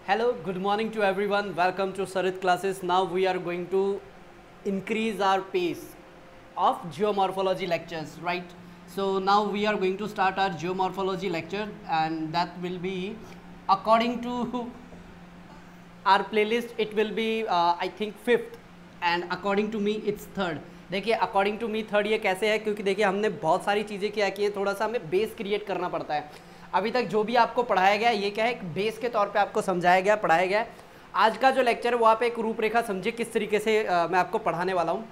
Hello, good morning to everyone. Welcome to Sarit classes. Now we are going to increase our pace of geomorphology lectures, right? So now we are going to start our geomorphology lecture, and that will be according to our playlist. It will be I think 5th, and according to me it's 3rd. देखिए according to me 3rd ये कैसे है, क्योंकि देखिए हमने बहुत सारी चीज़ें क्या की है, थोड़ा सा हमें बेस क्रिएट करना पड़ता है। अभी तक जो भी आपको पढ़ाया गया ये क्या है, एक बेस के तौर पे आपको समझाया गया, पढ़ाया गया। आज का जो लेक्चर है वो आप एक रूपरेखा समझिए किस तरीके से मैं आपको पढ़ाने वाला हूँ।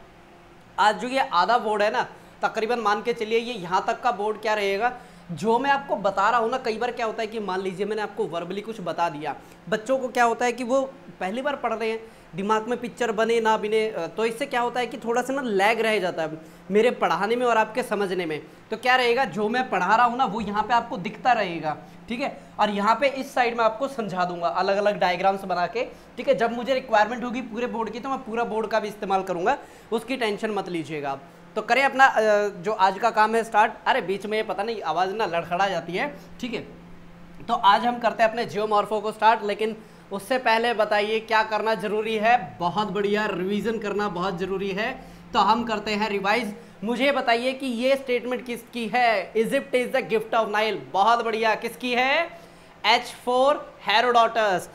आज जो ये आधा बोर्ड है ना, तकरीबन मान के चलिए ये यहाँ तक का बोर्ड क्या रहेगा, जो मैं आपको बता रहा हूँ ना। कई बार क्या होता है कि मान लीजिए मैंने आपको वर्बली कुछ बता दिया, बच्चों को क्या होता है कि वो पहली बार पढ़ रहे हैं, दिमाग में पिक्चर बने ना बने, तो इससे क्या होता है कि थोड़ा सा ना लैग रह जाता है मेरे पढ़ाने में और आपके समझने में। तो क्या रहेगा, जो मैं पढ़ा रहा हूँ ना वो यहाँ पे आपको दिखता रहेगा, ठीक है। और यहाँ पे इस साइड में आपको समझा दूंगा अलग अलग डायग्राम्स बना के, ठीक है। जब मुझे रिक्वायरमेंट होगी पूरे बोर्ड की तो मैं पूरा बोर्ड का भी इस्तेमाल करूँगा, उसकी टेंशन मत लीजिएगा आप। तो करें अपना जो आज का काम है स्टार्ट। अरे बीच में ये पता नहीं आवाज़ ना लड़खड़ा जाती है, ठीक है। तो आज हम करते हैं अपने जियोमॉर्फो को स्टार्ट, लेकिन उससे पहले बताइए क्या करना जरूरी है। बहुत बढ़िया, रिवीजन करना बहुत जरूरी है। तो हम करते हैं रिवाइज। मुझे बताइए कि ये स्टेटमेंट किसकी है। Egypt is the gift of Nile. बहुत बढ़िया, किसकी है? H4 Herodotus.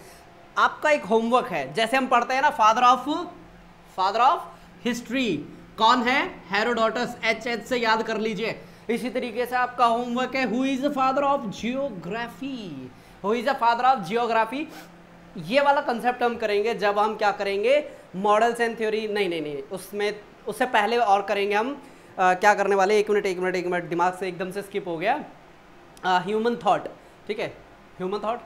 आपका एक होमवर्क है, जैसे हम पढ़ते हैं ना फादर ऑफ हिस्ट्री कौन है? हेरोडोटस। H से याद कर लीजिए। इसी तरीके से आपका होमवर्क है who is the father of geography. Who is the father of geography. ये वाला कंसेप्ट हम करेंगे जब हम क्या करेंगे, मॉडल्स एंड थ्योरी। नहीं, उसमें उससे पहले और करेंगे हम क्या करने वाले, एक मिनट दिमाग से एकदम से स्किप हो गया। ह्यूमन थॉट, ठीक है, ह्यूमन थॉट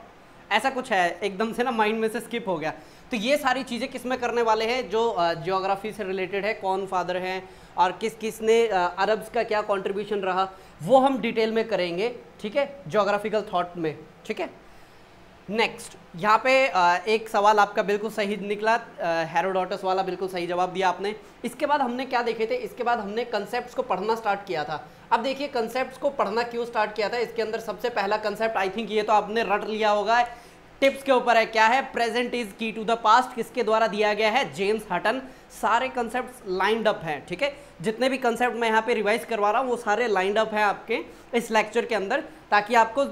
ऐसा कुछ है, एकदम से ना माइंड में से स्किप हो गया। तो ये सारी चीज़ें किस में करने वाले हैं, जो जियोग्राफी से रिलेटेड है, कौन फादर है और किसने अरब्स का क्या कंट्रीब्यूशन रहा, वो हम डिटेल में करेंगे, ठीक है, जियोग्राफिकल थॉट में, ठीक है। नेक्स्ट यहाँ पे एक सवाल आपका बिल्कुल सही निकला, हेरोडोटस वाला बिल्कुल सही जवाब दिया आपने। इसके बाद हमने क्या देखे थे, इसके बाद हमने कंसेप्ट्स को पढ़ना स्टार्ट किया था। अब देखिए कंसेप्ट्स को पढ़ना क्यों स्टार्ट किया था। इसके अंदर सबसे पहला कंसेप्ट आई थिंक ये तो आपने रट लिया होगा, टिप्स के ऊपर है। क्या है? Present is key to the past. किसके द्वारा दिया गया है? James Hutton. सारे कंसेप्ट लाइंड अप हैं, ठीक है। जितने भी कंसेप्ट मैं यहाँ पे रिवाइज करवा रहा हूँ वो सारे लाइंड अप हैं आपके इस लेक्चर के अंदर, ताकि आपको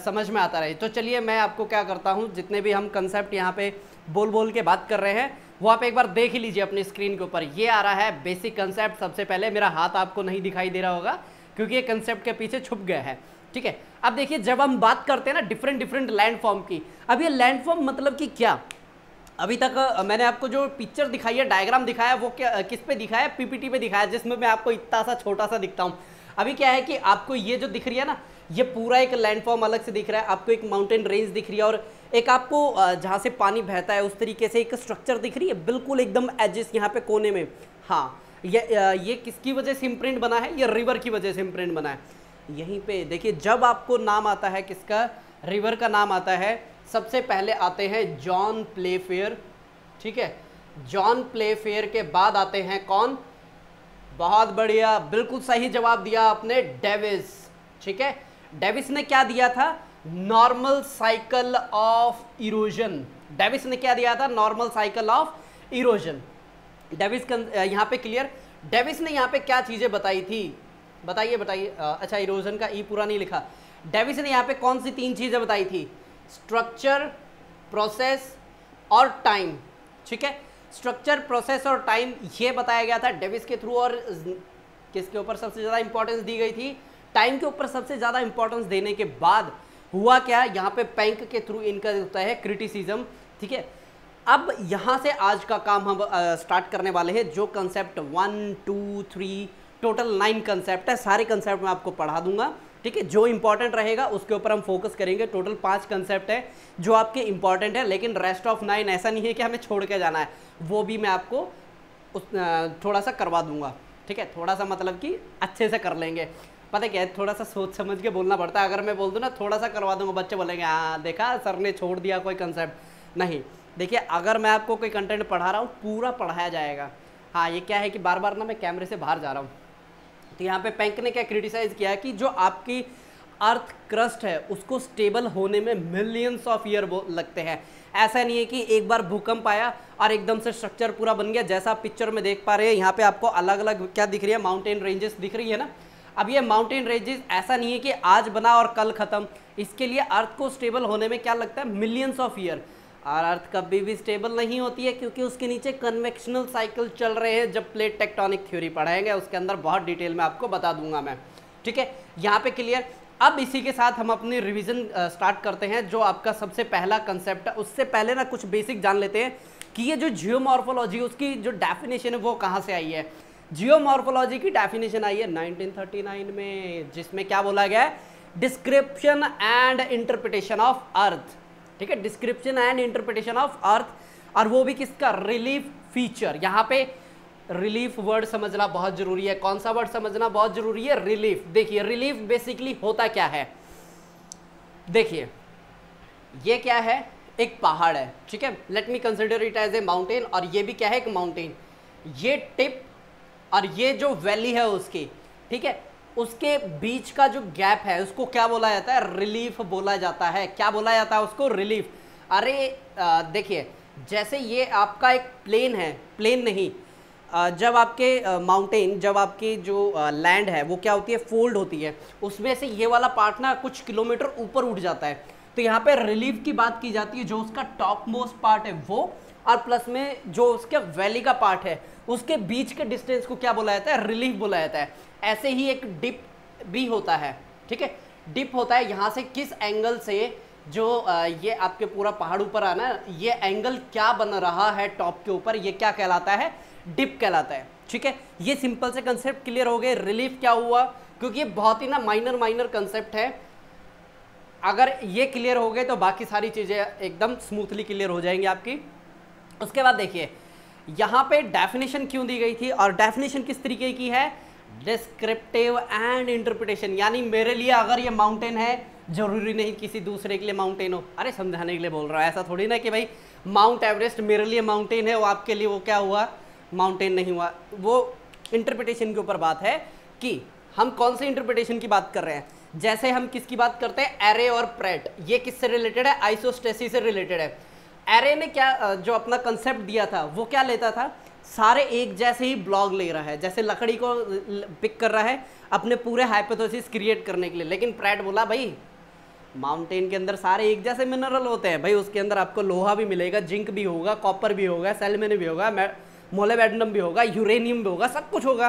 समझ में आता रहे। तो चलिए मैं आपको क्या करता हूँ, जितने भी हम कंसेप्ट यहाँ पे बोल के बात कर रहे हैं वो आप एक बार देख ही लीजिए अपनी स्क्रीन के ऊपर। ये आ रहा है बेसिक कंसेप्ट। सबसे पहले मेरा हाथ आपको नहीं दिखाई दे रहा होगा क्योंकि ये कंसेप्ट के पीछे छुप गया है, ठीक है। अब देखिए जब हम बात करते हैं ना डिफरेंट लैंडफॉर्म की, अब ये लैंडफॉर्म मतलब कि क्या, अभी तक मैंने आपको जो पिक्चर दिखाई है, डायग्राम दिखाया, वो क्या किस पे दिखाया? पीपीटी पे दिखाया, जिसमें मैं आपको इतना सा छोटा सा दिखता हूँ। अभी क्या है कि आपको ये जो दिख रही है ना, ये पूरा एक लैंडफॉर्म अलग से दिख रहा है आपको, एक माउंटेन रेंज दिख रही है और एक आपको जहाँ से पानी बहता है उस तरीके से एक स्ट्रक्चर दिख रही है, बिल्कुल एकदम एजिस यहाँ पे कोने में। हाँ, ये किसकी वजह से इम्प्रिंट बना है? ये रिवर की वजह से इम्प्रिंट बना है। यहीं पे देखिए जब आपको नाम आता है किसका, रिवर का नाम आता है, सबसे पहले आते हैं जॉन प्लेफेयर, ठीक है। जॉन प्लेफेयर के बाद आते हैं कौन? बहुत बढ़िया, बिल्कुल सही जवाब दिया आपने, डेविस, ठीक है। डेविस ने क्या दिया था? Normal cycle of erosion. Davis ने क्या दिया था? Normal cycle of erosion. Davis यहाँ पे क्लियर। डेविस ने यहाँ पे क्या चीजें बताई थी, बताइए। अच्छा, इरोजन का ई पूरा नहीं लिखा। डेविस ने यहाँ पे कौन सी 3 चीजें बताई थी? स्ट्रक्चर, प्रोसेस और टाइम, ठीक है। स्ट्रक्चर, प्रोसेस और टाइम ये बताया गया था डेविस के थ्रू। और किसके ऊपर सबसे ज़्यादा इंपॉर्टेंस दी गई थी? टाइम के ऊपर सबसे ज़्यादा इंपॉर्टेंस देने के बाद हुआ क्या, यहाँ पे पैंक के थ्रू इनका होता है क्रिटिसिज्म, ठीक है। अब यहाँ से आज का काम हम स्टार्ट करने वाले हैं। जो कंसेप्ट 1, 2, 3 टोटल 9 कंसेप्ट है, सारे कंसेप्ट मैं आपको पढ़ा दूंगा, ठीक है। जो इंपॉर्टेंट रहेगा उसके ऊपर हम फोकस करेंगे। टोटल 5 कंसेप्ट है जो आपके इंपॉर्टेंट है, लेकिन रेस्ट ऑफ 9 ऐसा नहीं है कि हमें छोड़ के जाना है, वो भी मैं आपको थोड़ा सा करवा दूंगा, ठीक है। थोड़ा सा मतलब कि अच्छे से कर लेंगे। पता क्या है, थोड़ा सा सोच समझ के बोलना पड़ता है। अगर मैं बोल दूँ ना थोड़ा सा करवा दूंगा, बच्चे बोलेंगे हाँ देखा सर ने छोड़ दिया कोई कंसेप्ट। नहीं, देखिए अगर मैं आपको कोई कंटेंट पढ़ा रहा हूँ पूरा पढ़ाया जाएगा। हाँ, ये क्या है कि बार बार ना मैं कैमरे से बाहर जा रहा हूँ। तो यहाँ पे पैंक ने क्या क्रिटिसाइज किया कि जो आपकी अर्थ क्रस्ट है उसको स्टेबल होने में मिलियंस ऑफ ईयर लगते हैं। ऐसा नहीं है कि एक बार भूकंप आया और एकदम से स्ट्रक्चर पूरा बन गया। जैसा आप पिक्चर में देख पा रहे हैं, यहाँ पे आपको अलग अलग क्या दिख रही है, माउंटेन रेंजेस दिख रही है ना। अब ये माउंटेन रेंजेस ऐसा नहीं है कि आज बना और कल खत्म, इसके लिए अर्थ को स्टेबल होने में क्या लगता है, मिलियंस ऑफ ईयर। और अर्थ कभी भी स्टेबल नहीं होती है क्योंकि उसके नीचे कन्वेक्शनल साइकिल चल रहे हैं। जब प्लेट टेक्टोनिक थ्योरी पढ़ाएंगे उसके अंदर बहुत डिटेल में आपको बता दूंगा मैं, ठीक है। यहाँ पे क्लियर। अब इसी के साथ हम अपनी रिवीजन स्टार्ट करते हैं। जो आपका सबसे पहला कंसेप्ट है, उससे पहले ना कुछ बेसिक जान लेते हैं कि ये जो जियोमॉर्फोलॉजी उसकी जो डेफिनेशन है वो कहाँ से आई है। जियोमॉर्फोलॉजी की डेफिनेशन आई है 1939 में, जिसमें क्या बोला गया है, description and interpretation of earth, ठीक है, description and interpretation of earth. और वो भी किसका, रिलीफ फीचर। यहाँ पे रिलीफ वर्ड समझना बहुत जरूरी है। कौन सा वर्ड समझना बहुत जरूरी है, रिलीफ। देखिए रिलीफ बेसिकली होता क्या है, देखिए ये क्या है, एक पहाड़ है, ठीक है, let me consider it as a mountain. और ये भी क्या है, एक माउंटेन। ये टिप और ये जो वैली है उसकी, ठीक है, उसके बीच का जो गैप है उसको क्या बोला जाता है, रिलीफ बोला जाता है। क्या बोला जाता है उसको, रिलीफ। अरे देखिए जैसे ये आपका एक प्लेन है, प्लेन नहीं, जब आपके माउंटेन, जब आपकी जो लैंड है वो क्या होती है, फोल्ड होती है, उसमें से ये वाला पार्ट ना कुछ किलोमीटर ऊपर उठ जाता है। तो यहाँ पे रिलीफ की बात की जाती है, जो उसका टॉप मोस्ट पार्ट है वो, और प्लस में जो उसके वैली का पार्ट है उसके बीच के डिस्टेंस को क्या बोला जाता है, रिलीफ बोला जाता है। ऐसे ही एक डिप भी होता है, ठीक है, डिप होता है। यहाँ से किस एंगल से जो ये आपके पूरा पहाड़ ऊपर आना, ये एंगल क्या बन रहा है टॉप के ऊपर, ये क्या कहलाता है, डिप कहलाता है, ठीक है। ये सिंपल से कंसेप्ट क्लियर हो गए। रिलीफ क्या हुआ, क्योंकि ये बहुत ही ना माइनर कंसेप्ट है। अगर ये क्लियर हो गए तो बाकी सारी चीज़ें एकदम स्मूथली क्लियर हो जाएंगी आपकी। उसके बाद देखिए यहाँ पे डेफिनेशन क्यों दी गई थी, और डेफिनेशन किस तरीके की है, डिस्क्रिप्टिव एंड इंटरप्रिटेशन। यानी मेरे लिए अगर ये माउंटेन है, जरूरी नहीं किसी दूसरे के लिए माउंटेन हो। अरे समझाने के लिए बोल रहा है, ऐसा थोड़ी ना कि भाई माउंट एवरेस्ट मेरे लिए माउंटेन है, वो आपके लिए वो क्या हुआ, माउंटेन नहीं हुआ। वो इंटरप्रिटेशन के ऊपर बात है कि हम कौन से इंटरप्रिटेशन की बात कर रहे हैं। जैसे हम किसकी बात करते हैं, एरे और प्रेट, ये किससे रिलेटेड है, आइसोस्टेसिस से रिलेटेड है। एरे ने क्या जो अपना कंसेप्ट दिया था वो क्या लेता था, सारे एक जैसे ही ब्लॉक ले रहा है, जैसे लकड़ी को पिक कर रहा है अपने पूरे हाइपोथेसिस क्रिएट करने के लिए। लेकिन प्रेट बोला भाई माउंटेन के अंदर सारे एक जैसे मिनरल होते हैं भाई, उसके अंदर आपको लोहा भी मिलेगा, जिंक भी होगा, कॉपर भी होगा, सेलेनियम भी होगा, मोलिब्डेनम भी होगा, यूरेनियम भी होगा, सब कुछ होगा।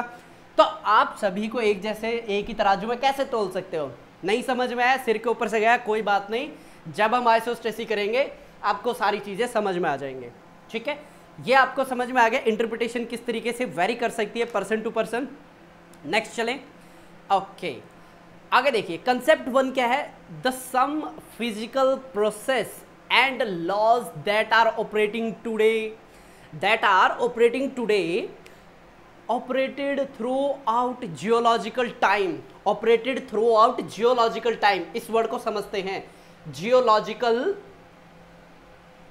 तो आप सभी को एक जैसे एक ही तराजू में कैसे तोल सकते हो। नहीं समझ में आया, सिर के ऊपर से गया, कोई बात नहीं, जब हम आइसोस्टेसिस करेंगे आपको सारी चीज़ें समझ में आ जाएंगे, ठीक है। ये आपको समझ में आ गया इंटरप्रिटेशन किस तरीके से वेरी कर सकती है पर्सन टू पर्सन। नेक्स्ट चलें, ओके आगे देखिए कंसेप्ट 1 क्या है, the same physical process and laws that are operating today operated throughout geological time, operated throughout geological time। इस वर्ड को समझते हैं, जियोलॉजिकल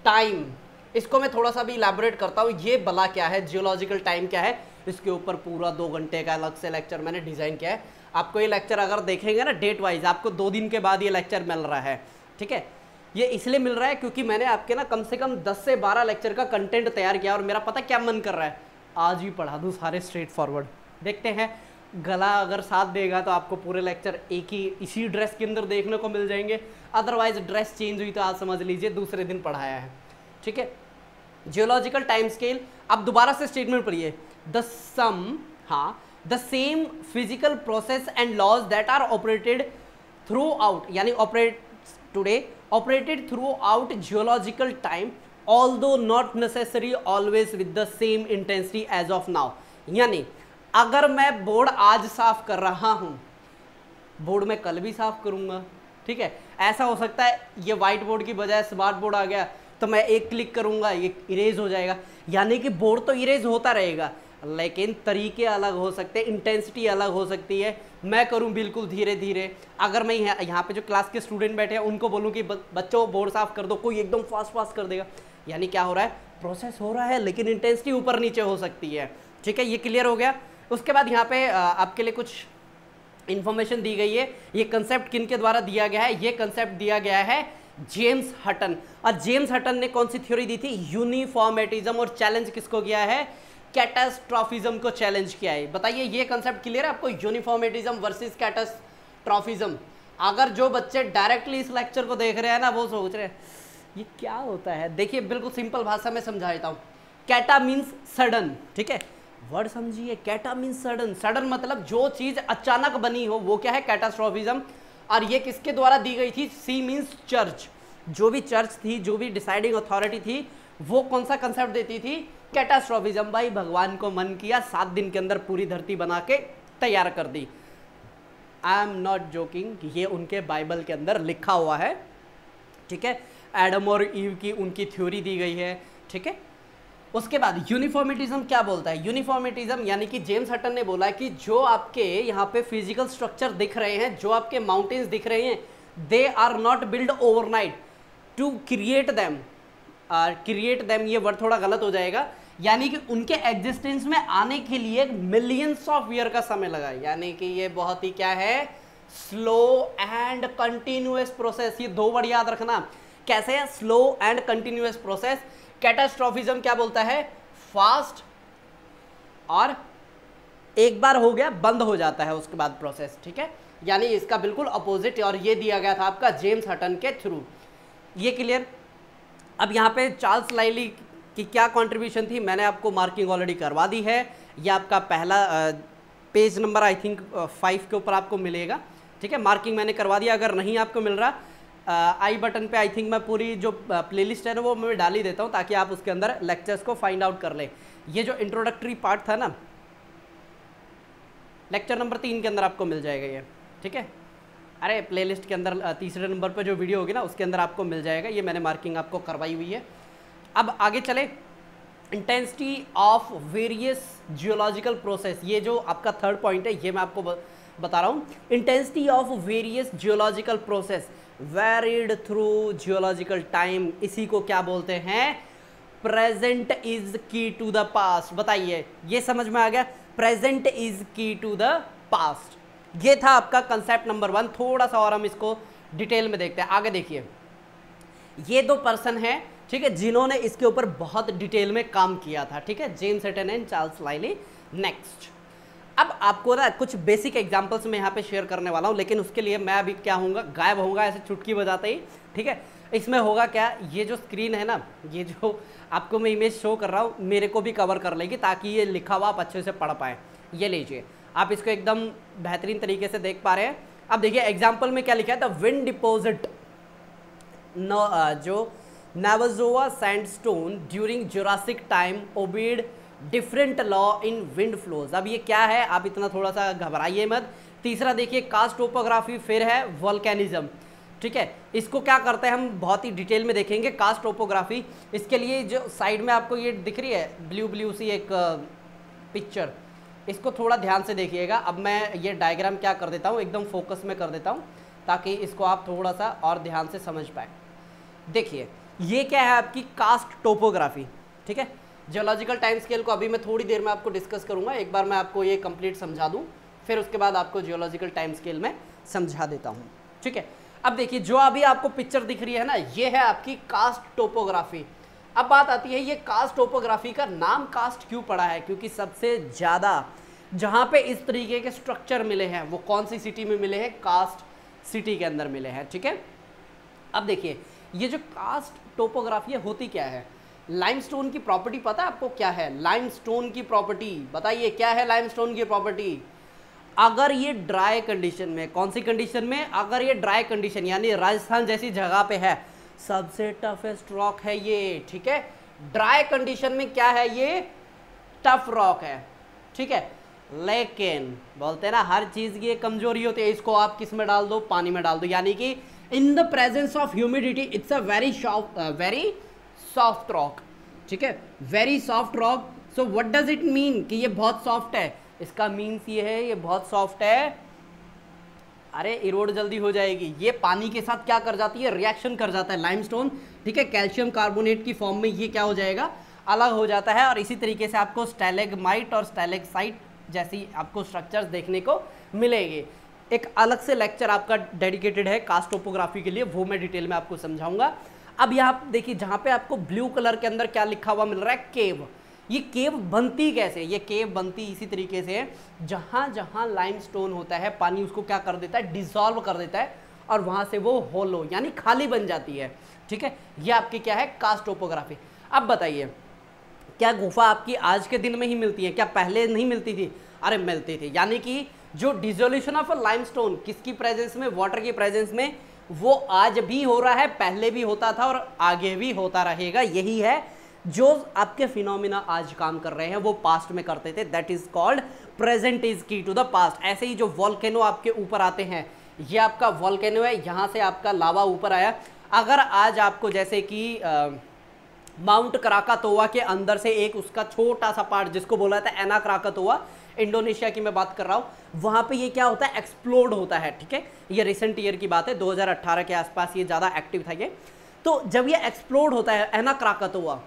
टाइम। इसको मैं थोड़ा सा भी इलैबोरेट करता हूँ, ये भला क्या है, जियोलॉजिकल टाइम क्या है, इसके ऊपर पूरा 2 घंटे का अलग से लेक्चर मैंने डिज़ाइन किया है। आपको ये लेक्चर अगर देखेंगे ना डेट वाइज, आपको 2 दिन के बाद ये लेक्चर मिल रहा है, ठीक है। ये इसलिए मिल रहा है क्योंकि मैंने आपके ना कम से कम 10 से 12 लेक्चर का कंटेंट तैयार किया, और मेरा पता क्या मन कर रहा है, आज ही पढ़ा दूँ सारे स्ट्रेट फॉरवर्ड। देखते हैं गला अगर साथ देगा तो आपको पूरे लेक्चर एक ही इसी ड्रेस के अंदर देखने को मिल जाएंगे, अदरवाइज ड्रेस चेंज हुई तो आज समझ लीजिए दूसरे दिन पढ़ाया है, ठीक है। जियोलॉजिकल टाइम स्केल, अब दोबारा से स्टेटमेंट पढ़िए, the same physical process and laws that are operated throughout, यानी operated throughout geological time, although not necessary always with the same intensity as of now। यानी अगर मैं board आज साफ कर रहा हूं, बोर्ड में कल भी साफ करूंगा, ठीक है। ऐसा हो सकता है ये व्हाइट बोर्ड की बजाय स्मार्ट बोर्ड आ गया तो मैं एक क्लिक करूंगा ये इरेज हो जाएगा। यानी कि बोर्ड तो इरेज होता रहेगा, लेकिन तरीके अलग हो सकते हैं, इंटेंसिटी अलग हो सकती है। मैं करूं बिल्कुल धीरे धीरे, अगर मैं यहाँ पे जो क्लास के स्टूडेंट बैठे हैं उनको बोलूं कि बच्चों बोर्ड साफ कर दो, कोई एकदम फास्ट कर देगा। यानी क्या हो रहा है, प्रोसेस हो रहा है लेकिन इंटेंसिटी ऊपर नीचे हो सकती है, ठीक है। ये क्लियर हो गया। उसके बाद यहाँ पे आपके लिए कुछ इंफॉर्मेशन दी गई है। ये कंसेप्ट किन के द्वारा दिया गया है? ये कंसेप्ट दिया गया है जेम्स हटन। और जेम्स हटन ने कौन सी थ्योरी दी थी? यूनिफॉर्मेटिज्म। और चैलेंज किसको किया है? कैटास्ट्रॉफिज्म को चैलेंज किया है। बताइए ये कंसेप्ट क्लियर है आपको? यूनिफॉर्मेटिज्म वर्सेस कैटास्ट्रॉफिज्म। अगर जो बच्चे डायरेक्टली इस लेक्चर को देख रहे हैं ना, वो सोच रहे हैं ये क्या होता है। देखिए बिल्कुल सिंपल भाषा में समझा देता हूँ। कैटा मीन्स सडन, ठीक है, वर्ड समझिए। कैटा मीन्स सडन। सडन मतलब जो चीज अचानक बनी हो, वो क्या है? कैटास्ट्रॉफिज्म। और ये किसके द्वारा दी गई थी? C means church. जो भी चर्च थी, जो भी डिसाइडिंग अथॉरिटी थी, वो कौन सा कंसेप्ट देती थी? कैटास्ट्रॉफिज्म। भाई भगवान को मन किया, 7 दिन के अंदर पूरी धरती बना के तैयार कर दी। आई एम नॉट जोकिंग, ये उनके बाइबल के अंदर लिखा हुआ है, ठीक है। एडम और ईव की उनकी थ्योरी दी गई है, ठीक है। उसके बाद यूनिफॉर्मिटिज्म क्या बोलता है? यूनिफॉर्मिटिज्म यानी कि जेम्स हटन ने बोला कि जो आपके यहाँ पे फिजिकल स्ट्रक्चर दिख रहे हैं, जो आपके माउंटेन्स दिख रहे हैं, they are not build overnight to create them. Create them ये वर्ड थोड़ा गलत हो जाएगा, यानी कि उनके एग्जिस्टेंस में आने के लिए मिलियंस ऑफ ईयर का समय लगा। यानी कि ये बहुत ही क्या है? Slow and continuous process. ये 2 वर्ड याद रखना। कैसे है? Slow and continuous process. Catastrophism क्या बोलता है? फास्ट, और एक बार हो गया बंद हो जाता है उसके बाद प्रोसेस, ठीक है। यानी इसका बिल्कुल अपोजिट, और ये दिया गया था आपका जेम्स हटन के थ्रू। ये क्लियर? अब यहाँ पे चार्ल्स लाइली की क्या कंट्रीब्यूशन थी, मैंने आपको मार्किंग ऑलरेडी करवा दी है। ये आपका पहला पेज नंबर आई थिंक 5 के ऊपर आपको मिलेगा, ठीक है। मार्किंग मैंने करवा दिया। अगर नहीं आपको मिल रहा, आई बटन पे आई थिंक मैं पूरी जो प्लेलिस्ट है ना वो मैं डाल ही देता हूँ, ताकि आप उसके अंदर लेक्चर्स को फाइंड आउट कर लें। ये जो इंट्रोडक्टरी पार्ट था ना, लेक्चर नंबर 3 के अंदर आपको मिल जाएगा ये, ठीक है। अरे प्लेलिस्ट के अंदर तीसरे नंबर पर जो वीडियो होगी ना, उसके अंदर आपको मिल जाएगा। ये मैंने मार्किंग आपको करवाई हुई है। अब आगे चले। Intensity of various geological process, ये जो आपका थर्ड पॉइंट है, ये मैं आपको बता रहा हूँ। Intensity of various geological process varied through geological time, इसी को क्या बोलते हैं? Present is key to the past. बताइए ये समझ में आ गया? Present is key to the past. ये था आपका कंसेप्ट नंबर 1। थोड़ा सा और हम इसको डिटेल में देखते हैं। आगे देखिए, ये 2 पर्सन हैं, ठीक है, जिन्होंने इसके ऊपर बहुत डिटेल में काम किया था, ठीक है, James Hutton and Charles Lyell. Next, अब आपको ना कुछ बेसिक एग्जांपल्स मैं यहाँ पे शेयर करने वाला हूँ, लेकिन उसके लिए मैं अभी क्या होऊंगा? गायब होऊंगा ऐसे चुटकी बजाते ही, ठीक है। इसमें होगा क्या? ये जो स्क्रीन है ना, ये जो आपको मैं इमेज शो कर रहा हूँ, मेरे को भी कवर कर लेगी, ताकि ये लिखा हुआ आप अच्छे से पढ़ पाए। ये लीजिए, आप इसको एकदम बेहतरीन तरीके से देख पा रहे हैं। अब देखिए एग्जाम्पल में क्या लिखा है? द विंड डिपोजिट जो Navajo sandstone during Jurassic time obeyed different law in wind flows. अब ये क्या है? आप इतना थोड़ा सा घबराइए मत। तीसरा देखिए, कास्ट टोपोग्राफी, फिर है वोल्केनिज्म, ठीक है। इसको क्या करते हैं हम बहुत ही डिटेल में देखेंगे। कास्ट टोपोग्राफी, इसके लिए जो साइड में आपको ये दिख रही है ब्लू ब्लू सी एक पिक्चर, इसको थोड़ा ध्यान से देखिएगा। अब मैं ये डायग्राम क्या कर देता हूँ, एकदम फोकस में कर देता हूँ, ताकि इसको आप थोड़ा सा और ध्यान से समझ पाए। देखिए ये क्या है? आपकी कास्ट टोपोग्राफी, ठीक है। जियोलॉजिकल टाइम स्केल को अभी मैं थोड़ी देर में आपको डिस्कस करूंगा। एक बार मैं आपको ये कंप्लीट समझा दूं, फिर उसके बाद आपको जियोलॉजिकल टाइम स्केल में समझा देता हूं, ठीक है। अब देखिए जो अभी आपको पिक्चर दिख रही है ना, ये है आपकी कास्ट टोपोग्राफी। अब बात आती है, ये कास्ट टोपोग्राफी का नाम कास्ट क्यों पड़ा है? क्योंकि सबसे ज़्यादा जहाँ पे इस तरीके के स्ट्रक्चर मिले हैं, वो कौन सी सिटी में मिले हैं? कास्ट सिटी के अंदर मिले हैं, ठीक है। अब देखिए ये जो कास्ट टोपोग्राफी होती क्या है? लाइमस्टोन की प्रॉपर्टी पता है आपको क्या है? लाइमस्टोन की प्रॉपर्टी बताइए क्या है? लाइमस्टोन की प्रॉपर्टी, अगर ये ड्राई कंडीशन में, कौन सी कंडीशन में? अगर ये ड्राई कंडीशन यानी राजस्थान जैसी जगह पे है, सबसे टफेस्ट रॉक है ये, ठीक है। ड्राई कंडीशन में क्या है? ये टफ रॉक है, ठीक है। लेकिन बोलते हैं ना हर चीज की एक कमजोरी होती है, इसको आप किस में डाल दो? पानी में डाल दो, यानी कि in the presence of humidity it's a very soft rock, ठीक है, very soft rock. So what does it mean कि ये बहुत सॉफ्ट है? इसका मीन्स ये है ये बहुत सॉफ्ट है, अरे इरोड जल्दी हो जाएगी। ये पानी के साथ क्या कर जाती है? रिएक्शन कर जाता है लाइमस्टोन, ठीक है, कैल्शियम कार्बोनेट की फॉर्म में ये क्या हो जाएगा? अलग हो जाता है। और इसी तरीके से आपको स्टैलेगमाइट और स्टैलेक्साइट जैसी आपको स्ट्रक्चर्स देखने को मिलेंगे। एक अलग से लेक्चर आपका डेडिकेटेड है कास्ट टोपोग्राफी के लिए, वो मैं डिटेल में आपको समझाऊंगा। अब यहाँ देखिए जहाँ पे आपको ब्लू कलर के अंदर क्या लिखा हुआ मिल रहा है, केव। ये केव बनती कैसे? ये केव बनती इसी तरीके से है, जहाँ जहाँ लाइमस्टोन होता है पानी उसको क्या कर देता है, डिसॉल्व कर देता है और वहाँ से वो होलो यानी खाली बन जाती है। ठीक है, ये आपकी क्या है, कास्ट टोपोग्राफी। अब बताइए, क्या गुफा आपकी आज के दिन में ही मिलती है? क्या पहले नहीं मिलती थी? अरे मिलती थी। यानी कि जो डिसोल्यूशन ऑफ लाइमस्टोन किसकी प्रेजेंस में, वाटर की प्रेजेंस में, वो आज भी हो रहा है, पहले भी होता था और आगे भी होता रहेगा। यही है जो आपके फिनोमिना आज काम कर रहे हैं वो पास्ट में करते थे। That is called present is key to the past. ऐसे ही जो वॉल्केनो आपके ऊपर आते हैं, ये आपका वॉल्केनो है, यहाँ से आपका लावा ऊपर आया। अगर आज आपको जैसे कि माउंट क्राकातोआ के अंदर से एक उसका छोटा सा पार्ट जिसको बोला जाता है एना क्राकातोआ, इंडोनेशिया की मैं बात कर रहा हूँ, वहाँ पे ये क्या होता है, एक्सप्लोड होता है। ठीक है, ये रिसेंट ईयर की बात है, 2018 के आसपास ये ज़्यादा एक्टिव था ये। तो जब ये एक्सप्लोड होता है एना क्राकातोआ,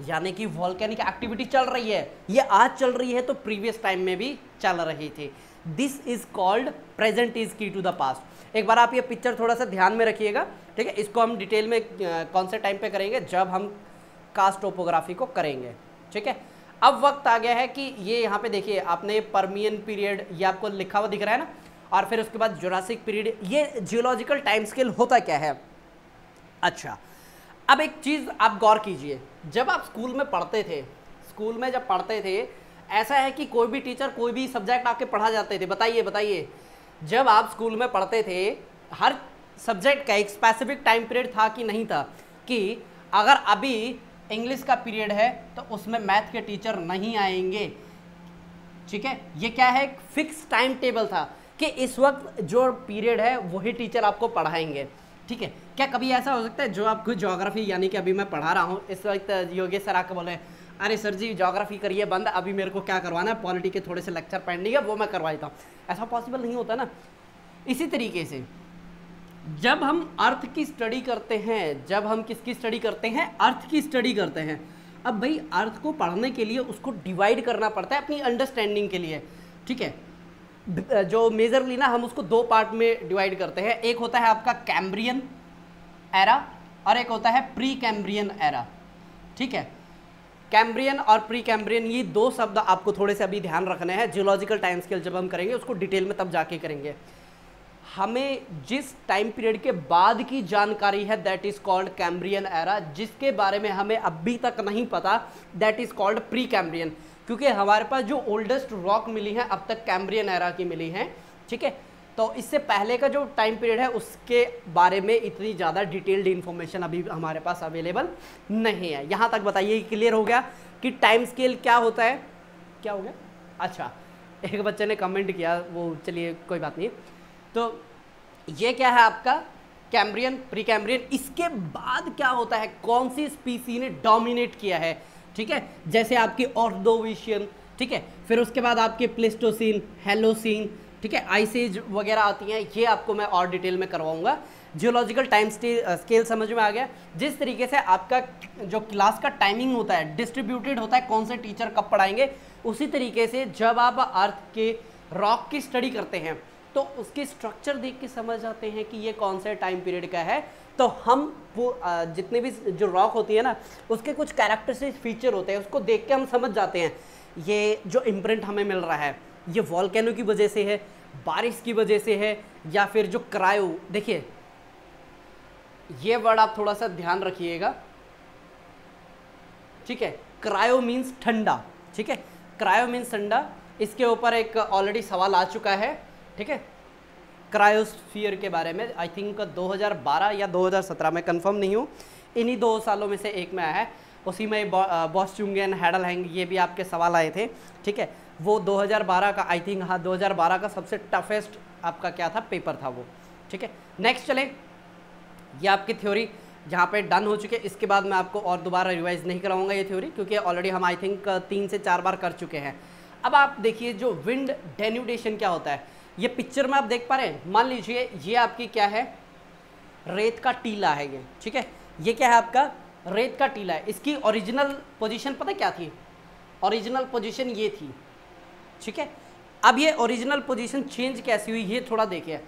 यानी कि वॉल्केनिक एक्टिविटी चल रही है, ये आज चल रही है तो प्रीवियस टाइम में भी चल रही थी। This is called present is key to the past. एक बार आप ये पिक्चर थोड़ा सा ध्यान में रखिएगा। ठीक है, इसको हम डिटेल में कौन से टाइम पे करेंगे, जब हम कास्ट टोपोग्राफी को करेंगे। ठीक है, अब वक्त आ गया है कि ये यहाँ पे देखिए आपने पर्मियन पीरियड ये आपको लिखा हुआ दिख रहा है ना, और फिर उसके बाद जुरासिक पीरियड। ये जियोलॉजिकल टाइम स्केल होता क्या है? अच्छा, अब एक चीज़ आप गौर कीजिए, जब आप स्कूल में पढ़ते थे, स्कूल में जब पढ़ते थे, ऐसा है कि कोई भी टीचर कोई भी सब्जेक्ट आपके पढ़ा जाते थे। बताइए बताइए, जब आप स्कूल में पढ़ते थे हर सब्जेक्ट का एक स्पेसिफिक टाइम पीरियड था कि नहीं था, कि अगर अभी इंग्लिश का पीरियड है तो उसमें मैथ के टीचर नहीं आएंगे। ठीक है, ये क्या है, फिक्स टाइम टेबल था कि इस वक्त जो पीरियड है वही टीचर आपको पढ़ाएंगे। ठीक है, क्या कभी ऐसा हो सकता है जो आपको ज्योग्राफी, यानी कि अभी मैं पढ़ा रहा हूँ इस वक्त, योगेश सर आकर बोले अरे सर जी ज्योग्राफी करिए बंद, अभी मेरे को क्या करवाना है, पॉलिटी के थोड़े से लेक्चर पेंडिंग है वो मैं करवा देता हूँ। ऐसा पॉसिबल नहीं होता ना। इसी तरीके से जब हम अर्थ की स्टडी करते हैं, जब हम किसकी स्टडी करते हैं, अर्थ की स्टडी करते हैं। अब भाई अर्थ को पढ़ने के लिए उसको डिवाइड करना पड़ता है अपनी अंडरस्टैंडिंग के लिए। ठीक है, जो मेजरली ना हम उसको दो पार्ट में डिवाइड करते हैं। एक होता है आपका कैम्ब्रियन एरा और एक होता है प्री कैम्ब्रियन एरा। ठीक है, कैम्ब्रियन और प्री कैम्ब्रियन, ये दो शब्द आपको थोड़े से अभी ध्यान रखने हैं। जियोलॉजिकल टाइम स्केल जब हम करेंगे उसको डिटेल में तब जाके करेंगे। हमें जिस टाइम पीरियड के बाद की जानकारी है that is called Cambrian era, जिसके बारे में हमें अभी तक नहीं पता that is called pre Cambrian, क्योंकि हमारे पास जो ओल्डेस्ट रॉक मिली है अब तक कैम्ब्रियन एरा की मिली है। ठीक है, तो इससे पहले का जो टाइम पीरियड है उसके बारे में इतनी ज़्यादा डिटेल्ड इन्फॉर्मेशन अभी हमारे पास अवेलेबल नहीं है। यहाँ तक बताइए, क्लियर हो गया कि टाइम स्केल क्या होता है? क्या हो गया? अच्छा, एक बच्चे ने कमेंट किया, वो चलिए कोई बात नहीं। तो ये क्या है आपका कैम्ब्रियन, प्री कैम्ब्रियन। इसके बाद क्या होता है, कौन सी स्पीसी ने डोमिनेट किया है? ठीक है, जैसे आपकी ऑर्डोविशियन। ठीक है, फिर उसके बाद आपके प्लेस्टोसीन, हेलोसीन, ठीक है, आइस एज वगैरह आती हैं। ये आपको मैं और डिटेल में करवाऊंगा। जियोलॉजिकल टाइम स्केल समझ में आ गया। जिस तरीके से आपका जो क्लास का टाइमिंग होता है डिस्ट्रीब्यूटेड होता है, कौन से टीचर कब पढ़ाएंगे, उसी तरीके से जब आप अर्थ के रॉक की स्टडी करते हैं तो उसकी स्ट्रक्चर देख के समझ जाते हैं कि ये कौन से टाइम पीरियड का है। तो हम वो जितने भी जो रॉक होती है ना, उसके कुछ कैरेक्टरिस्टिक फीचर होते हैं, उसको देख के हम समझ जाते हैं ये जो इम्प्रिंट हमें मिल रहा है ये वॉल्केनो की वजह से है, बारिश की वजह से है, या फिर जो क्रायो। देखिए ये वर्ड आप थोड़ा सा ध्यान रखिएगा। ठीक है, क्रायो मीन्स ठंडा। ठीक है, क्रायो मीन्स ठंडा। इसके ऊपर एक ऑलरेडी सवाल आ चुका है। ठीक है, क्रायोस्फीयर के बारे में, आई थिंक 2012 या 2017 में, कंफर्म नहीं हूँ, इन्हीं 2 सालों में से एक में आया है। उसी में बॉस्चुंगेन, हैडलहैंग, ये भी आपके सवाल आए थे। ठीक है, वो 2012 का, आई थिंक, हाँ 2012 का सबसे टफेस्ट आपका क्या था, पेपर था वो। ठीक है, नेक्स्ट चले, ये आपकी थ्योरी जहाँ पे डन हो चुके। इसके बाद मैं आपको और दोबारा रिवाइज नहीं कराऊंगा ये थ्योरी, क्योंकि ऑलरेडी हम आई थिंक 3 से 4 बार कर चुके हैं। अब आप देखिए जो विंड डेन्यूडेशन क्या होता है, ये पिक्चर में आप देख पा रहे हैं। मान लीजिए ये आपकी क्या है, रेत का टीला है ये। ठीक है, ये क्या है आपका, रेत का टीला है। इसकी ओरिजिनल पोजीशन पता क्या थी? ओरिजिनल पोजीशन ये थी। ठीक है, अब ये ओरिजिनल पोजीशन चेंज कैसी हुई ये थोड़ा देखिए।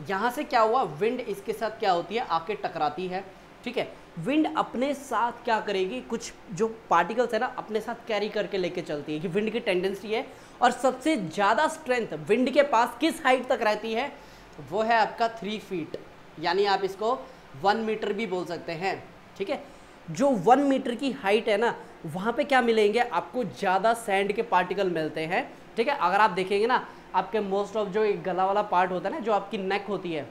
यहाँ से क्या हुआ, विंड इसके साथ क्या होती है, आके टकराती है, ठीक है। विंड अपने साथ क्या करेगी, कुछ जो पार्टिकल्स है ना अपने साथ कैरी करके लेके चलती है, ये विंड की टेंडेंसी है। और सबसे ज़्यादा स्ट्रेंथ विंड के पास किस हाइट तक रहती है, वो है आपका 3 फीट, यानी आप इसको 1 मीटर भी बोल सकते हैं, ठीक है। जो 1 मीटर की हाइट है ना, वहाँ पे क्या मिलेंगे आपको, ज़्यादा सैंड के पार्टिकल मिलते हैं, ठीक है। अगर आप देखेंगे ना, आपके मोस्ट ऑफ जो एक गला वाला पार्ट होता है ना, जो आपकी नेक होती है,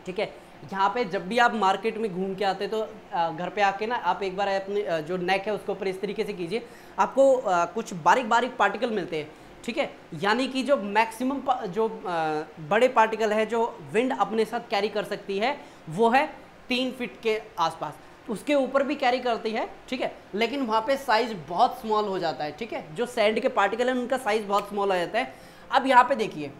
ठीक है, यहाँ पे जब भी आप मार्केट में घूम के आते तो घर पे आके ना आप एक बार अपनी जो नेक है उसके ऊपर इस तरीके से कीजिए, आपको कुछ बारीक बारीक पार्टिकल मिलते हैं, ठीक है। यानी कि जो मैक्सिमम जो बड़े पार्टिकल है जो विंड अपने साथ कैरी कर सकती है वो है 3 फीट के आसपास, उसके ऊपर भी कैरी करती है, ठीक है, लेकिन वहाँ पे साइज बहुत स्मॉल हो जाता है, ठीक है। जो सैंड के पार्टिकल हैं उनका साइज बहुत स्मॉल हो जाता है। अब यहाँ पे देखिए,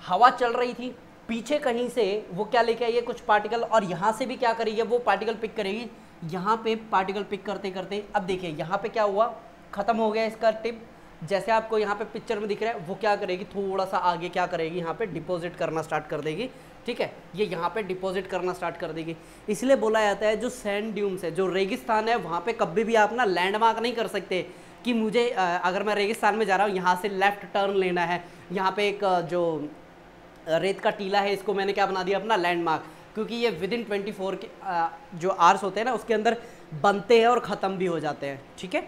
हवा चल रही थी, पीछे कहीं से वो क्या लेके आई है, कुछ पार्टिकल, और यहाँ से भी क्या करेगी, वो पार्टिकल पिक करेगी, यहाँ पे पार्टिकल पिक करते करते अब देखिए यहाँ पे क्या हुआ, खत्म हो गया इसका टिप। जैसे आपको यहाँ पे पिक्चर में दिख रहा है, वो क्या करेगी, थोड़ा सा आगे क्या करेगी, यहाँ पे डिपॉजिट करना स्टार्ट कर देगी, ठीक है। ये यहाँ पे डिपॉजिट करना स्टार्ट कर देगी। इसलिए बोला जाता है जो सैंड ड्यून्स है, जो रेगिस्तान है, वहाँ पे कभी भी आप ना लैंडमार्क नहीं कर सकते कि मुझे अगर मैं रेगिस्तान में जा रहा हूँ, यहाँ से लेफ्ट टर्न लेना है, यहाँ पे एक जो रेत का टीला है, इसको मैंने क्या बना दिया अपना लैंडमार्क, क्योंकि ये विदिन 24 के जो आवर्स होते हैं ना उसके अंदर बनते हैं और ख़त्म भी हो जाते हैं, ठीक है।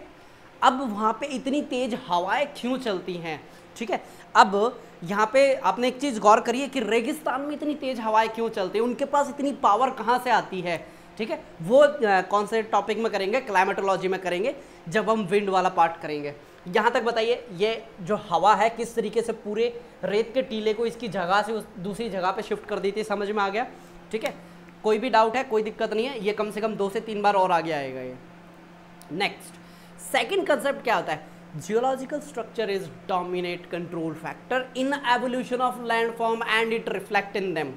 अब वहाँ पे इतनी तेज़ हवाएं क्यों चलती हैं, ठीक है। अब यहाँ पे आपने एक चीज़ गौर करिए कि रेगिस्तान में इतनी तेज़ हवाएं क्यों चलती हैं, उनके पास इतनी पावर कहाँ से आती है, ठीक है। वो कौन से टॉपिक में करेंगे, क्लाइमेटोलॉजी में करेंगे, जब हम विंड वाला पार्ट करेंगे। यहाँ तक बताइए, ये जो हवा है किस तरीके से पूरे रेत के टीले को इसकी जगह से उस दूसरी जगह पे शिफ्ट कर दी थी, समझ में आ गया, ठीक है। कोई भी डाउट है, कोई दिक्कत नहीं है, ये कम से कम 2 से 3 बार और आगे आएगा ये। नेक्स्ट सेकंड कंसेप्ट क्या होता है, geological structure is dominate control factor in evolution of landform and it reflect in them.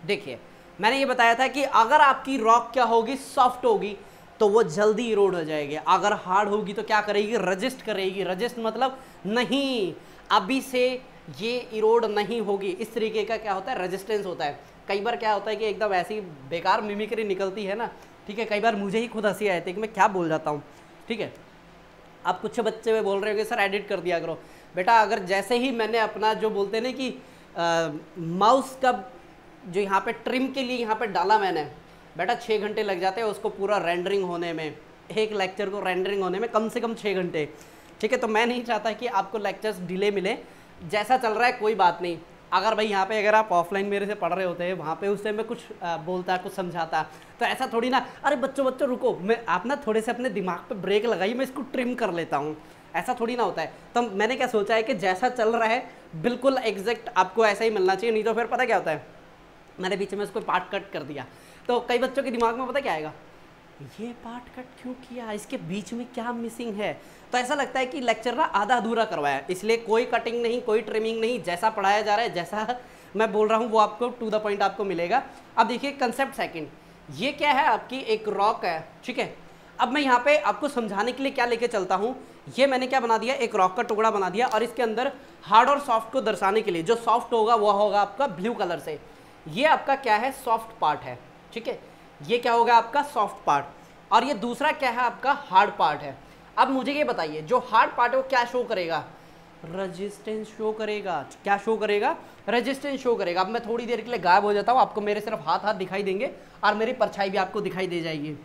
देखिए मैंने ये बताया था कि अगर आपकी रॉक क्या होगी, सॉफ्ट होगी तो वो जल्दी इरोड हो जाएगी, अगर हार्ड होगी तो क्या करेगी, रजिस्ट करेगी। रजिस्ट मतलब नहीं, अभी से ये इरोड नहीं होगी, इस तरीके का क्या होता है, रेजिस्टेंस होता है। कई बार क्या होता है कि एकदम ऐसी बेकार मिमिक्री निकलती है ना, ठीक है, कई बार मुझे ही खुद हंसी आती है कि मैं क्या बोल जाता हूँ, ठीक है। आप कुछ बच्चे में बोल रहे हो कि सर एडिट कर दिया करो, बेटा अगर जैसे ही मैंने अपना जो बोलते हैं ना कि माउस का जो यहाँ पे ट्रिम के लिए यहाँ पे डाला मैंने, बेटा 6 घंटे लग जाते हैं उसको पूरा रेंडरिंग होने में, एक लेक्चर को रेंडरिंग होने में कम से कम 6 घंटे, ठीक है। तो मैं नहीं चाहता कि आपको लेक्चर्स डिले मिले, जैसा चल रहा है कोई बात नहीं। अगर भाई यहाँ पे अगर आप ऑफलाइन मेरे से पढ़ रहे होते हैं, वहाँ पे उस टाइम में कुछ बोलता कुछ समझाता, तो ऐसा थोड़ी ना, अरे बच्चों रुको, मैं आप ना थोड़े से अपने दिमाग पे ब्रेक लगाइए, मैं इसको ट्रिम कर लेता हूँ, ऐसा थोड़ी ना होता है। तो मैंने क्या सोचा है कि जैसा चल रहा है बिल्कुल एग्जैक्ट आपको ऐसा ही मिलना चाहिए, नहीं तो फिर पता क्या होता है, मैंने बीच में उसको पार्ट कट कर दिया तो कई बच्चों के दिमाग में पता क्या आएगा, ये पार्ट कट क्यों किया, इसके बीच में क्या मिसिंग है। तो ऐसा लगता है कि लेक्चर ना आधा अधूरा करवाया, इसलिए कोई कटिंग नहीं, कोई ट्रिमिंग नहीं, जैसा पढ़ाया जा रहा है, जैसा मैं बोल रहा हूँ वो आपको टू द पॉइंट आपको मिलेगा। अब देखिए कंसेप्ट सेकंड, ये क्या है, आपकी एक रॉक है, ठीक है। अब मैं यहाँ पे आपको समझाने के लिए क्या लेके चलता हूँ, ये मैंने क्या बना दिया, एक रॉक का टुकड़ा बना दिया, और इसके अंदर हार्ड और सॉफ्ट को दर्शाने के लिए जो सॉफ्ट होगा वो होगा आपका ब्लू कलर से, ये आपका क्या है, सॉफ्ट पार्ट है, ठीक है। ये क्या होगा आपका सॉफ्ट पार्ट, और ये दूसरा क्या है आपका हार्ड पार्ट है। अब मुझे ये बताइए, जो हार्ड पार्ट है वो क्या शो करेगा, रेजिस्टेंस शो करेगा। क्या शो करेगा, रेजिस्टेंस शो करेगा। अब मैं थोड़ी देर के लिए गायब हो जाता हूँ, आपको मेरे सिर्फ हाथ दिखाई देंगे और मेरी परछाई भी आपको दिखाई दे जाएगी।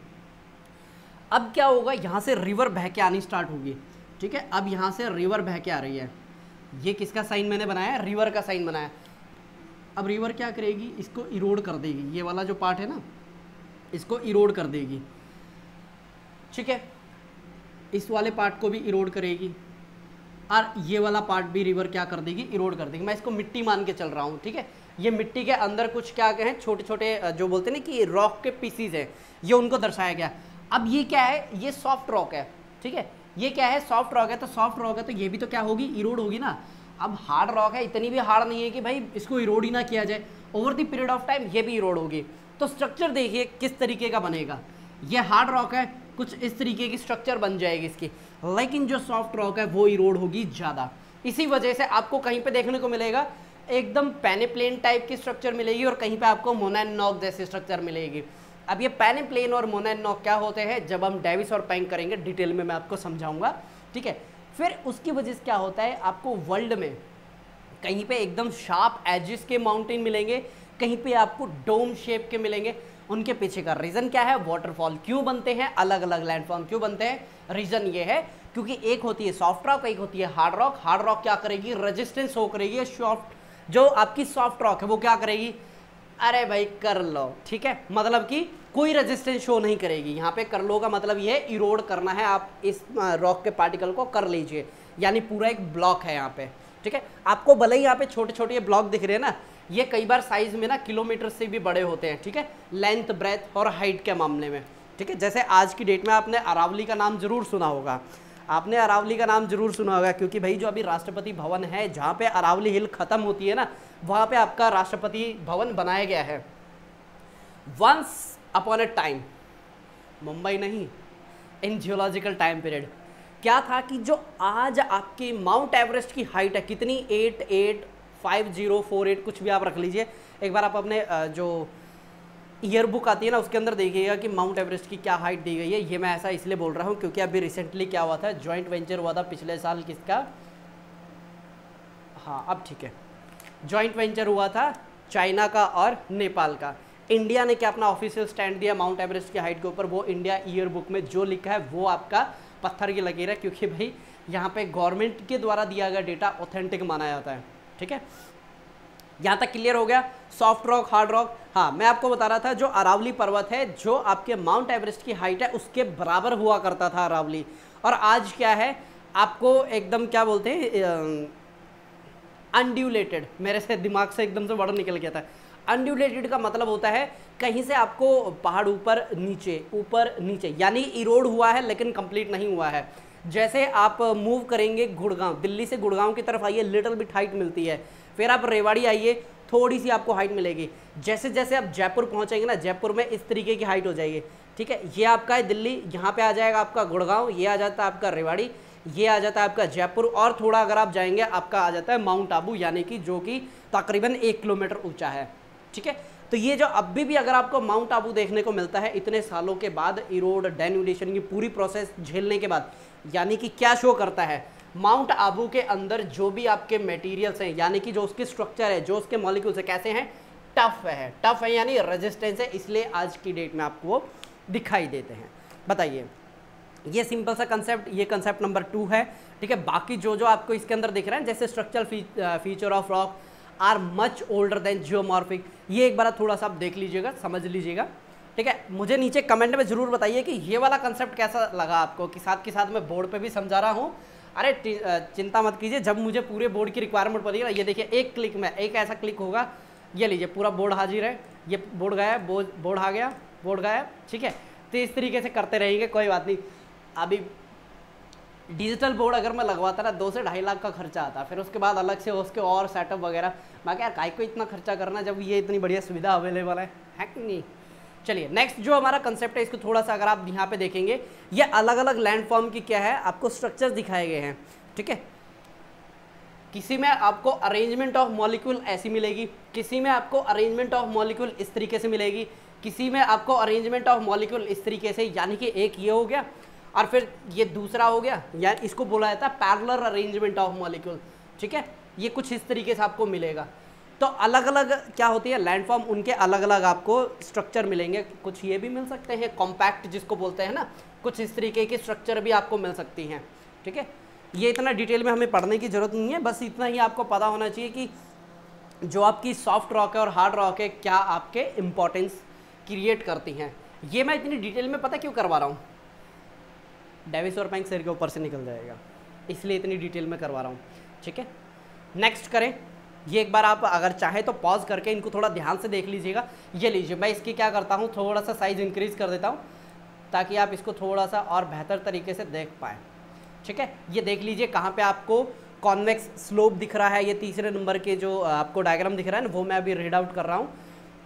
अब क्या होगा, यहाँ से रिवर बह के आनी स्टार्ट होगी, ठीक है। अब यहाँ से रिवर बह के आ रही है, ये किसका साइन मैंने बनाया, रिवर का साइन बनाया। अब रिवर क्या करेगी, इसको इरोड कर देगी, ये वाला जो पार्ट है ना इसको इरोड कर देगी, ठीक है। इस वाले पार्ट को भी इरोड करेगी, और ये वाला पार्ट भी रिवर क्या कर देगी, इरोड कर देगी। मैं इसको मिट्टी मान के चल रहा हूँ, ठीक है। ये मिट्टी के अंदर कुछ क्या कहें, छोटे छोटे जो बोलते हैं ना कि रॉक के पीसीज हैं, ये उनको दर्शाया गया। अब ये क्या है, ये सॉफ्ट रॉक है, ठीक है। ये क्या है, सॉफ्ट रॉक है, तो सॉफ्ट रॉक है तो ये भी तो क्या होगी, इरोड होगी ना। अब हार्ड रॉक है, इतनी भी हार्ड नहीं है कि भाई इसको इरोड ही ना किया जाए, over the period of time ये भी इरोड होगी। तो स्ट्रक्चर देखिए किस तरीके का बनेगा, ये हार्ड रॉक है, कुछ इस तरीके की स्ट्रक्चर बन जाएगी इसकी, लेकिन जो सॉफ्ट रॉक है वो इरोड होगी ज़्यादा। इसी वजह से आपको कहीं पे देखने को मिलेगा एकदम पेनिप्लेन टाइप की स्ट्रक्चर मिलेगी और कहीं पे आपको मोनोनॉक जैसी स्ट्रक्चर मिलेगी। अब ये पेनिप्लेन और मोनोनॉक क्या होते हैं, जब हम डेविस और पैंक करेंगे डिटेल में मैं आपको समझाऊंगा, ठीक है। फिर उसकी वजह से क्या होता है, आपको वर्ल्ड में कहीं पे एकदम शार्प एजेस के माउंटेन मिलेंगे, कहीं पे आपको डोम शेप के मिलेंगे। उनके पीछे का रीज़न क्या है, वाटरफॉल क्यों बनते हैं, अलग अलग लैंडफॉर्म क्यों बनते हैं, रीज़न ये है क्योंकि एक होती है सॉफ्ट रॉक, एक होती है हार्ड रॉक। हार्ड रॉक क्या करेगी, रेजिस्टेंस शो करेगी, सॉफ्ट जो आपकी सॉफ्ट रॉक है वो क्या करेगी, अरे भाई कर लो, ठीक है, मतलब कि कोई रेजिस्टेंस शो नहीं करेगी। यहाँ पे कर लो का मतलब ये है इरोड करना है, आप इस रॉक के पार्टिकल को कर लीजिए, यानी पूरा एक ब्लॉक है यहाँ पे, ठीक है। आपको भले ही यहाँ पे छोटे छोटे ये ब्लॉक दिख रहे हैं ना, ये कई बार साइज में ना किलोमीटर से भी बड़े होते हैं, ठीक है, लेंथ ब्रेथ और हाइट के मामले में, ठीक है। जैसे आज की डेट में आपने अरावली का नाम जरूर सुना होगा, आपने अरावली का नाम जरूर सुना होगा, क्योंकि भाई जो अभी राष्ट्रपति भवन है जहाँ पे अरावली हिल खत्म होती है ना, वहाँ पे आपका राष्ट्रपति भवन बनाया गया है। Once upon a time, Mumbai नहीं, इन जियोलॉजिकल टाइम पीरियड क्या था कि जो आज आपकी माउंट एवरेस्ट की हाइट है कितनी, 885048 कुछ भी आप रख लीजिए। एक बार आप अपने जो ईयर बुक आती है ना उसके अंदर देखिएगा कि माउंट एवरेस्ट की क्या हाइट दी गई है। ये मैं ऐसा इसलिए बोल रहा हूँ क्योंकि अभी रिसेंटली क्या हुआ था, जॉइंट वेंचर हुआ था पिछले साल, किसका, हाँ अब ठीक है, जॉइंट वेंचर हुआ था चाइना का और नेपाल का। इंडिया ने क्या अपना ऑफिशियल स्टैंड दिया माउंट एवरेस्ट की हाइट के ऊपर, वो इंडिया ईयर बुक में जो लिखा है वो आपका पत्थर की लकीर है, क्योंकि भाई यहाँ पे गवर्नमेंट के द्वारा दिया गया डेटा ऑथेंटिक माना जाता है, ठीक है। यहाँ तक क्लियर हो गया, सॉफ्ट रॉक हार्ड रॉक। हाँ मैं आपको बता रहा था जो अरावली पर्वत है जो आपके माउंट एवरेस्ट की हाइट है उसके बराबर हुआ करता था अरावली, और आज क्या है आपको एकदम क्या बोलते हैं, अनड्यूलेटेड, मेरे से दिमाग से एकदम से वर्ड निकल गया था। अनड्यूलेटेड का मतलब होता है कहीं से आपको पहाड़ ऊपर नीचे यानी इरोड हुआ है लेकिन कंप्लीट नहीं हुआ है। जैसे आप मूव करेंगे गुड़गांव, दिल्ली से गुड़गांव की तरफ आइए, लिटिल बिट हाइट मिलती है, फिर आप रेवाड़ी आइए, थोड़ी सी आपको हाइट मिलेगी। जैसे जैसे आप जयपुर पहुंचेंगे ना, जयपुर में इस तरीके की हाइट हो जाएगी, ठीक है। ये आपका है दिल्ली, यहाँ पे आ जाएगा आपका गुड़गांव, ये आ जाता है आपका रेवाड़ी, ये आ जाता है आपका जयपुर, और थोड़ा अगर आप जाएंगे आपका आ जाता है माउंट आबू, यानी कि जो कि तकरीबन 1 किलोमीटर ऊंचा है, ठीक है। तो ये जो अभी भी अगर आपको माउंट आबू देखने को मिलता है इतने सालों के बाद, इरोड डेन्यूडेशन की पूरी प्रोसेस झेलने के बाद, यानी कि क्या शो करता है, माउंट आबू के अंदर जो भी आपके मटेरियल्स हैं, यानी कि जो उसके स्ट्रक्चर है, जो उसके मॉलिक्यूल्स है, कैसे हैं, टफ है यानी रेजिस्टेंस है, इसलिए आज की डेट में आपको वो दिखाई देते हैं। बताइए, ये सिंपल सा कंसेप्ट, ये कंसेप्ट नंबर 2 है, ठीक है। बाकी जो जो आपको इसके अंदर दिख रहा है, जैसे structural feature of rock are much older than geomorphic, ये एक बार थोड़ा सा आप देख लीजिएगा, समझ लीजिएगा, ठीक है। मुझे नीचे कमेंट में जरूर बताइए कि ये वाला कंसेप्ट कैसा लगा आपको, कि साथ के साथ मैं बोर्ड पे भी समझा रहा हूँ। अरे चिंता मत कीजिए, जब मुझे पूरे बोर्ड की रिक्वायरमेंट पड़ेगी ना, ये देखिए एक क्लिक में, एक ऐसा क्लिक होगा, ये लीजिए पूरा बोर्ड हाजिर है, ये बोर्ड गया, बोर्ड आ गया, बोर्ड गया, ठीक है। तो इस तरीके से करते रहेंगे, कोई बात नहीं। अभी डिजिटल बोर्ड अगर मैं लगवाता ना 2 से 2.5 लाख का खर्चा आता, फिर उसके बाद अलग से उसके और सेटअप वगैरह, मैं क्या काय को इतना खर्चा करना जब ये इतनी बढ़िया सुविधा अवेलेबल है कि नहीं। चलिए नेक्स्ट जो हमारा कंसेप्ट है, इसको थोड़ा सा अगर आप यहाँ पे देखेंगे, ये अलग अलग लैंडफॉर्म की क्या है आपको स्ट्रक्चर दिखाए गए हैं, ठीक है। किसी में आपको अरेंजमेंट ऑफ मॉलिक्यूल ऐसी मिलेगी, किसी में आपको अरेंजमेंट ऑफ मॉलिक्यूल इस तरीके से मिलेगी, किसी में आपको अरेंजमेंट ऑफ मॉलिक्यूल इस तरीके से, यानी कि एक ये हो गया और फिर ये दूसरा हो गया, या इसको बोला जाता है पैरेलल अरेंजमेंट ऑफ मॉलिक्यूल, ठीक है। ये कुछ इस तरीके से आपको मिलेगा। तो अलग अलग क्या होती है लैंडफॉर्म, उनके अलग अलग आपको स्ट्रक्चर मिलेंगे। कुछ ये भी मिल सकते हैं कॉम्पैक्ट जिसको बोलते हैं ना, कुछ इस तरीके की स्ट्रक्चर भी आपको मिल सकती हैं, ठीक है। ये इतना डिटेल में हमें पढ़ने की ज़रूरत नहीं है, बस इतना ही आपको पता होना चाहिए कि जो आपकी सॉफ्ट रॉक है और हार्ड रॉक है क्या आपके इम्पोर्टेंस क्रिएट करती हैं। ये मैं इतनी डिटेल में पता क्यों करवा रहा हूँ, डेविस और पैंक सिर के ऊपर से निकल जाएगा, इसलिए इतनी डिटेल में करवा रहा हूँ, ठीक है। नेक्स्ट करें, ये एक बार आप अगर चाहे तो पॉज करके इनको थोड़ा ध्यान से देख लीजिएगा। ये लीजिए, मैं इसकी क्या करता हूँ, थोड़ा सा साइज़ इंक्रीज़ कर देता हूँ ताकि आप इसको थोड़ा सा और बेहतर तरीके से देख पाएँ, ठीक है। ये देख लीजिए कहाँ पे आपको कॉन्वेक्स स्लोप दिख रहा है, ये तीसरे नंबर के जो आपको डायग्राम दिख रहा है ना, वो मैं अभी रीड आउट कर रहा हूँ।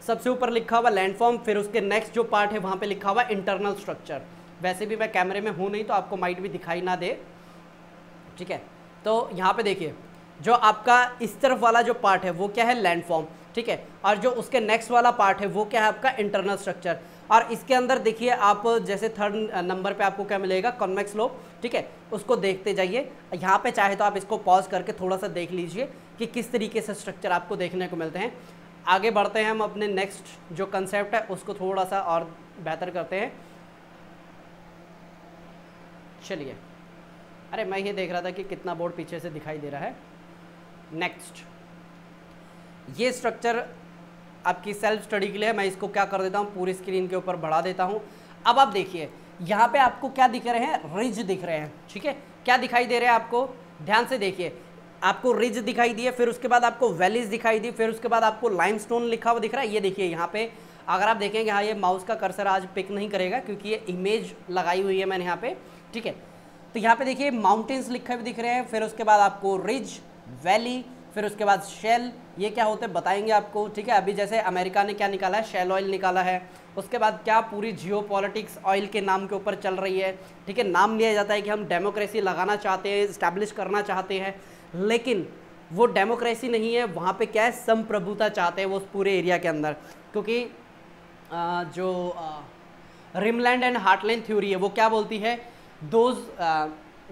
सबसे ऊपर लिखा हुआ लैंडफॉर्म, फिर उसके नेक्स्ट जो पार्ट है वहाँ पे लिखा हुआ इंटरनल स्ट्रक्चर। वैसे भी मैं कैमरे में हूँ नहीं तो आपको माइट भी दिखाई ना दे, ठीक है। तो यहाँ पे देखिए जो आपका इस तरफ वाला जो पार्ट है वो क्या है, लैंडफॉर्म, ठीक है, और जो उसके नेक्स्ट वाला पार्ट है वो क्या है आपका इंटरनल स्ट्रक्चर। और इसके अंदर देखिए आप जैसे थर्ड नंबर पे आपको क्या मिलेगा, कॉन्वेक्स लोब, ठीक है, उसको देखते जाइए। यहाँ पे चाहे तो आप इसको पॉज करके थोड़ा सा देख लीजिए कि किस तरीके से स्ट्रक्चर आपको देखने को मिलते हैं। आगे बढ़ते हैं हम अपने नेक्स्ट जो कंसेप्ट है उसको थोड़ा सा और बेहतर करते हैं। चलिए, अरे मैं ये देख रहा था कि कितना बोर्ड पीछे से दिखाई दे रहा है। नेक्स्ट, ये स्ट्रक्चर आपकी सेल्फ स्टडी के लिए मैं इसको क्या कर देता हूँ, पूरी स्क्रीन के ऊपर बढ़ा देता हूँ। अब आप देखिए यहाँ पे आपको क्या दिख रहे हैं, रिज दिख रहे हैं, ठीक है, क्या दिखाई दे रहे हैं आपको, ध्यान से देखिए, आपको रिज दिखाई दिए, फिर उसके बाद आपको वैलीज दिखाई दी, फिर उसके बाद आपको लाइमस्टोन लिखा हुआ दिख रहा है। ये देखिए यहाँ पे अगर आप देखेंगे, हाँ ये माउस का कर्सर आज पिक नहीं करेगा क्योंकि ये इमेज लगाई हुई है मैंने यहाँ पे, ठीक है। तो यहाँ पे देखिए माउंटेन्स लिखे हुए दिख रहे हैं, फिर उसके बाद आपको रिज, वैली, फिर उसके बाद शेल, ये क्या होते हैं बताएंगे आपको, ठीक है। अभी जैसे अमेरिका ने क्या निकाला है, शेल ऑयल निकाला है। उसके बाद क्या पूरी जियोपॉलिटिक्स ऑयल के नाम के ऊपर चल रही है, ठीक है। नाम लिया जाता है कि हम डेमोक्रेसी लगाना चाहते हैं, इस्टेब्लिश करना चाहते हैं, लेकिन वो डेमोक्रेसी नहीं है, वहाँ पे क्या है, संप्रभुता चाहते हैं वो उस पूरे एरिया के अंदर। क्योंकि जो रिमलैंड एंड हार्टलैंड थ्योरी है वो क्या बोलती है, those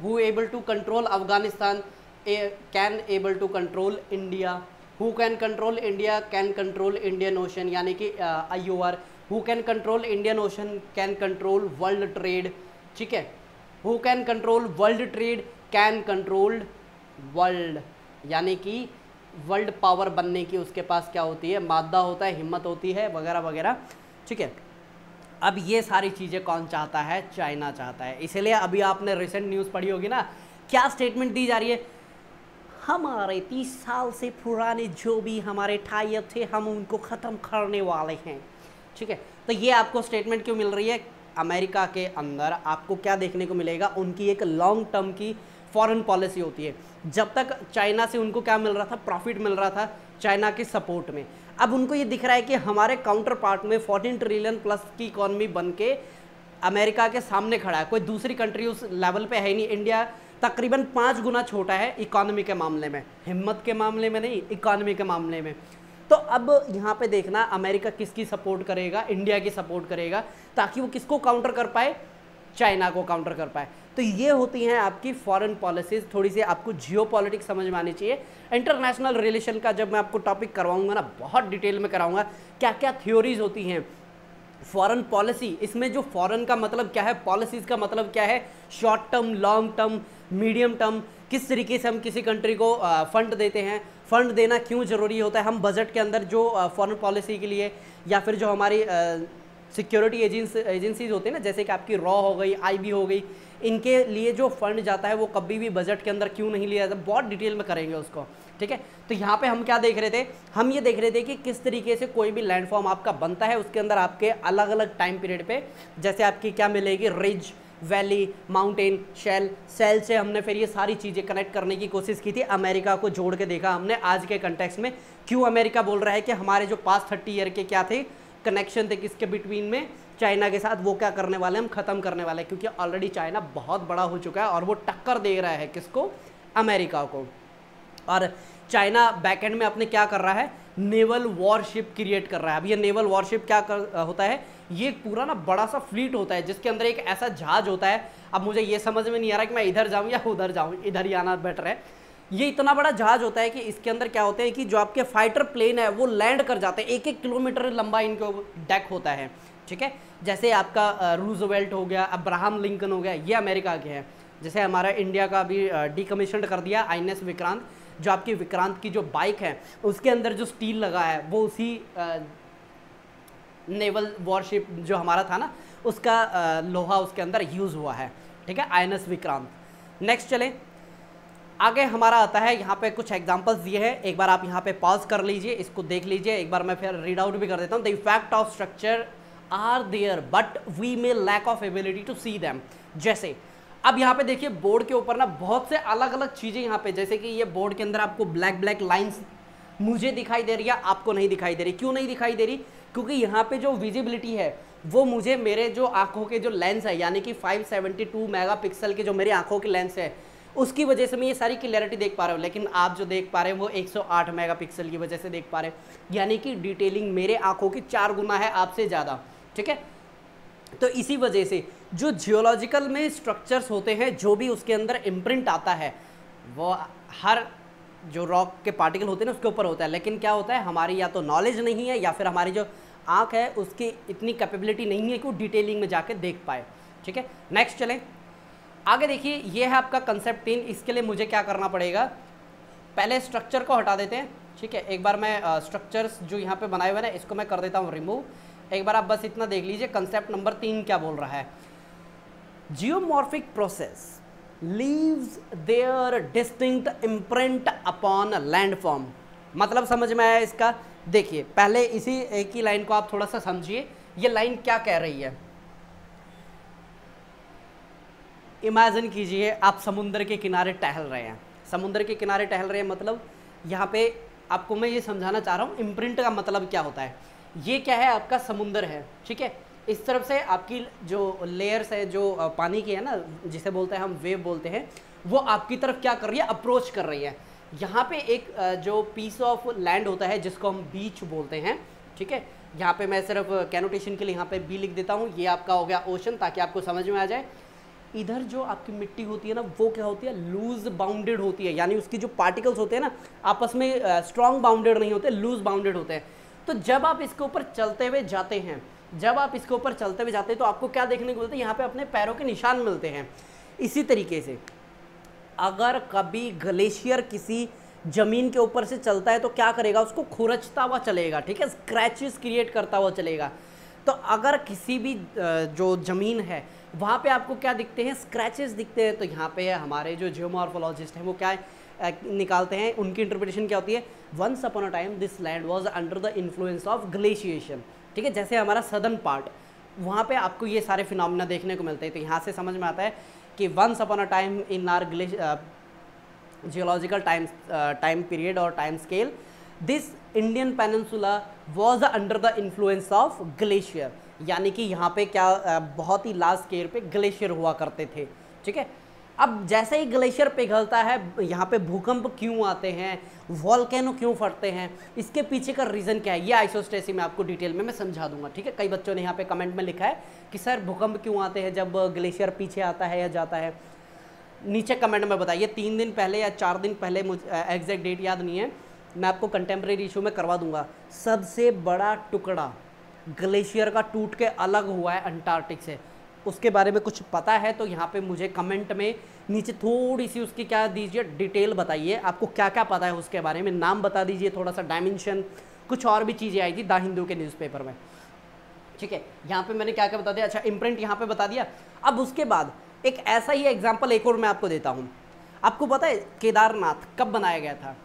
who able to control Afghanistan can able to control India, who can control India can control Indian Ocean, यानी कि IOR, who can control Indian Ocean can control world trade, ठीक है, who can control world trade can control world, यानी कि world power बनने की उसके पास क्या होती है, मादा होता है, हिम्मत होती है, वगैरह वगैरह, ठीक है। अब ये सारी चीज़ें कौन चाहता है, चाइना चाहता है। इसलिए अभी आपने रिसेंट न्यूज़ पढ़ी होगी ना, क्या स्टेटमेंट दी जा रही है, हमारे 30 साल से पुराने जो भी हमारे टाई थे हम उनको ख़त्म करने वाले हैं, ठीक है। तो ये आपको स्टेटमेंट क्यों मिल रही है, अमेरिका के अंदर आपको क्या देखने को मिलेगा, उनकी एक लॉन्ग टर्म की फॉरेन पॉलिसी होती है। जब तक चाइना से उनको क्या मिल रहा था, प्रॉफिट मिल रहा था चाइना के सपोर्ट में। अब उनको ये दिख रहा है कि हमारे काउंटर पार्ट में 14 ट्रिलियन प्लस की इकॉनमी बन के अमेरिका के सामने खड़ा है, कोई दूसरी कंट्री उस लेवल पे है नहीं। इंडिया तकरीबन 5 गुना छोटा है इकॉनमी के मामले में, हिम्मत के मामले में नहीं, इकॉनमी के मामले में। तो अब यहाँ पे देखना अमेरिका किसकी सपोर्ट करेगा, इंडिया की सपोर्ट करेगा, ताकि वो किसको काउंटर कर पाए, चाइना को काउंटर कर पाए। तो ये होती हैं आपकी फॉरेन पॉलिसीज। थोड़ी सी आपको जियोपॉलिटिक्स समझ में आनी चाहिए। इंटरनेशनल रिलेशन का जब मैं आपको टॉपिक करवाऊंगा ना, बहुत डिटेल में कराऊंगा क्या क्या थ्योरीज होती हैं फॉरेन पॉलिसी। इसमें जो फॉरेन का मतलब क्या है, पॉलिसीज का मतलब क्या है, short term, long term, medium term, किस तरीके से हम किसी कंट्री को फंड देते हैं, फंड देना क्यों ज़रूरी होता है। हम बजट के अंदर जो फॉरेन पॉलिसी के लिए या फिर जो हमारी सिक्योरिटी एजेंसीज होती है ना, जैसे कि आपकी रॉ हो गई, IB हो गई, इनके लिए जो फंड जाता है वो कभी भी बजट के अंदर क्यों नहीं लिया जाता, बहुत डिटेल में करेंगे उसको, ठीक है। तो यहाँ पे हम क्या देख रहे थे, हम ये देख रहे थे कि किस तरीके से कोई भी लैंडफॉर्म आपका बनता है, उसके अंदर आपके अलग अलग टाइम पीरियड पे जैसे आपकी क्या मिलेगी, रिज, वैली, माउंटेन, सेल से हमने फिर ये सारी चीज़ें कनेक्ट करने की कोशिश की थी। अमेरिका को जोड़ के देखा हमने आज के कंटेक्स्ट में, क्यों अमेरिका बोल रहा है कि हमारे जो पास्ट 30 ईयर के क्या थे कनेक्शन थे किसके बिटवीन में, चाइना के साथ, वो क्या करने वाले हम ख़त्म करने वाले हैं। क्योंकि ऑलरेडी चाइना बहुत बड़ा हो चुका है और वो टक्कर दे रहा है किसको, अमेरिका को। और चाइना बैकएंड में अपने क्या कर रहा है, नेवल वॉरशिप क्रिएट कर रहा है। अब ये नेवल वॉरशिप क्या होता है, ये एक पूरा ना बड़ा सा फ्लीट होता है जिसके अंदर एक ऐसा जहाज होता है। अब मुझे ये समझ में नहीं आ रहा कि मैं इधर जाऊँ या उधर जाऊँ, इधर ही आना बेटर है। ये इतना बड़ा जहाज होता है कि इसके अंदर क्या होते हैं कि जो आपके फाइटर प्लेन है वो लैंड कर जाते हैं, 1-1 किलोमीटर लंबा इनके डेक होता है, ठीक है। जैसे आपका रूजवेल्ट हो गया, अब्राहम लिंकन हो गया, ये अमेरिका के हैं। जैसे हमारा इंडिया का अभी डिकमीशन कर दिया INS विक्रांत, जो आपकी विक्रांत की जो बाइक है उसके अंदर जो स्टील लगा है वो उसी नेवल वॉरशिप जो हमारा था ना, उसका लोहा उसके अंदर यूज़ हुआ है, ठीक है, INS विक्रांत। नेक्स्ट चलें आगे, हमारा आता है यहाँ पे कुछ एग्जांपल्स दिए हैं, एक बार आप यहाँ पे पॉज कर लीजिए, इसको देख लीजिए, एक बार मैं फिर रीड आउट भी कर देता हूँ। The effect of structure are there but we may lack of ability to see them. जैसे अब यहाँ पे देखिए बोर्ड के ऊपर ना बहुत से अलग अलग चीज़ें यहाँ पे, जैसे कि ये बोर्ड के अंदर आपको ब्लैक ब्लैक लाइन्स मुझे दिखाई दे रही है, आपको नहीं दिखाई दे रही। क्यों नहीं दिखाई दे रही, क्योंकि यहाँ पे जो विजिबिलिटी है वो मुझे मेरे जो आँखों के जो लेंस है, यानी कि 572 मेगापिक्सल के जो मेरी आँखों के लेंस है उसकी वजह से मैं ये सारी क्लियरिटी देख पा रहा हूँ। लेकिन आप जो देख पा रहे हैं वो 108 मेगापिक्सल की वजह से देख पा रहे हैं, यानी कि डिटेलिंग मेरे आंखों की 4 गुना है आपसे ज़्यादा, ठीक है। तो इसी वजह से जो जियोलॉजिकल में स्ट्रक्चर्स होते हैं, जो भी उसके अंदर इम्प्रिंट आता है वो हर जो रॉक के पार्टिकल होते हैं ना उसके ऊपर होता है। लेकिन क्या होता है, हमारी या तो नॉलेज नहीं है या फिर हमारी जो आँख है उसकी इतनी कैपेबिलिटी नहीं है कि वो डिटेलिंग में जाके देख पाए, ठीक है। नेक्स्ट चलें आगे। देखिए ये है आपका कंसेप्ट 3। इसके लिए मुझे क्या करना पड़ेगा, पहले स्ट्रक्चर को हटा देते हैं, ठीक है। एक बार मैं स्ट्रक्चर्स जो यहाँ पे बनाए हुए हैं इसको मैं कर देता हूँ रिमूव। एक बार आप बस इतना देख लीजिए कंसेप्ट नंबर 3 क्या बोल रहा है। Geomorphic process leaves their distinct imprint upon landform. मतलब समझ में आया इसका? देखिए पहले इसी एक ही लाइन को आप थोड़ा सा समझिए, ये लाइन क्या कह रही है। इमेजिन कीजिए आप समुद्र के किनारे टहल रहे हैं, समुद्र के किनारे टहल रहे हैं, मतलब यहाँ पे आपको मैं ये समझाना चाह रहा हूँ इम्प्रिंट का मतलब क्या होता है। ये क्या है, आपका समुंदर है, ठीक है। इस तरफ से आपकी जो लेयर्स है जो पानी की है ना, जिसे बोलते हैं हम वेव बोलते हैं, वो आपकी तरफ क्या कर रही है, अप्रोच कर रही है। यहाँ पे एक जो पीस ऑफ लैंड होता है जिसको हम बीच बोलते हैं, ठीक है। यहाँ पे मैं सिर्फ कैनोटेशन के लिए यहाँ पे बी लिख देता हूँ, ये आपका हो गया ओशन, ताकि आपको समझ में आ जाए। इधर जो आपकी मिट्टी होती है ना वो क्या होती है, लूज बाउंडेड होती है, यानी उसकी जो पार्टिकल्स होते हैं ना आपस में स्ट्रॉन्ग बाउंडेड नहीं होते, लूज बाउंडेड होते हैं। तो जब आप इसके ऊपर चलते हुए जाते हैं, जब आप इसके ऊपर चलते हुए जाते हैं तो आपको क्या देखने को मिलता है, यहाँ पे अपने पैरों के निशान मिलते हैं। इसी तरीके से अगर कभी ग्लेशियर किसी जमीन के ऊपर से चलता है तो क्या करेगा, उसको खुरचता हुआ चलेगा, ठीक है, स्क्रैचेस क्रिएट करता हुआ चलेगा। तो अगर किसी भी जो ज़मीन है वहाँ पे आपको क्या दिखते हैं, स्क्रैचेस दिखते हैं, तो यहाँ पे हमारे जो जियोमॉर्फोलॉजिस्ट हैं वो क्या निकालते हैं, उनकी इंटरप्रिटेशन क्या होती है, once upon a time this land was under the influence of glaciation, ठीक है। जैसे हमारा सदर्न पार्ट, वहाँ पे आपको ये सारे फिनोमेना देखने को मिलते हैं। तो यहाँ से समझ में आता है कि once upon a time in our geological time period और time scale, this Indian peninsula was under the influence of glacier, यानी कि यहाँ पे क्या बहुत ही लार्ज स्केल पे ग्लेशियर हुआ करते थे, ठीक है। अब जैसे ही ग्लेशियर पिघलता है, यहाँ पे भूकंप क्यों आते हैं, वॉल्केनो क्यों फटते हैं, इसके पीछे का रीज़न क्या है, ये आइसोस्टेसी में आपको डिटेल में मैं समझा दूंगा, ठीक है। कई बच्चों ने यहाँ पे कमेंट में लिखा है कि सर भूकंप क्यों आते हैं जब ग्लेशियर पीछे आता है या जाता है। नीचे कमेंट में बताइए, 3 दिन पहले या 4 दिन पहले, मुझे एग्जैक्ट डेट याद नहीं है, मैं आपको कंटेम्प्रेरी इशू में करवा दूंगा। सबसे बड़ा टुकड़ा ग्लेशियर का टूट के अलग हुआ है अंटार्कटिक से, उसके बारे में कुछ पता है तो यहाँ पे मुझे कमेंट में नीचे थोड़ी सी उसकी क्या दीजिए, डिटेल बताइए, आपको क्या क्या पता है उसके बारे में, नाम बता दीजिए, थोड़ा सा डायमेंशन, कुछ और भी चीज़ें आई थी द हिंदू के न्यूज़पेपर में, ठीक है। यहाँ पे मैंने क्या क्या बता दिया, अच्छा इम्प्रिंट यहाँ पे बता दिया। अब उसके बाद एक ऐसा ही एग्जाम्पल एक और मैं आपको देता हूँ। आपको पता है केदारनाथ कब बनाया गया था?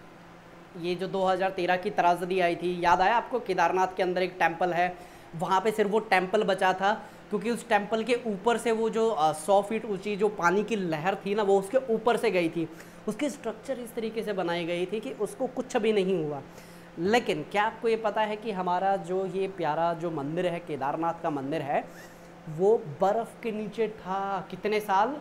ये जो 2013 की त्रासदी आई थी, याद आया आपको? केदारनाथ के अंदर एक टेम्पल है, वहाँ पे सिर्फ वो टेम्पल बचा था क्योंकि उस टेम्पल के ऊपर से वो जो 100 फीट ऊंची जो पानी की लहर थी ना वो उसके ऊपर से गई थी। उसकी स्ट्रक्चर इस तरीके से बनाई गई थी कि उसको कुछ भी नहीं हुआ। लेकिन क्या आपको ये पता है कि हमारा जो ये प्यारा जो मंदिर है, केदारनाथ का मंदिर है, वो बर्फ़ के नीचे था। कितने साल?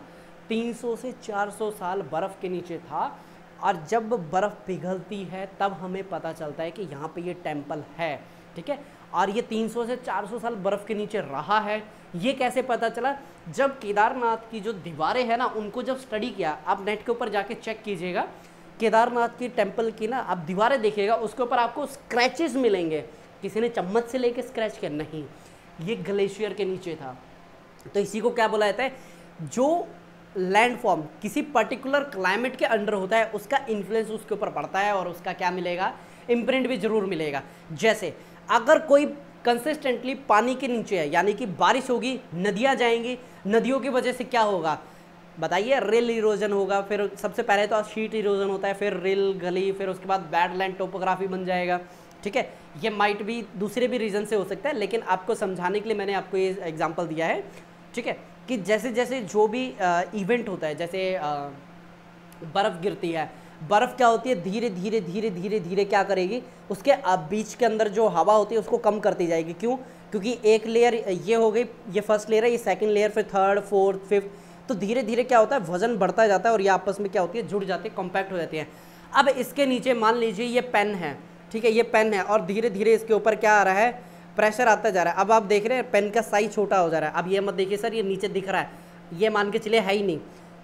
300 से 400 साल बर्फ़ के नीचे था। और जब बर्फ़ पिघलती है तब हमें पता चलता है कि यहाँ पे ये टेम्पल है, ठीक है। और ये 300 से 400 साल बर्फ़ के नीचे रहा है। ये कैसे पता चला? जब केदारनाथ की जो दीवारें हैं ना उनको जब स्टडी किया, आप नेट के ऊपर जाके चेक कीजिएगा, केदारनाथ की टेम्पल की ना आप दीवारें देखिएगा, उसके ऊपर आपको स्क्रैचेस मिलेंगे। किसी ने चम्मच से लेके स्क्रैच किया नहीं, ये ग्लेशियर के नीचे था। तो इसी को क्या बोला जाता है, जो लैंडफॉर्म किसी पर्टिकुलर क्लाइमेट के अंडर होता है उसका इन्फ्लुएंस उसके ऊपर पड़ता है और उसका क्या मिलेगा, इम्प्रिंट भी जरूर मिलेगा। जैसे अगर कोई कंसिस्टेंटली पानी के नीचे है, यानी कि बारिश होगी, नदियाँ जाएंगी, नदियों की वजह से क्या होगा बताइए, रेल इरोजन होगा। फिर सबसे पहले तो शीट इरोजन होता है, फिर रेल गली, फिर उसके बाद बैडलैंड टोपोग्राफी बन जाएगा, ठीक है। ये माइट भी दूसरे भी रीज़न से हो सकता है, लेकिन आपको समझाने के लिए मैंने आपको ये एग्जांपल दिया है, ठीक है, कि जैसे जैसे जो भी इवेंट होता है, जैसे बर्फ़ गिरती है, बर्फ़ क्या होती है, धीरे धीरे धीरे धीरे धीरे क्या करेगी, उसके बीच के अंदर जो हवा होती है उसको कम करती जाएगी। क्यों? क्योंकि एक लेयर ये हो गई, ये फर्स्ट लेयर है, ये सेकंड लेयर, फिर थर्ड, फोर्थ, फिफ्थ, तो धीरे धीरे क्या होता है, वजन बढ़ता जाता है और ये आपस में क्या होती है, जुड़ जाती है, कॉम्पैक्ट हो जाती है। अब इसके नीचे मान लीजिए ये पेन है, ठीक है, ये पेन है और धीरे धीरे इसके ऊपर क्या आ रहा है, प्रेशर आता जा रहा है। अब आप देख रहे हैं पेन का साइज छोटा हो जा रहा है। अब ये मत देखिए सर ये नीचे दिख रहा है, ये मान के चलिए है ही नहीं।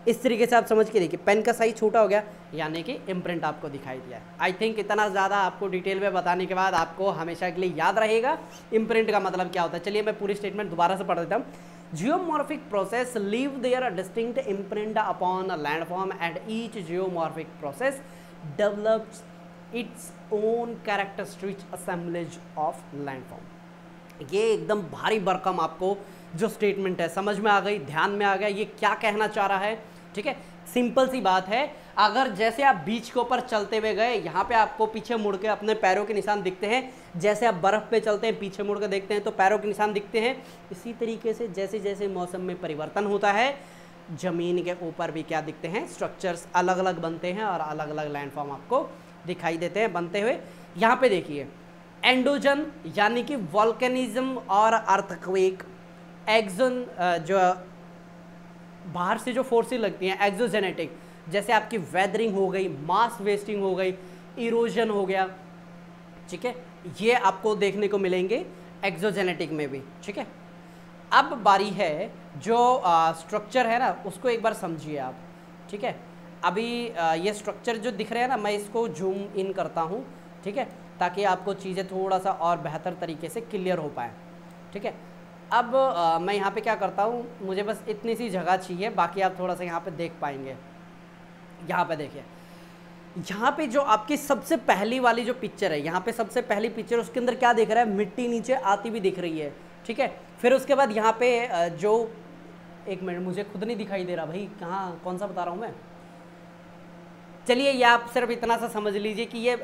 इस तरीके से आप समझ के देखिए पेन का साइज छोटा हो गया, यानी कि इम्प्रिंट आपको दिखाई दिया है। आई थिंक इतना ज़्यादा आपको डिटेल में बताने के बाद आपको हमेशा के लिए याद रहेगा इम्प्रिंट का मतलब क्या होता है। चलिए मैं पूरी स्टेटमेंट दोबारा से पढ़ देता हूँ। Geomorphic process leave their distinct imprint upon a landform and each geomorphic process develops its own characteristic assemblage of landform. ये एकदम भारी भरकम आपको जो स्टेटमेंट है समझ में आ गई, ध्यान में आ गया ये क्या कहना चाह रहा है, ठीक है। सिंपल सी बात है, अगर जैसे आप बीच के ऊपर चलते हुए गए, यहाँ पे आपको पीछे मुड़ के अपने पैरों के निशान दिखते हैं, जैसे आप बर्फ़ पे चलते हैं पीछे मुड़ के देखते हैं तो पैरों के निशान दिखते हैं। इसी तरीके से जैसे जैसे मौसम में परिवर्तन होता है, ज़मीन के ऊपर भी क्या दिखते हैं, स्ट्रक्चर्स अलग अलग बनते हैं और अलग अलग लैंडफॉर्म आपको दिखाई देते हैं बनते हुए। यहाँ पे देखिए एंडोजन यानी कि वॉल्केनिज्म और अर्थक्वेक, एक्सोन जो बाहर से जो फोर्सेस लगती हैं, एक्सोजेनेटिक जैसे आपकी वेदरिंग हो गई, मास वेस्टिंग हो गई, इरोजन हो गया, ठीक है, ये आपको देखने को मिलेंगे एक्सोजेनेटिक में भी, ठीक है। अब बारी है जो स्ट्रक्चर है ना उसको एक बार समझिए आप, ठीक है। अभी ये स्ट्रक्चर जो दिख रहे हैं ना, मैं इसको जूम इन करता हूँ, ठीक है, ताकि आपको चीज़ें थोड़ा सा और बेहतर तरीके से क्लियर हो पाए, ठीक है। अब मैं यहाँ पे क्या करता हूँ, मुझे बस इतनी सी जगह चाहिए, बाकी आप थोड़ा सा यहाँ पे देख पाएंगे। यहाँ पे देखिए, यहाँ पे जो आपकी सबसे पहली वाली जो पिक्चर है, यहाँ पे सबसे पहली पिक्चर, उसके अंदर क्या दिख रहा है, मिट्टी नीचे आती भी दिख रही है, ठीक है। फिर उसके बाद यहाँ पे जो, एक मिनट मुझे खुद नहीं दिखाई दे रहा भाई, कहाँ कौन सा बता रहा हूँ मैं। चलिए ये आप सिर्फ इतना सा समझ लीजिए कि ये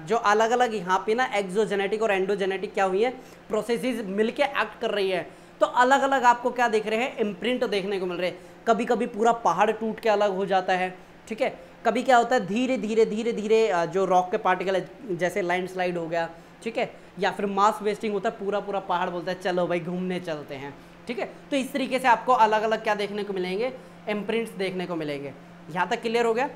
जो अलग अलग यहाँ पे ना एक्सोजेनेटिक और एंडोजेनेटिक क्या हुई है, प्रोसेसेस मिलके एक्ट कर रही है, तो अलग अलग आपको क्या देख रहे हैं, इम्प्रिंट देखने को मिल रहे हैं। कभी कभी पूरा पहाड़ टूट के अलग हो जाता है, ठीक है। कभी क्या होता है, धीरे धीरे धीरे धीरे जो रॉक के पार्टिकल है, जैसे लैंडस्लाइड हो गया, ठीक है, या फिर मास वेस्टिंग होता है, पूरा पूरा पहाड़ बोलता है चलो भाई घूमने चलते हैं, ठीक है। तो इस तरीके से आपको अलग अलग क्या देखने को मिलेंगे, इम्प्रिंट्स देखने को मिलेंगे। यहाँ तक क्लियर हो गया,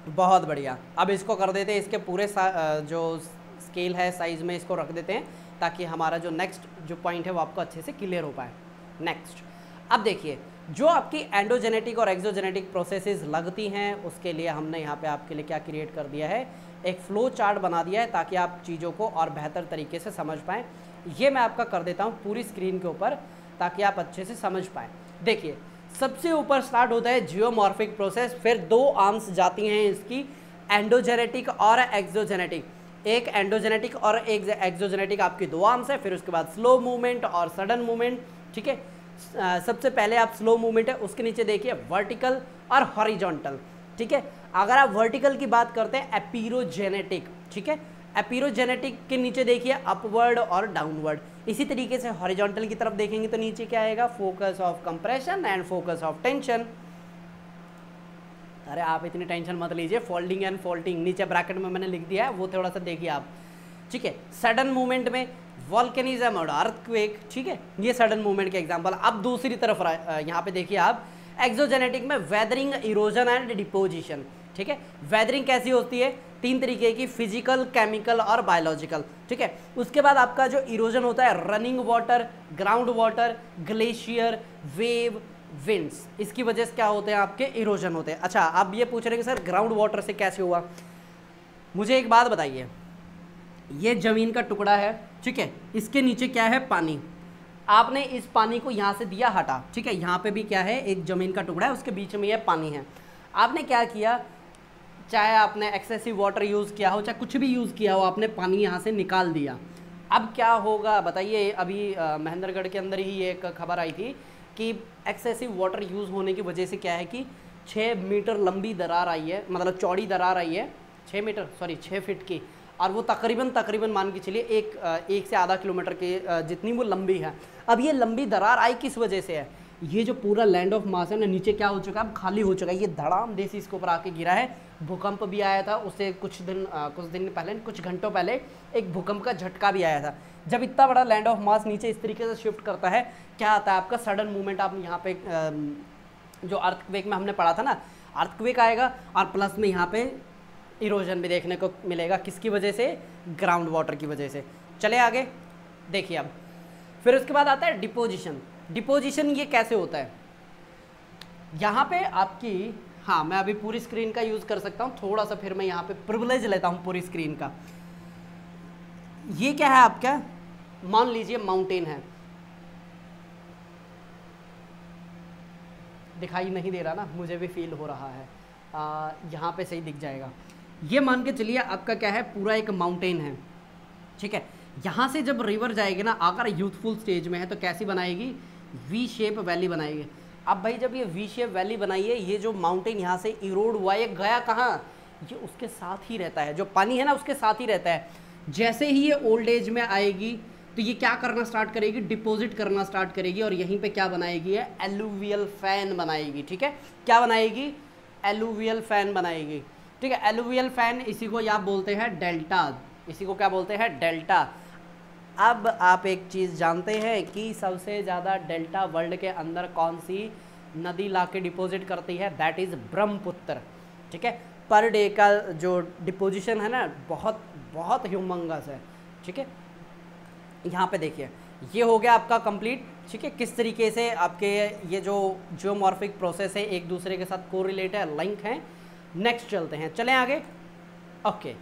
बहुत बढ़िया। अब इसको कर देते हैं, इसके पूरे जो स्केल है साइज़ में इसको रख देते हैं, ताकि हमारा जो नेक्स्ट जो पॉइंट है वो आपको अच्छे से क्लियर हो पाए। नेक्स्ट, अब देखिए जो आपकी एंडोजेनेटिक और एक्सोजेनेटिक प्रोसेसेस लगती हैं, उसके लिए हमने यहाँ पे आपके लिए क्या क्रिएट कर दिया है, एक फ्लो चार्ट बना दिया है, ताकि आप चीज़ों को और बेहतर तरीके से समझ पाएँ। ये मैं आपका कर देता हूँ पूरी स्क्रीन के ऊपर, ताकि आप अच्छे से समझ पाएँ। देखिए सबसे ऊपर स्टार्ट होता है जियोमॉर्फिक प्रोसेस, फिर दो आर्म्स जाती हैं इसकी, एंडोजेनेटिक और एक्सोजेनेटिक। एक एंडोजेनेटिक और एक एक्सोजेनेटिक आपकी दो आर्म्स है, फिर उसके बाद स्लो मूवमेंट और सडन मूवमेंट, ठीक है। सबसे पहले आप स्लो मूवमेंट है, उसके नीचे देखिए वर्टिकल और हॉरिजॉन्टल, ठीक है। अगर आप वर्टिकल की बात करते हैं एपिरोजेनेटिक, ठीक है, एपिरोजेनेटिक के नीचे देखिए अपवर्ड और डाउनवर्ड। इसी तरीके से हॉरिजॉन्टल की तरफ देखेंगे तो नीचे क्या आएगा, focus of compression and focus of tension. अरे आप इतनी टेंशन मत लीजिए, फोल्डिंग एंड फोल्डिंग नीचे ब्रैकेट में मैंने लिख दिया है, वो थोड़ा सा देखिए आप, ठीक है। सडन मूवमेंट में वॉल्केनिज्म और अर्थक्वेक, ठीक है, ये सडन मूवमेंट के एग्जांपल। अब दूसरी तरफ यहाँ पे देखिए आप, एक्सोजेनेटिक में वेदरिंग, इरोजन एंड डिपोजिशन, ठीक है। वेदरिंग कैसी होती है, तीन तरीके की, फिजिकल, केमिकल और बायोलॉजिकल, ठीक है। उसके बाद आपका जो इरोजन होता है, running water, ground water, glacier, wave, winds, इसकी वजह से क्या होते हैं, आपके इरोजन होते हैं। अच्छा, आप ये पूछ रहे हैं कि सर ग्राउंड वाटर से कैसे हुआ, मुझे एक बात बताइए, ये जमीन का टुकड़ा है, ठीक है, इसके नीचे क्या है, पानी। आपने इस पानी को यहाँ से दिया हटा, ठीक है, यहाँ पे भी क्या है, एक जमीन का टुकड़ा है, उसके बीच में यह पानी है। आपने क्या किया, चाहे आपने एक्सेसिव वाटर यूज़ किया हो, चाहे कुछ भी यूज़ किया हो, आपने पानी यहाँ से निकाल दिया। अब क्या होगा बताइए, अभी महेंद्रगढ़ के अंदर ही एक खबर आई थी कि एक्सेसिव वाटर यूज़ होने की वजह से क्या है कि 6 मीटर लंबी दरार आई है, मतलब चौड़ी दरार आई है, 6 फीट की, और वो तकरीबन मान के चलिए एक से आधा किलोमीटर के जितनी वो लंबी है। अब ये लंबी दरार आई किस वजह से है, ये जो पूरा लैंड ऑफ मास है ना, नीचे क्या हो चुका है, अब खाली हो चुका है, ये धड़ाम देसी इसके ऊपर आके गिरा है। भूकंप भी आया था उससे कुछ दिन पहले, कुछ घंटों पहले एक भूकंप का झटका भी आया था। जब इतना बड़ा लैंड ऑफ मास नीचे इस तरीके से शिफ्ट करता है, क्या आता है आपका सडन मूवमेंट, आप यहाँ पे जो अर्थक्वेक में हमने पढ़ा था ना, अर्थक्वेक आएगा और प्लस में यहाँ पे इरोजन भी देखने को मिलेगा। किसकी वजह से? ग्राउंड वाटर की वजह से। चले आगे देखिए अब। फिर उसके बाद आता है डिपोजिशन। डिपोजिशन ये कैसे होता है? यहाँ पे आपकी, हाँ मैं अभी पूरी स्क्रीन का यूज़ कर सकता हूँ थोड़ा सा, फिर मैं यहाँ पे प्रिविलेज लेता हूँ पूरी स्क्रीन का। ये क्या है आपका? मान लीजिए माउंटेन है, दिखाई नहीं दे रहा ना, मुझे भी फील हो रहा है, यहाँ पे सही दिख जाएगा। ये मान के चलिए आपका क्या है, पूरा एक माउंटेन है, ठीक है। यहाँ से जब रिवर जाएगी ना, अगर यूथफुल स्टेज में है तो कैसी बनाएगी? वी शेप वैली बनाएगी। अब भाई जब ये वी शेप वैली बनाइए, ये जो माउंटेन यहाँ से इरोड हुआ, ये गया कहाँ? ये उसके साथ ही रहता है, जो पानी है ना उसके साथ ही रहता है। जैसे ही ये ओल्ड एज में आएगी तो ये क्या करना स्टार्ट करेगी? डिपॉजिट करना स्टार्ट करेगी और यहीं पे क्या बनाएगी? है एलुवियल फैन बनाएगी, ठीक है। क्या बनाएगी? एलुवियल फैन बनाएगी, ठीक है। एलुवियल फैन, इसी को आप बोलते हैं डेल्टा, इसी को क्या बोलते हैं? डेल्टा। अब आप एक चीज़ जानते हैं कि सबसे ज़्यादा डेल्टा वर्ल्ड के अंदर कौन सी नदी लाके डिपॉजिट करती है? दैट इज़ ब्रह्मपुत्र, ठीक है। पर डे का जो डिपोजिशन है ना, बहुत बहुत ह्यूमंगस है, ठीक है। यहाँ पे देखिए, ये हो गया आपका कंप्लीट, ठीक है। किस तरीके से आपके ये जो जियोमॉर्फिक प्रोसेस है एक दूसरे के साथ कोरिलेट है, लिंक हैं। नेक्स्ट चलते हैं, चलें आगे। ओके,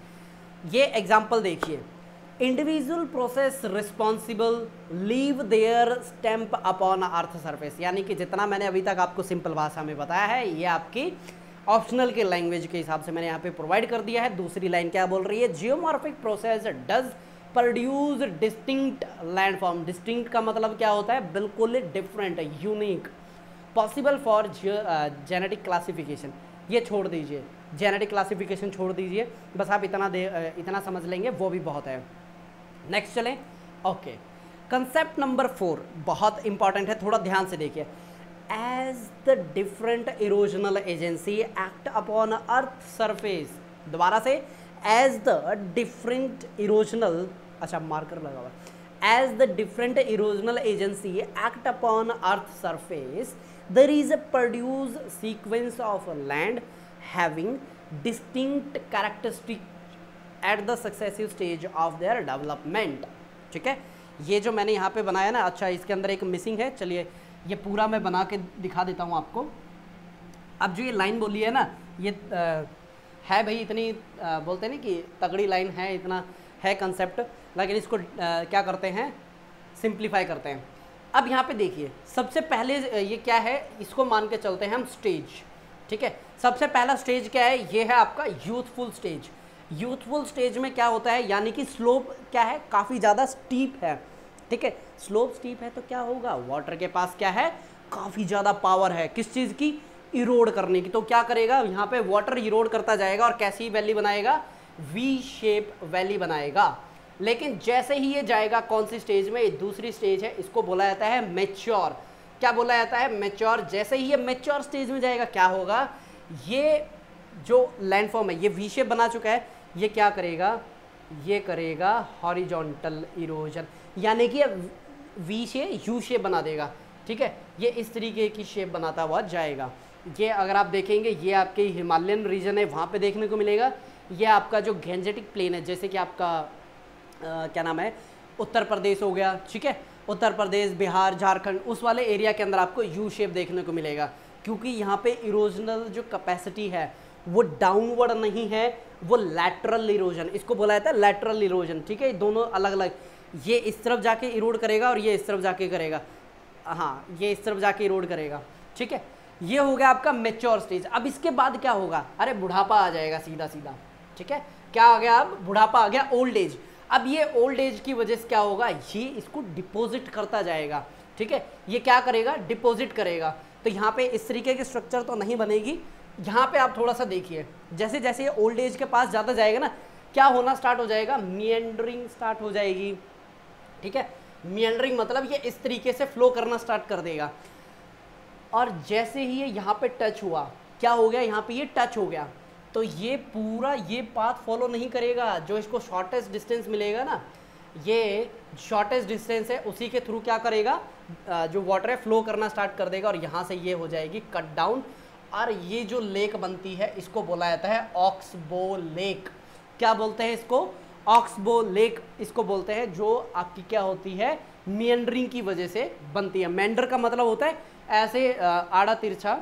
ये एग्जांपल देखिए। Individual process responsible leave their stamp upon earth surface, यानी कि जितना मैंने अभी तक आपको सिंपल भाषा में बताया है, ये आपकी ऑप्शनल के लैंग्वेज के हिसाब से मैंने यहाँ पे प्रोवाइड कर दिया है। दूसरी लाइन क्या बोल रही है? Geomorphic process does produce distinct landform. Distinct का मतलब क्या होता है? बिल्कुल different, unique, possible for genetic classification. ये छोड़ दीजिए, जेनेटिक क्लासिफिकेशन छोड़ दीजिए, बस आप इतना समझ लेंगे, वो भी बहुत है। नेक्स्ट चलें। ओके, कंसेप्ट नंबर 4 बहुत इंपॉर्टेंट है, थोड़ा ध्यान से देखिए। As the different erosional agency act upon earth surface, दोबारा से, एज द डिफरेंट इरोजनल, अच्छा मार्कर लगा हुआ, as the different erosional agency act upon earth surface there is a produced sequence of land having distinct characteristics at the successive stage of their development, ठीक है। ये जो मैंने यहाँ पे बनाया ना, अच्छा इसके अंदर एक मिसिंग है, चलिए ये पूरा मैं बना के दिखा देता हूँ आपको। अब जो ये लाइन बोली है ना, ये है भाई इतनी बोलते हैं ना कि तगड़ी लाइन है, इतना है कंसेप्ट, लेकिन इसको क्या करते हैं? सिंप्लीफाई करते हैं। अब यहाँ पे देखिए, सबसे पहले ये क्या है, इसको मान के चलते हैं हम स्टेज, ठीक है। सबसे पहला स्टेज क्या है? ये है आपका यूथफुल स्टेज। यूथफुल स्टेज में क्या होता है? यानी कि स्लोप क्या है? काफ़ी ज़्यादा स्टीप है, ठीक है। स्लोप स्टीप है तो क्या होगा? वाटर के पास क्या है? काफ़ी ज़्यादा पावर है, किस चीज़ की? इरोड करने की। तो क्या करेगा? यहाँ पे वाटर इरोड करता जाएगा और कैसी वैली बनाएगा? वी शेप वैली बनाएगा। लेकिन जैसे ही ये जाएगा कौन सी स्टेज में? ये दूसरी स्टेज है, इसको बोला जाता है मैच्योर। क्या बोला जाता है? मैच्योर। जैसे ही ये मैच्योर स्टेज में जाएगा क्या होगा? ये जो लैंडफॉर्म है, ये वी शेप बना चुका है, ये क्या करेगा? ये करेगा हॉरिजॉन्टल इरोजन, यानी कि वी से यू शेप बना देगा, ठीक है। ये इस तरीके की शेप बनाता हुआ जाएगा। ये अगर आप देखेंगे, ये आपके हिमालयन रीजन है, वहाँ पे देखने को मिलेगा। ये आपका जो गेंजेटिक प्लेन है, जैसे कि आपका क्या नाम है, उत्तर प्रदेश हो गया, ठीक है। उत्तर प्रदेश, बिहार, झारखंड, उस वाले एरिया के अंदर आपको यू शेप देखने को मिलेगा, क्योंकि यहाँ पे इरोजनल जो कैपेसिटी है वो डाउनवर्ड नहीं है, वो लैटरल इरोजन, इसको बोला जाता है लैटरल इरोजन, ठीक है। दोनों अलग अलग, ये इस तरफ जाके इरोड करेगा और ये इस तरफ जाके करेगा, हाँ ये इस तरफ जाके इरोड करेगा, ठीक है। ये हो गया आपका मैच्योर स्टेज। अब इसके बाद क्या होगा? अरे बुढ़ापा आ जाएगा सीधा सीधा, ठीक है। क्या आ गया? अब बुढ़ापा आ गया, ओल्ड एज। अब ये ओल्ड एज की वजह से क्या होगा? ये इसको डिपॉजिट करता जाएगा, ठीक है। ये क्या करेगा? डिपॉजिट करेगा। तो यहाँ पे इस तरीके की स्ट्रक्चर तो नहीं बनेगी। यहाँ पे आप थोड़ा सा देखिए, जैसे जैसे ये ओल्ड एज के पास ज़्यादा जाएगा ना, क्या होना स्टार्ट हो जाएगा? मिएंडरिंग स्टार्ट हो जाएगी, ठीक है। मिएंडरिंग मतलब ये इस तरीके से फ्लो करना स्टार्ट कर देगा। और जैसे ही ये यहाँ पे टच हुआ, क्या हो गया? यहाँ पे ये टच हो गया, तो ये पूरा ये पाथ फॉलो नहीं करेगा। जो इसको शॉर्टेस्ट डिस्टेंस मिलेगा ना, ये शॉर्टेस्ट डिस्टेंस है उसी के थ्रू क्या करेगा, जो वाटर है फ्लो करना स्टार्ट कर देगा और यहाँ से ये हो जाएगी कट डाउन। और ये जो लेक बनती है इसको बोला जाता है ऑक्सबो लेक। क्या बोलते हैं इसको? ऑक्सबो लेक इसको बोलते हैं, जो आपकी क्या होती है, मियंडरिंग की वजह से बनती है। मेंडर का मतलब होता है ऐसे आड़ा तिरछा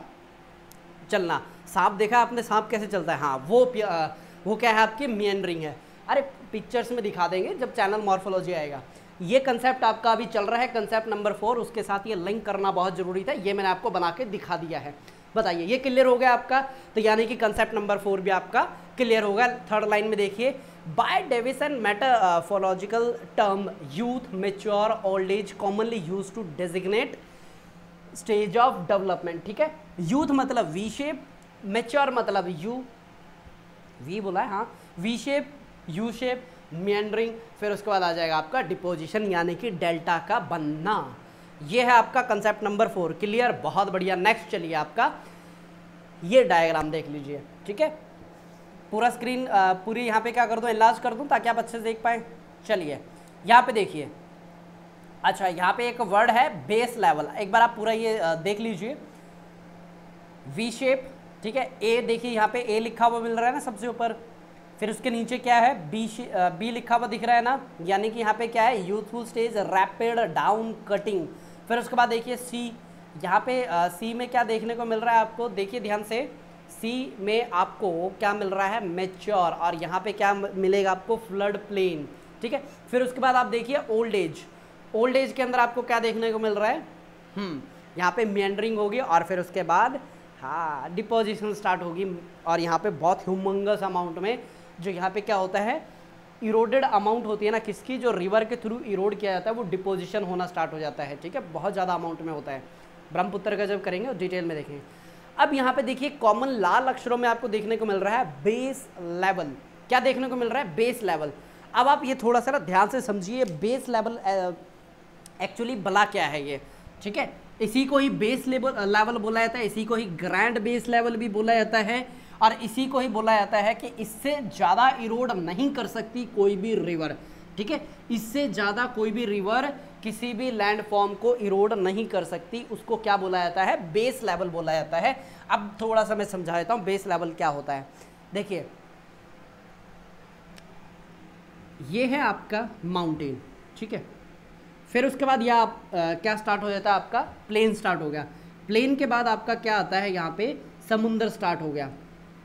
चलना। सांप देखा आपने, सांप कैसे चलता है? हाँ, वो क्या है आपकी मियंडरिंग है। अरे पिक्चर्स में दिखा देंगे जब चैनल मॉर्फोलॉजी आएगा। ये कंसेप्ट आपका अभी चल रहा है, कंसेप्ट नंबर 4, उसके साथ ये लिंक करना बहुत जरूरी था, ये मैंने आपको बना के दिखा दिया है। बताइए ये क्लियर हो गया आपका? तो यानी कि कंसेप्ट नंबर 4 भी आपका क्लियर होगा। थर्ड लाइन में देखिए, by Davisian metaphorical term youth, mature, old age commonly use to designate stage of development. ठीक है, यूथ मतलब वी शेप, मैच्योर मतलब यू, वी बोला है हाँ, V shape, U shape, meandering, फिर उसके बाद आ जाएगा आपका डिपोजिशन यानी कि डेल्टा का बनना। ये है आपका कंसेप्ट नंबर 4। क्लियर? बहुत बढ़िया। नेक्स्ट चलिए आपका ये डायग्राम देख लीजिए। ठीक है, पूरा स्क्रीन पूरी यहाँ पे क्या कर दूँ, एनलार्ज कर दूँ ताकि आप अच्छे से देख पाए। चलिए यहाँ पे देखिए, अच्छा यहाँ पे एक वर्ड है बेस लेवल, एक बार आप पूरा ये देख लीजिए। वी शेप, ठीक है, ए देखिए यहाँ पे ए लिखा हुआ मिल रहा है ना सबसे ऊपर, फिर उसके नीचे क्या है, बी लिखा हुआ दिख रहा है ना, यानी कि यहाँ पे क्या है, youthful stage, rapid down cutting. फिर उसके बाद देखिए सी, यहाँ पे सी में क्या देखने को मिल रहा है आपको, देखिए ध्यान से, सी में आपको क्या मिल रहा है, मैच्योर, और यहाँ पे क्या मिलेगा आपको, फ्लड प्लेन। ठीक है, फिर उसके बाद आप देखिए ओल्ड एज, ओल्ड एज के अंदर आपको क्या देखने को मिल रहा है, यहाँ पे मेंडरिंग होगी और फिर उसके बाद हाँ डिपोजिशन स्टार्ट होगी। और यहाँ पे बहुत ह्यूमंगस अमाउंट में जो यहाँ पे क्या होता है, इरोडेड अमाउंट होती है ना किसकी, जो रिवर के थ्रू इरोड किया जाता है वो डिपोजिशन होना स्टार्ट हो जाता है। ठीक है, बहुत ज़्यादा अमाउंट में होता है। ब्रह्मपुत्र का जब करेंगे और डिटेल में देखेंगे। अब यहाँ पे देखिए कॉमन लाल अक्षरों में आपको देखने को मिल रहा है बेस लेवल। क्या देखने को मिल रहा है, बेस लेवल। अब आप ये थोड़ा सा ना ध्यान से समझिए, बेस लेवल एक्चुअली भला क्या है ये। ठीक है, इसी को ही बेस लेवल बोला जाता है, इसी को ही ग्रैंड बेस लेवल भी बोला जाता है, और इसी को ही बोला जाता है कि इससे ज़्यादा इरोड नहीं कर सकती कोई भी रिवर। ठीक है, इससे ज़्यादा कोई भी रिवर किसी भी लैंड फॉर्म को इरोड नहीं कर सकती, उसको क्या बोला जाता है, बेस लेवल बोला जाता है। अब थोड़ा सा मैं समझा देता हूँ बेस लेवल क्या होता है। देखिए ये है आपका माउंटेन, ठीक है, फिर उसके बाद यह क्या स्टार्ट हो जाता है आपका, प्लेन स्टार्ट हो गया। प्लेन के बाद आपका क्या आता है, यहाँ पे समुंदर स्टार्ट हो गया।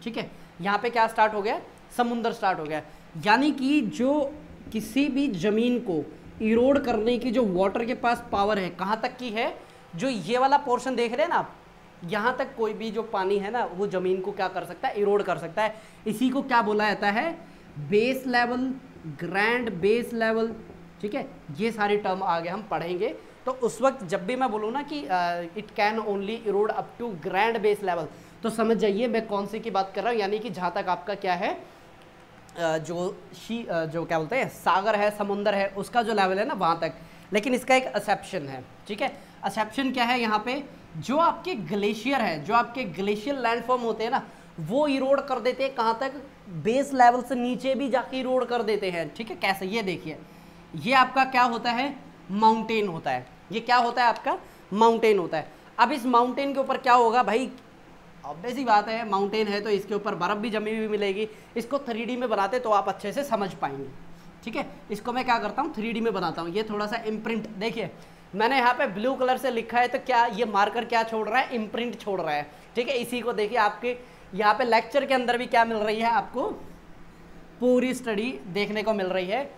ठीक है, यहाँ पे क्या स्टार्ट हो गया, समुंदर स्टार्ट हो गया। यानी कि जो किसी भी ज़मीन को इरोड करने की जो वाटर के पास पावर है, कहाँ तक की है, जो ये वाला पोर्शन देख रहे हैं ना आप, यहाँ तक कोई भी जो पानी है ना वो ज़मीन को क्या कर सकता है, इरोड कर सकता है। इसी को क्या बोला जाता है, base level, grand base level. ठीक है, ये सारे टर्म आगे हम पढ़ेंगे। तो उस वक्त जब भी मैं बोलूँ ना कि it can only erode up to grand base level, तो समझ जाइए मैं कौन सी की बात कर रहा हूँ। यानी कि जहाँ तक आपका क्या है, जो क्या बोलते हैं, सागर है, समुंदर है, उसका जो लेवल है ना वहाँ तक। लेकिन इसका एक एक्सेप्शन है। ठीक है, एक्सेप्शन क्या है, यहाँ पे जो आपके ग्लेशियर है, जो आपके ग्लेशियर लैंडफॉर्म होते हैं ना, वो इरोड कर देते हैं कहाँ तक, बेस लेवल से नीचे भी जाके इरोड कर देते हैं। ठीक है, कैसे, ये देखिए, ये आपका क्या होता है, माउंटेन होता है। ये क्या होता है आपका, माउंटेन होता है। अब इस माउंटेन के ऊपर क्या होगा भाई, ऑब्वियस ही बात है, माउंटेन है तो इसके ऊपर बर्फ़ भी जमी हुई मिलेगी। इसको 3D में बनाते तो आप अच्छे से समझ पाएंगे। ठीक है, इसको मैं क्या करता हूँ, 3D में बनाता हूँ। ये थोड़ा सा इम्प्रिंट देखिए, मैंने यहाँ पे ब्लू कलर से लिखा है, तो क्या ये मार्कर क्या छोड़ रहा है, इम्प्रिंट छोड़ रहा है। ठीक है, इसी को देखिए, आपके यहाँ पे लेक्चर के अंदर भी क्या मिल रही है, आपको पूरी स्टडी देखने को मिल रही है।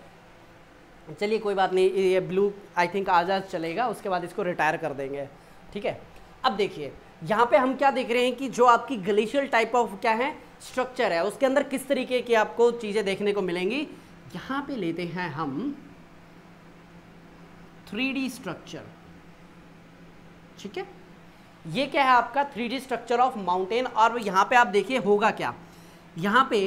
चलिए कोई बात नहीं, ये ब्लू आई थिंक आज चलेगा, उसके बाद इसको रिटायर कर देंगे। ठीक है, अब देखिए यहाँ पे हम क्या देख रहे हैं कि जो आपकी ग्लेशियल टाइप ऑफ क्या है, स्ट्रक्चर है, उसके अंदर किस तरीके की आपको चीज़ें देखने को मिलेंगी। यहाँ पे लेते हैं हम 3D स्ट्रक्चर। ठीक है, ये क्या है आपका 3D स्ट्रक्चर ऑफ माउंटेन। और यहाँ पे आप देखिए होगा क्या, यहाँ पे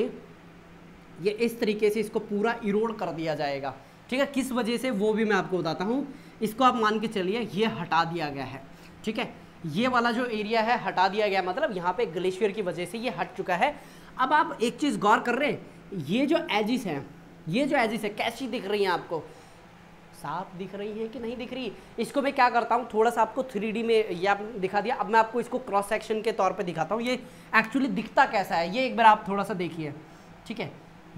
ये इस तरीके से इसको पूरा इरोड कर दिया जाएगा। ठीक है, किस वजह से वो भी मैं आपको बताता हूँ। इसको आप मान के चलिए ये हटा दिया गया है। ठीक है, ये वाला जो एरिया है हटा दिया गया, मतलब यहाँ पे ग्लेशियर की वजह से ये हट चुका है। अब आप एक चीज़ गौर कर रहे हैं, ये जो एजिस हैं, ये जो एजिस है कैसी दिख रही हैं आपको, साफ दिख रही है कि नहीं दिख रही। इसको मैं क्या करता हूँ, थोड़ा सा आपको 3D में ये आप दिखा दिया, अब मैं आपको इसको क्रॉस सेक्शन के तौर पे दिखाता हूँ ये एक्चुअली दिखता कैसा है। ये एक बार आप थोड़ा सा देखिए, ठीक है।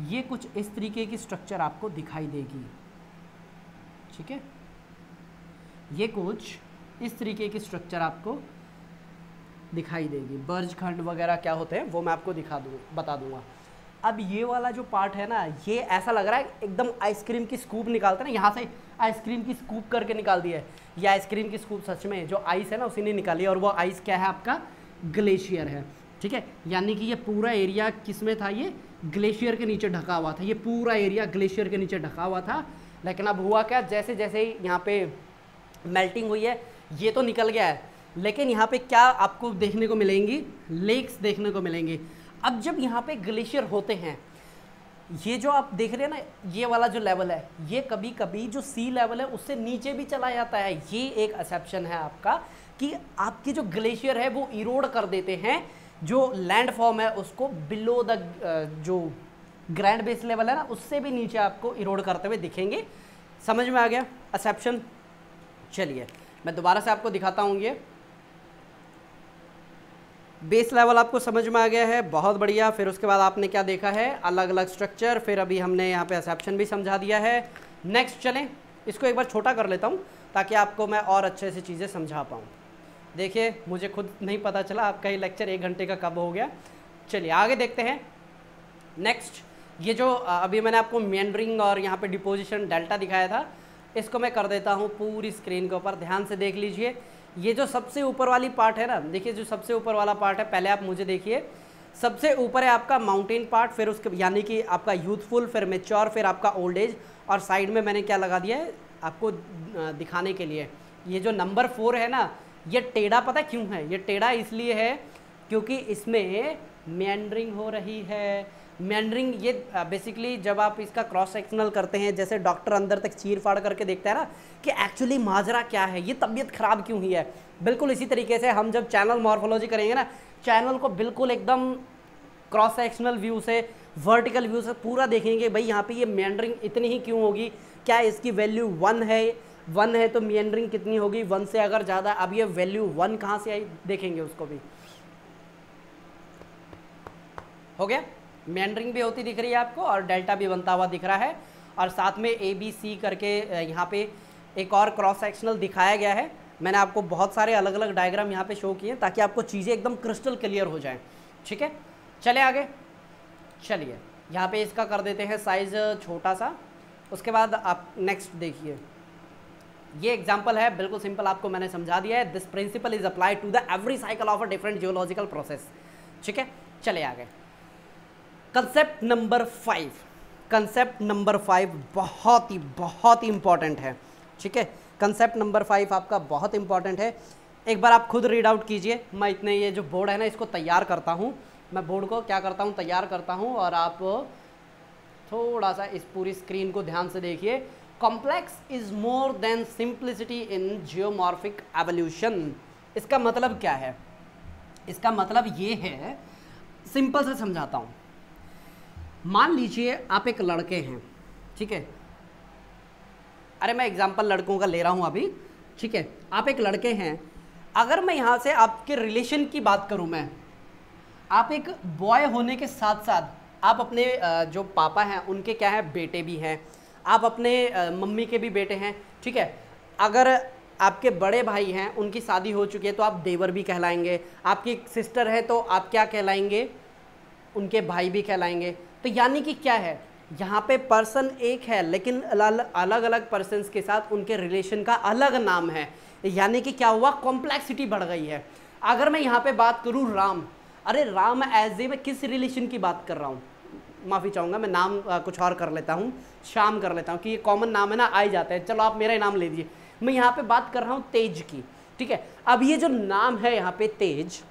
ये कुछ इस तरीके की स्ट्रक्चर आपको दिखाई देगी, ठीक है। ये कुछ इस तरीके की स्ट्रक्चर आपको दिखाई देगी। बर्ज खंड वगैरह क्या होते हैं वो मैं आपको बता दूंगा। अब ये वाला जो पार्ट है ना, ये ऐसा लग रहा है एकदम आइसक्रीम की स्कूप निकालते हैं ना, यहाँ से आइसक्रीम की स्कूप करके निकाल दी है। ये आइसक्रीम की स्कूप सच में जो आइस है ना उसी ने निकाली है, और वो आइस क्या है आपका ग्लेशियर है, ठीक है। यानी कि ये पूरा एरिया किस में था, ये ग्लेशियर के नीचे ढका हुआ था। ये पूरा एरिया ग्लेशियर के नीचे ढका हुआ था, लेकिन अब हुआ क्या, जैसे जैसे यहाँ पे मेल्टिंग हुई है ये तो निकल गया है, लेकिन यहाँ पे क्या आपको देखने को मिलेंगी, लेक्स देखने को मिलेंगी। अब जब यहाँ पे ग्लेशियर होते हैं, ये जो आप देख रहे हैं ना ये वाला जो लेवल है, ये कभी कभी जो सी लेवल है उससे नीचे भी चला जाता है। ये एक एक्सेप्शन है आपका कि आपकी जो ग्लेशियर है वो इरोड कर देते हैं, जो लैंड फॉर्म है उसको बिलो द जो ग्रैंड बेस लेवल है ना उससे भी नीचे आपको इरोड करते हुए दिखेंगे। समझ में आ गया एक्सेप्शन? चलिए मैं दोबारा से आपको दिखाता हूँ। ये बेस लेवल आपको समझ में आ गया है, बहुत बढ़िया। फिर उसके बाद आपने क्या देखा है, अलग अलग स्ट्रक्चर, फिर अभी हमने यहाँ पे एक्सेप्शन भी समझा दिया है। नेक्स्ट चलें, इसको एक बार छोटा कर लेता हूँ ताकि आपको मैं और अच्छे से चीज़ें समझा पाऊँ। देखिए मुझे खुद नहीं पता चला आपका ये लेक्चर 1 घंटे का कब हो गया। चलिए आगे देखते हैं। नेक्स्ट, ये जो अभी मैंने आपको मेंडरिंग और यहाँ पे डिपोजिशन डेल्टा दिखाया था, इसको मैं कर देता हूँ पूरी स्क्रीन के ऊपर। ध्यान से देख लीजिए, ये जो सबसे ऊपर वाली पार्ट है ना, देखिए जो सबसे ऊपर वाला पार्ट है, पहले आप मुझे देखिए, सबसे ऊपर है आपका माउंटेन पार्ट, फिर उसके यानी कि आपका यूथफुल, फिर मेच्योर, फिर आपका ओल्ड एज, और साइड में मैंने क्या लगा दिया है आपको दिखाने के लिए, ये जो नंबर 4 है ना, ये टेढ़ा पता क्यों है? ये टेढ़ा इसलिए है क्योंकि इसमें मेंडरिंग हो रही है। मेंडरिंग ये बेसिकली जब आप इसका क्रॉस सेक्शनल करते हैं, जैसे डॉक्टर अंदर तक चीर फाड़ करके देखता है ना कि एक्चुअली माजरा क्या है, ये तबीयत खराब क्यों हुई है, बिल्कुल इसी तरीके से हम जब चैनल मॉर्फोलॉजी करेंगे ना, चैनल को बिल्कुल एकदम क्रॉस सेक्शनल व्यू से, वर्टिकल व्यू से पूरा देखेंगे। भाई यहाँ पे ये मेंडरिंग इतनी ही क्यों होगी, क्या इसकी वैल्यू 1 है तो मेंडरिंग कितनी होगी, 1 से अगर ज़्यादा, अब ये वैल्यू 1 कहाँ से आई देखेंगे, उसको भी हो गया। मेंडरिंग भी होती दिख रही है आपको और डेल्टा भी बनता हुआ दिख रहा है, और साथ में ABC करके यहाँ पे एक और क्रॉस सेक्शनल दिखाया गया है। मैंने आपको बहुत सारे अलग अलग डायग्राम यहाँ पे शो किए हैं ताकि आपको चीज़ें एकदम क्रिस्टल क्लियर हो जाएं, ठीक है। चले आगे, चलिए यहाँ पे इसका कर देते हैं साइज़ छोटा सा। उसके बाद आप नेक्स्ट देखिए, ये एग्जाम्पल है, बिल्कुल सिंपल, आपको मैंने समझा दिया है। This principle is applied to the every cycle of a different geological process, ठीक है। चले आगे, कंसेप्ट नंबर 5। कंसेप्ट नंबर 5 बहुत ही इंपॉर्टेंट है, ठीक है। कंसेप्ट नंबर 5 आपका बहुत इंपॉर्टेंट है। एक बार आप खुद रीड आउट कीजिए। मैं इतने ये जो बोर्ड है ना इसको तैयार करता हूँ, मैं बोर्ड को क्या करता हूँ, तैयार करता हूँ, और आप थोड़ा सा इस पूरी स्क्रीन को ध्यान से देखिए। Complex is more than simplicity in geomorphic evolution. इसका मतलब क्या है? इसका मतलब ये है, सिंपल से समझाता हूँ। मान लीजिए आप एक लड़के हैं, ठीक है, अरे मैं एग्जांपल लड़कों का ले रहा हूँ अभी, ठीक है। आप एक लड़के हैं, अगर मैं यहाँ से आपके रिलेशन की बात करूँ, मैं आप एक बॉय होने के साथ साथ आप अपने जो पापा हैं उनके क्या है, बेटे भी हैं, आप अपने मम्मी के भी बेटे हैं, ठीक है। अगर आपके बड़े भाई हैं, उनकी शादी हो चुकी है तो आप देवर भी कहलाएंगे। आपकी सिस्टर है तो आप क्या कहलाएंगे, उनके भाई भी कहलाएंगे। तो यानी कि क्या है, यहाँ पे पर्सन एक है लेकिन अलग अलग पर्सन्स के साथ उनके रिलेशन का अलग नाम है। यानी कि क्या हुआ, कॉम्प्लेक्सिटी बढ़ गई है। अगर मैं यहाँ पे बात करूँ राम, अरे राम एज ए मैं किस रिलेशन की बात कर रहा हूँ, माफ़ी चाहूँगा, मैं नाम कुछ और कर लेता हूँ, श्याम कर लेता हूँ कि ये कॉमन नाम है ना, आ ही जाता है, चलो आप मेरा ही नाम ले दीजिए। मैं यहाँ पे बात कर रहा हूँ तेज की, ठीक है। अब ये जो नाम है यहाँ पे तेज,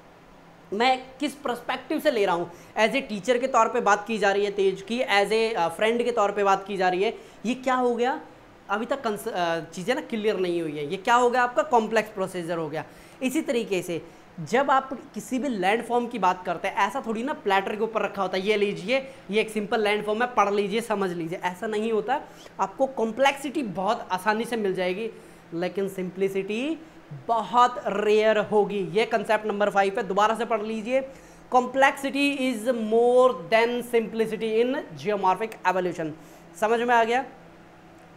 मैं किस पर्सपेक्टिव से ले रहा हूँ, एज ए टीचर के तौर पे बात की जा रही है तेज की, एज ए फ्रेंड के तौर पे बात की जा रही है। ये क्या हो गया, अभी तक चीज़ें ना क्लियर नहीं हुई है, ये क्या हो गया आपका, कॉम्प्लेक्स प्रोसीजर हो गया। इसी तरीके से जब आप किसी भी लैंडफॉर्म की बात करते हैं, ऐसा थोड़ी ना प्लेटर के ऊपर रखा होता है, ये लीजिए ये एक सिंपल लैंडफॉर्म है, पढ़ लीजिए समझ लीजिए, ऐसा नहीं होता। आपको कॉम्प्लेक्सिटी बहुत आसानी से मिल जाएगी, लेकिन सिंप्लिसिटी बहुत रेयर होगी। ये कंसेप्ट नंबर 5 है, दोबारा से पढ़ लीजिए। Complexity is more than simplicity in geomorphic evolution. समझ में आ गया?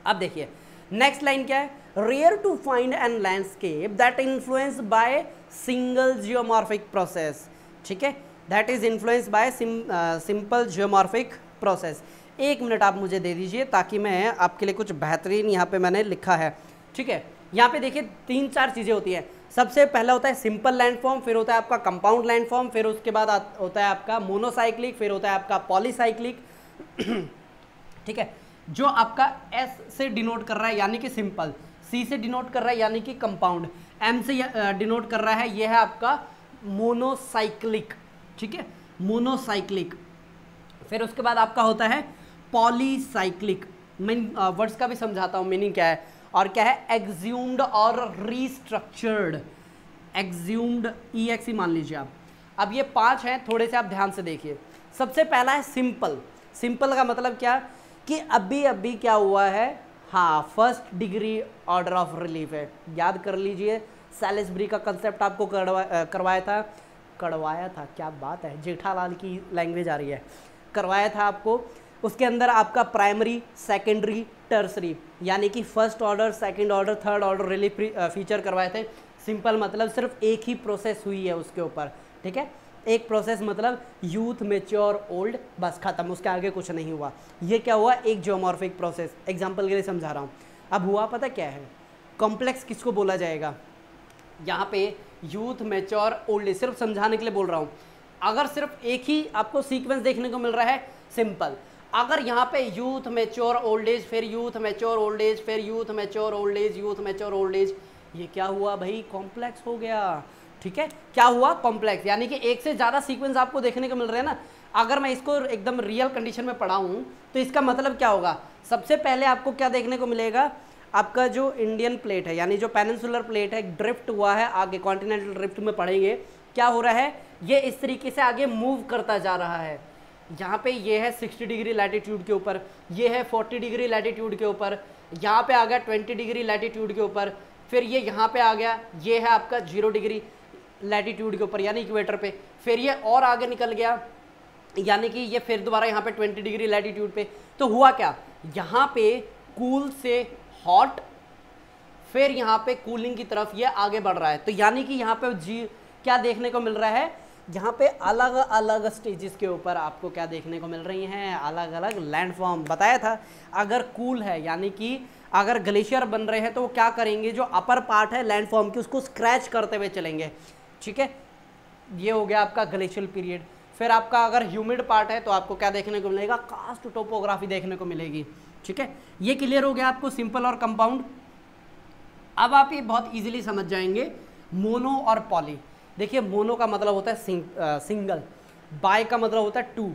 अब देखिए नेक्स्ट लाइन क्या है, rare to find an landscape that influence by single geomorphic process. ठीक है, that is influence by simple geomorphic process. 1 minute आप मुझे दे दीजिए ताकि मैं आपके लिए कुछ बेहतरीन यहाँ पे मैंने लिखा है। ठीक है, यहाँ पे देखिए 3-4 चीज़ें होती हैं। सबसे पहला होता है सिंपल लैंडफॉर्म, फिर होता है आपका कंपाउंड लैंडफॉर्म, फिर उसके बाद होता है आपका मोनोसाइक्लिक, फिर होता है आपका पॉलीसाइक्लिक। ठीक है, जो आपका S से डिनोट कर रहा है यानी कि सिंपल, C से डिनोट कर रहा है यानी कि कंपाउंड, M से डिनोट कर रहा है ये है आपका मोनोसाइक्लिक। ठीक है, मोनोसाइक्लिक। फिर उसके बाद आपका होता है पॉलीसाइक्लिक। मैं वर्ड्स का भी समझाता हूँ मीनिंग क्या है। और क्या है, एक्ज्यूम्ड और रीस्ट्रक्चर्ड। एक्ज्यूम्ड EXE मान लीजिए आप। अब ये 5 हैं, थोड़े से आप ध्यान से देखिए। सबसे पहला है सिंपल। सिंपल का मतलब क्या कि अभी अभी क्या हुआ है, हाँ, first degree order of relief है। याद कर लीजिए, सैलिसबरी का कंसेप्ट आपको करवाया था, क्या बात है, जेठालाल की लैंग्वेज आ रही है, करवाया था आपको। उसके अंदर आपका प्राइमरी, सेकेंडरी, टर्सरी यानी कि first order, second order, third order relief feature करवाए थे। सिंपल मतलब सिर्फ एक ही प्रोसेस हुई है उसके ऊपर। ठीक है, एक प्रोसेस मतलब यूथ, मैच्योर, ओल्ड, बस खत्म, उसके आगे कुछ नहीं हुआ। ये क्या हुआ, एक जियोमॉर्फिक प्रोसेस। एग्जांपल के लिए समझा रहा हूँ। अब हुआ पता क्या है, कॉम्प्लेक्स किसको बोला जाएगा, यहाँ पे यूथ, मैच्योर, ओल्ड एज, सिर्फ समझाने के लिए बोल रहा हूँ। अगर सिर्फ एक ही आपको सीक्वेंस देखने को मिल रहा है सिंपल, अगर यहाँ पे यूथ, मैच्योर, ओल्ड एज, फिर यूथ, मैच्योर, ओल्ड एज, फिर youth, mature, old as, youth, mature, old as, ये क्या हुआ भाई, कॉम्प्लेक्स हो गया। ठीक है, क्या हुआ, कॉम्प्लेक्स, यानी कि एक से ज़्यादा सीक्वेंस आपको देखने को मिल रहे हैं ना। अगर मैं इसको एकदम रियल कंडीशन में पढ़ाऊँ तो इसका मतलब क्या होगा, सबसे पहले आपको क्या देखने को मिलेगा, आपका जो इंडियन प्लेट है यानी जो पेनिनसुलर प्लेट है, ड्रिफ्ट हुआ है आगे, कॉन्टिनेंटल ड्रिफ्ट में पढ़ेंगे क्या हो रहा है, ये इस तरीके से आगे मूव करता जा रहा है। यहाँ पे ये है 60 डिग्री लैटिट्यूड के ऊपर, ये है 40 डिग्री लैटिट्यूड के ऊपर, यहाँ पे आ गया 20 डिग्री लैटिट्यूड के ऊपर, फिर ये यहाँ पे आ गया, ये है आपका 0 डिग्री लैटिट्यूड के ऊपर यानी इक्वेटर पे, फिर ये और आगे निकल गया यानी कि ये फिर दोबारा यहाँ पे 20 डिग्री लैटिट्यूड पे। तो हुआ क्या, यहाँ पे कूल से हॉट, फिर यहाँ पे कूलिंग की तरफ ये आगे बढ़ रहा है। तो यानी कि यहाँ पे क्या देखने को मिल रहा है, यहाँ पे अलग अलग स्टेजेस के ऊपर आपको क्या देखने को मिल रही हैं, अलग अलग लैंडफॉर्म। बताया था अगर कूल है यानी कि अगर ग्लेशियर बन रहे हैं तो वो क्या करेंगे, जो अपर पार्ट है लैंडफॉर्म की उसको स्क्रैच करते हुए चलेंगे। ठीक है, ये हो गया आपका ग्लेशियल पीरियड। फिर आपका अगर ह्यूमिड पार्ट है तो आपको क्या देखने को मिलेगा, कास्ट टोपोग्राफी देखने को मिलेगी। ठीक है, ये क्लियर हो गया आपको सिंपल और कंपाउंड। अब आप ये बहुत इजीली समझ जाएंगे मोनो और पॉली। देखिए मोनो का मतलब होता है सिंगल, बाय का मतलब होता है 2,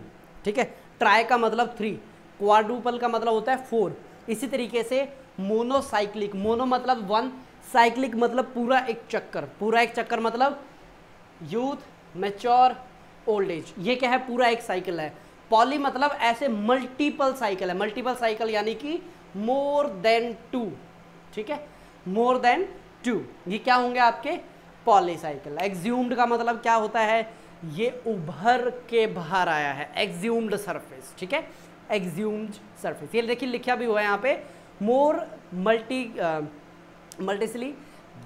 ठीक है, ट्राई का मतलब 3, क्वाड्रुपल का मतलब होता है 4। इसी तरीके से मोनोसाइक्लिक, मोनो मतलब 1, साइक्लिक मतलब पूरा एक चक्कर, पूरा एक चक्कर मतलब यूथ, मैच्योर, ओल्ड एज, ये क्या है, पूरा एक साइकिल है। पॉली मतलब ऐसे मल्टीपल साइकिल है, मल्टीपल साइकिल यानी कि मोर देन 2। ठीक है, मोर देन 2, ये क्या होंगे आपके पॉलीसाइकिल। एक्ज्यूम्ड का मतलब क्या होता है, ये उभर के बाहर आया है, एक्ज्यूम्ड सरफेस। ठीक है, एक्ज्यूम्ड सरफेस, ये देखिए लिखा भी हुआ है यहाँ पे, मोर मल्टीसली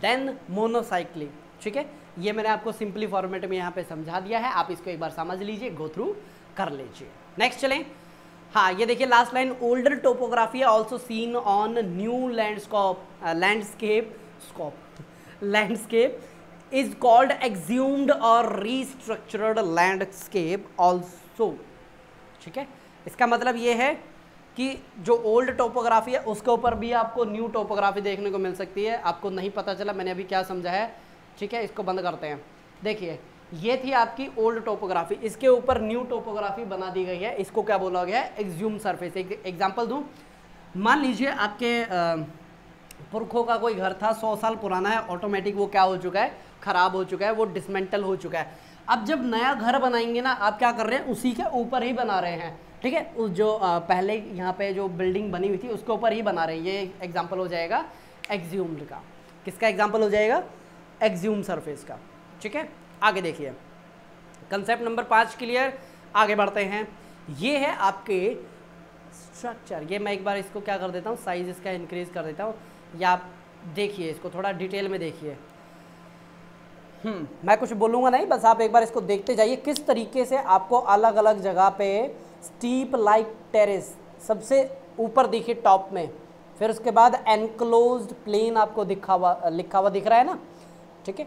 देन मोनोसाइक्लिक। ठीक है, ये मैंने आपको सिंपली फॉर्मेट में यहाँ पे समझा दिया है, आप इसको एक बार समझ लीजिए, गो थ्रू कर लीजिए। नेक्स्ट चलें, हाँ ये देखिए last line, older topography also seen on new landscape is called exhumed or restructured landscape also। ठीक है, इसका मतलब ये है कि जो ओल्ड टोपोग्राफी है उसके ऊपर भी आपको न्यू टोपोग्राफी देखने को मिल सकती है। आपको नहीं पता चला मैंने अभी क्या समझा है, ठीक है, इसको बंद करते हैं। देखिए ये थी आपकी ओल्ड टोपोग्राफी, इसके ऊपर न्यू टोपोग्राफी बना दी गई है, इसको क्या बोला गया है, एक्ज्यूम सरफेस। एक एग्जाम्पल दूँ, मान लीजिए आपके पुरखों का कोई घर था, 100 साल पुराना है, ऑटोमेटिक वो क्या हो चुका है, ख़राब हो चुका है, वो डिसमेंटल हो चुका है। अब जब नया घर बनाएंगे ना, आप क्या कर रहे हैं, उसी के ऊपर ही बना रहे हैं, ठीक है। उस जो पहले यहाँ पे जो बिल्डिंग बनी हुई थी उसके ऊपर ही बना रहे हैं। ये एग्जाम्पल हो जाएगा एक्ज्यूम्ड का। किसका एग्जाम्पल हो जाएगा? एक्ज्यूम सरफेस का, ठीक है। आगे देखिए, कंसेप्ट नंबर 5 क्लियर। आगे बढ़ते हैं। ये है आपके स्ट्रक्चर। ये मैं एक बार इसको क्या कर देता हूँ, साइज इसका इंक्रीज कर देता हूँ, या आप देखिए इसको थोड़ा डिटेल में देखिए। मैं कुछ बोलूँगा नहीं, बस आप एक बार इसको देखते जाइए किस तरीके से आपको अलग अलग जगह पे स्टीप लाइक टेरेस सबसे ऊपर देखिए टॉप में, फिर उसके बाद एनक्लोज्ड प्लेन आपको लिखा हुआ दिख रहा है ना, ठीक है।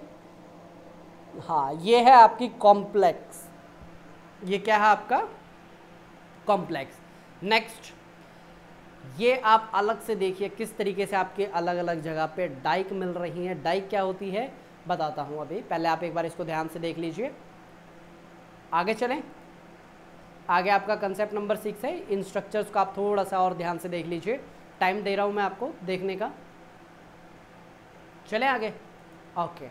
हाँ, ये है आपकी कॉम्प्लेक्स। ये क्या है आपका? कॉम्प्लेक्स। नेक्स्ट, ये आप अलग से देखिए किस तरीके से आपके अलग अलग जगह पे डाइक मिल रही हैं। डाइक क्या होती है बताता हूँ अभी, पहले आप एक बार इसको ध्यान से देख लीजिए। आगे चलें। आगे आपका कंसेप्ट नंबर 6 है। इन स्ट्रक्चर्स को आप थोड़ा सा और ध्यान से देख लीजिए, टाइम दे रहा हूँ मैं आपको देखने का। चलें आगे। ओके,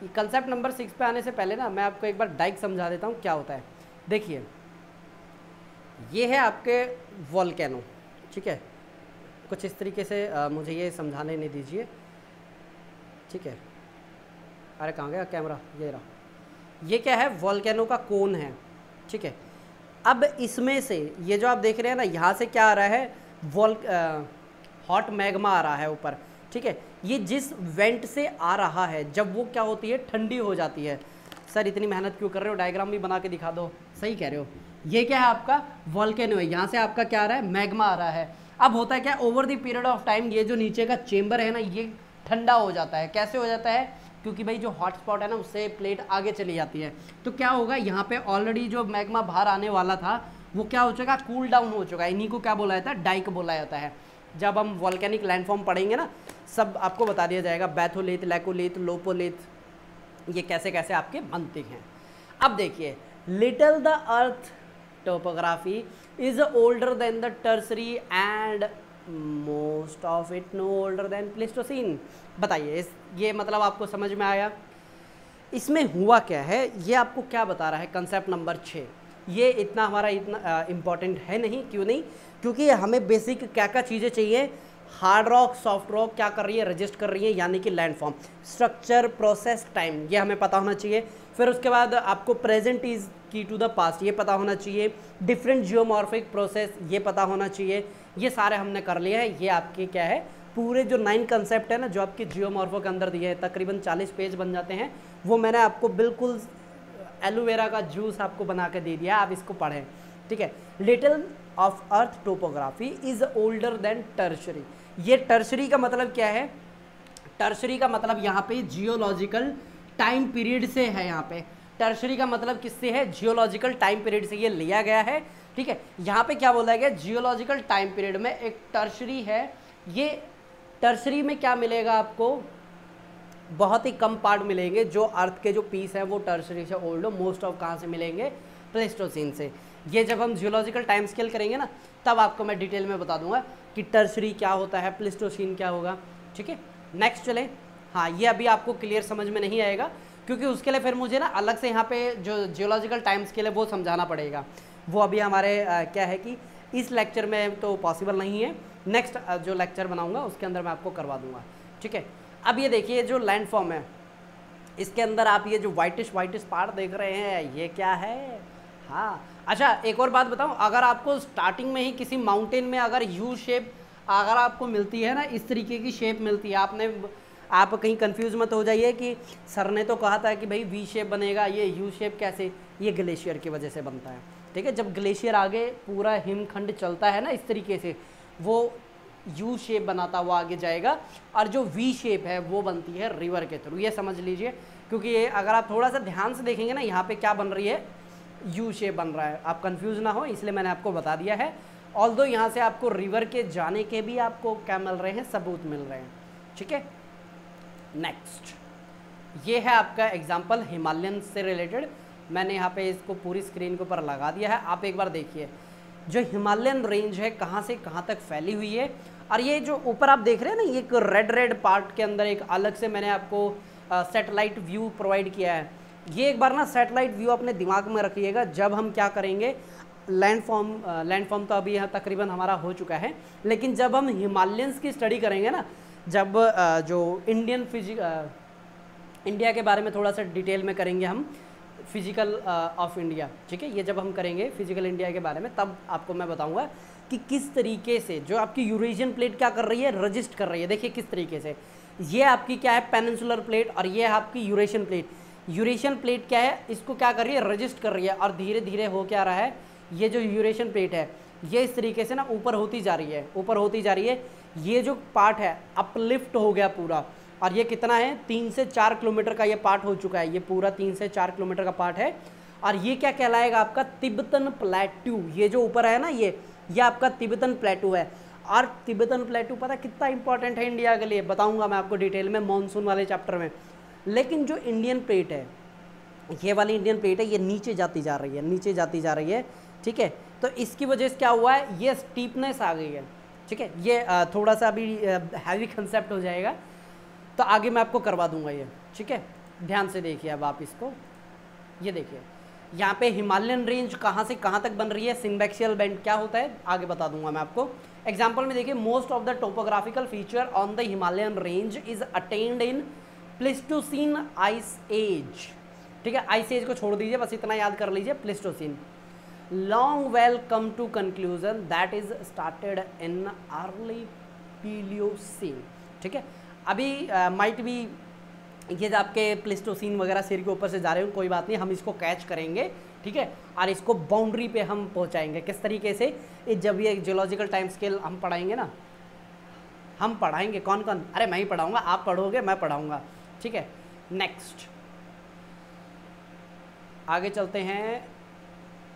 कंसेप्ट नंबर 6 पे आने से पहले ना मैं आपको एक बार डाइक समझा देता हूँ क्या होता है। देखिए, ये है आपके वोल्केनो, ठीक है। कुछ इस तरीके से मुझे ये समझाने नहीं दीजिए, ठीक है। अरे कहाँ गया कैमरा? ये रहा। ये क्या है? वोल्केनो का कोन है, ठीक है। अब इसमें से ये जो आप देख रहे हैं ना, यहाँ से क्या आ रहा है? हॉट मैग्मा आ रहा है ऊपर, ठीक है। ये जिस वेंट से आ रहा है, जब वो क्या होती है, ठंडी हो जाती है। सर इतनी मेहनत क्यों कर रहे हो, डायग्राम भी बना के दिखा दो। सही कह रहे हो। ये क्या है आपका? वोल्केनो है। यहाँ से आपका क्या आ रहा है? मैग्मा आ रहा है। अब होता है क्या, over the period of time ये जो नीचे का चेम्बर है ना, ये ठंडा हो जाता है। कैसे हो जाता है? क्योंकि भाई जो हॉटस्पॉट है ना, उससे प्लेट आगे चली जाती है। तो क्या होगा, यहाँ पे ऑलरेडी जो मैग्मा बाहर आने वाला था वो क्या हो चुका? कूल डाउन हो चुका है। इन्हीं को क्या बोला जाता है? डाइक बोला जाता है। जब हम वॉल्केनिक लैंडफॉर्म पढ़ेंगे ना, सब आपको बता दिया जाएगा, बैथोलिथ, लैकोलिथ, लोपोलिथ, ये कैसे कैसे आपके बनते हैं। अब देखिए, little the earth topography is older than the tertiary and most of it know older than Pleistocene. बताइए, ये मतलब आपको समझ में आया? इसमें हुआ क्या है, ये आपको क्या बता रहा है? Concept number 6। ये इतना हमारा इतना इम्पॉर्टेंट है नहीं। क्यों नहीं? क्योंकि हमें बेसिक क्या क्या चीज़ें चाहिए। हार्ड रॉक, सॉफ्ट रॉक क्या कर रही है? रजिस्ट कर रही है, यानी कि लैंडफॉर्म, स्ट्रक्चर, प्रोसेस, टाइम, ये हमें पता होना चाहिए। फिर उसके बाद आपको present is key to the past, ये पता होना चाहिए। डिफरेंट जियोमॉर्फिक प्रोसेस, ये पता होना चाहिए। ये सारे हमने कर लिए हैं। ये आपके क्या है, पूरे जो 9 कंसेप्ट है ना, जो आपके जियोमॉर्फो के अंदर दिए हैं, तकरीबन 40 पेज बन जाते हैं। वो मैंने आपको बिल्कुल एलोवेरा का जूस आपको बना के दे दिया, आप इसको पढ़ें, ठीक है। Little of earth topography is older than tertiary. ये टर्शरी का मतलब क्या है? टर्शरी का मतलब यहाँ पे जियोलॉजिकल टाइम पीरियड से है। यहाँ पे टर्शरी का मतलब किससे है? जियोलॉजिकल टाइम पीरियड से ये लिया गया है, ठीक है। यहाँ पे क्या बोला गया? जियोलॉजिकल टाइम पीरियड में एक टर्शरी है। ये टर्शरी में क्या मिलेगा आपको? बहुत ही कम पार्ट मिलेंगे। जो अर्थ के जो पीस हैं वो टर्शरी से ओल्ड हो। मोस्ट ऑफ कहाँ से मिलेंगे? प्लेस्टोसीन से। ये जब हम जियोलॉजिकल टाइम स्केल करेंगे ना, तब आपको मैं डिटेल में बता दूंगा कि टर्शरी क्या होता है, प्लेस्टोसीन क्या होगा, ठीक है। नेक्स्ट चलें। हाँ, ये अभी आपको क्लियर समझ में नहीं आएगा, क्योंकि उसके लिए फिर मुझे ना अलग से यहाँ पे जो जियोलॉजिकल टाइम स्केल है वो समझाना पड़ेगा। वो अभी हमारे क्या है कि इस लेक्चर में तो पॉसिबल नहीं है। नेक्स्ट जो लेक्चर बनाऊंगा उसके अंदर मैं आपको करवा दूंगा, ठीक है। अब ये देखिए, जो लैंडफॉर्म है, इसके अंदर आप ये जो वाइटिश पार्ट देख रहे हैं, ये क्या है? हाँ, अच्छा एक और बात बताऊं, अगर आपको स्टार्टिंग में ही किसी माउंटेन में अगर यू शेप अगर आपको मिलती है ना, इस तरीके की शेप मिलती है, आप कहीं कंफ्यूज मत हो जाइए कि सर ने तो कहा था कि भाई वी शेप बनेगा, ये यू शेप कैसे? ये ग्लेशियर की वजह से बनता है, ठीक है। जब ग्लेशियर आगे पूरा हिमखंड चलता है ना, इस तरीके से वो यू शेप बनाता हुआ आगे जाएगा, और जो वी शेप है वो बनती है रिवर के थ्रू। ये समझ लीजिए, क्योंकि ये अगर आप थोड़ा सा ध्यान से देखेंगे ना, यहाँ पे क्या बन रही है? यू शेप बन रहा है। आप कंफ्यूज ना हो, इसलिए मैंने आपको बता दिया है। ऑल्दो यहाँ से आपको रिवर के जाने के भी आपको क्या मिल रहे हैं? सबूत मिल रहे हैं, ठीक है। नेक्स्ट, ये है आपका एग्जाम्पल हिमालयन से रिलेटेड। मैंने यहाँ पे इसको पूरी स्क्रीन के ऊपर लगा दिया है। आप एक बार देखिए, जो हिमालयन रेंज है कहाँ से कहाँ तक फैली हुई है। और ये जो ऊपर आप देख रहे हैं ना, ये एक रेड रेड पार्ट के अंदर एक अलग से मैंने आपको सैटेलाइट व्यू प्रोवाइड किया है। ये एक बार ना सैटेलाइट व्यू अपने दिमाग में रखिएगा जब हम क्या करेंगे, लैंडफॉर्म तो अभी यहाँ तकरीबन हमारा हो चुका है, लेकिन जब हम हिमालयंस की स्टडी करेंगे ना, जब जो इंडिया के बारे में थोड़ा सा डिटेल में करेंगे हम, फिजिकल ऑफ इंडिया, ठीक है, ये जब हम करेंगे फिजिकल इंडिया के बारे में, तब आपको मैं बताऊंगा कि किस तरीके से जो आपकी यूरेशियन प्लेट क्या कर रही है, रजिस्ट कर रही है। देखिए किस तरीके से, ये आपकी क्या है पेनिनसुलर प्लेट और ये है आपकी यूरेशियन प्लेट। यूरेशियन प्लेट क्या है, इसको क्या कर रही है, रजिस्ट कर रही है, और धीरे धीरे हो क्या रहा है, ये जो यूरेशियन प्लेट है ये इस तरीके से ना ऊपर होती जा रही है, ऊपर होती जा रही है। ये जो पार्ट है अपलिफ्ट हो गया पूरा, और ये कितना है, 3 से 4 किलोमीटर का ये पार्ट हो चुका है, ये पूरा 3 से 4 किलोमीटर का पार्ट है। और ये क्या कहलाएगा, आपका तिब्बतन प्लेटू। ये जो ऊपर है ना, ये आपका तिब्बतन प्लेटू है। और तिब्बतन प्लेटू पता कितना इंपॉर्टेंट है इंडिया के लिए, बताऊंगा मैं आपको डिटेल में मॉनसून वाले चैप्टर में। लेकिन जो इंडियन प्लेट है, ये वाली इंडियन प्लेट है, ये नीचे जाती जा रही है, नीचे जाती जा रही है, ठीक है। तो इसकी वजह से क्या हुआ है, ये स्टीपनेस आ गई है, ठीक है। ये थोड़ा सा अभी हैवी कंसेप्ट हो जाएगा, तो आगे मैं आपको करवा दूंगा ये, ठीक है। ध्यान से देखिए अब आप इसको, ये देखिए यहाँ पे हिमालयन रेंज कहाँ से कहाँ तक बन रही है, सिम्बैक्सियल बेंड क्या होता है आगे बता दूंगा मैं आपको। एग्जाम्पल में देखिए, most of the topographical feature on the Himalayan range is attend in Pleistocene ice age, ठीक है। आइस एज को छोड़ दीजिए, बस इतना याद कर लीजिए, Pleistocene. Longwell come to conclusion that is started in early Pliocene, ठीक है। अभी माइट भी ये जो आपके प्लेस्टोसीन वगैरह सिर के ऊपर से जा रहे हो, कोई बात नहीं, हम इसको कैच करेंगे, ठीक है, और इसको बाउंड्री पे हम पहुंचाएंगे। किस तरीके से, जब ये जियोलॉजिकल टाइम स्केल हम पढ़ाएंगे ना, हम पढ़ाएंगे, कौन कौन, अरे मैं ही पढ़ाऊंगा, आप पढ़ोगे, मैं पढ़ाऊंगा, ठीक है। नेक्स्ट आगे चलते हैं।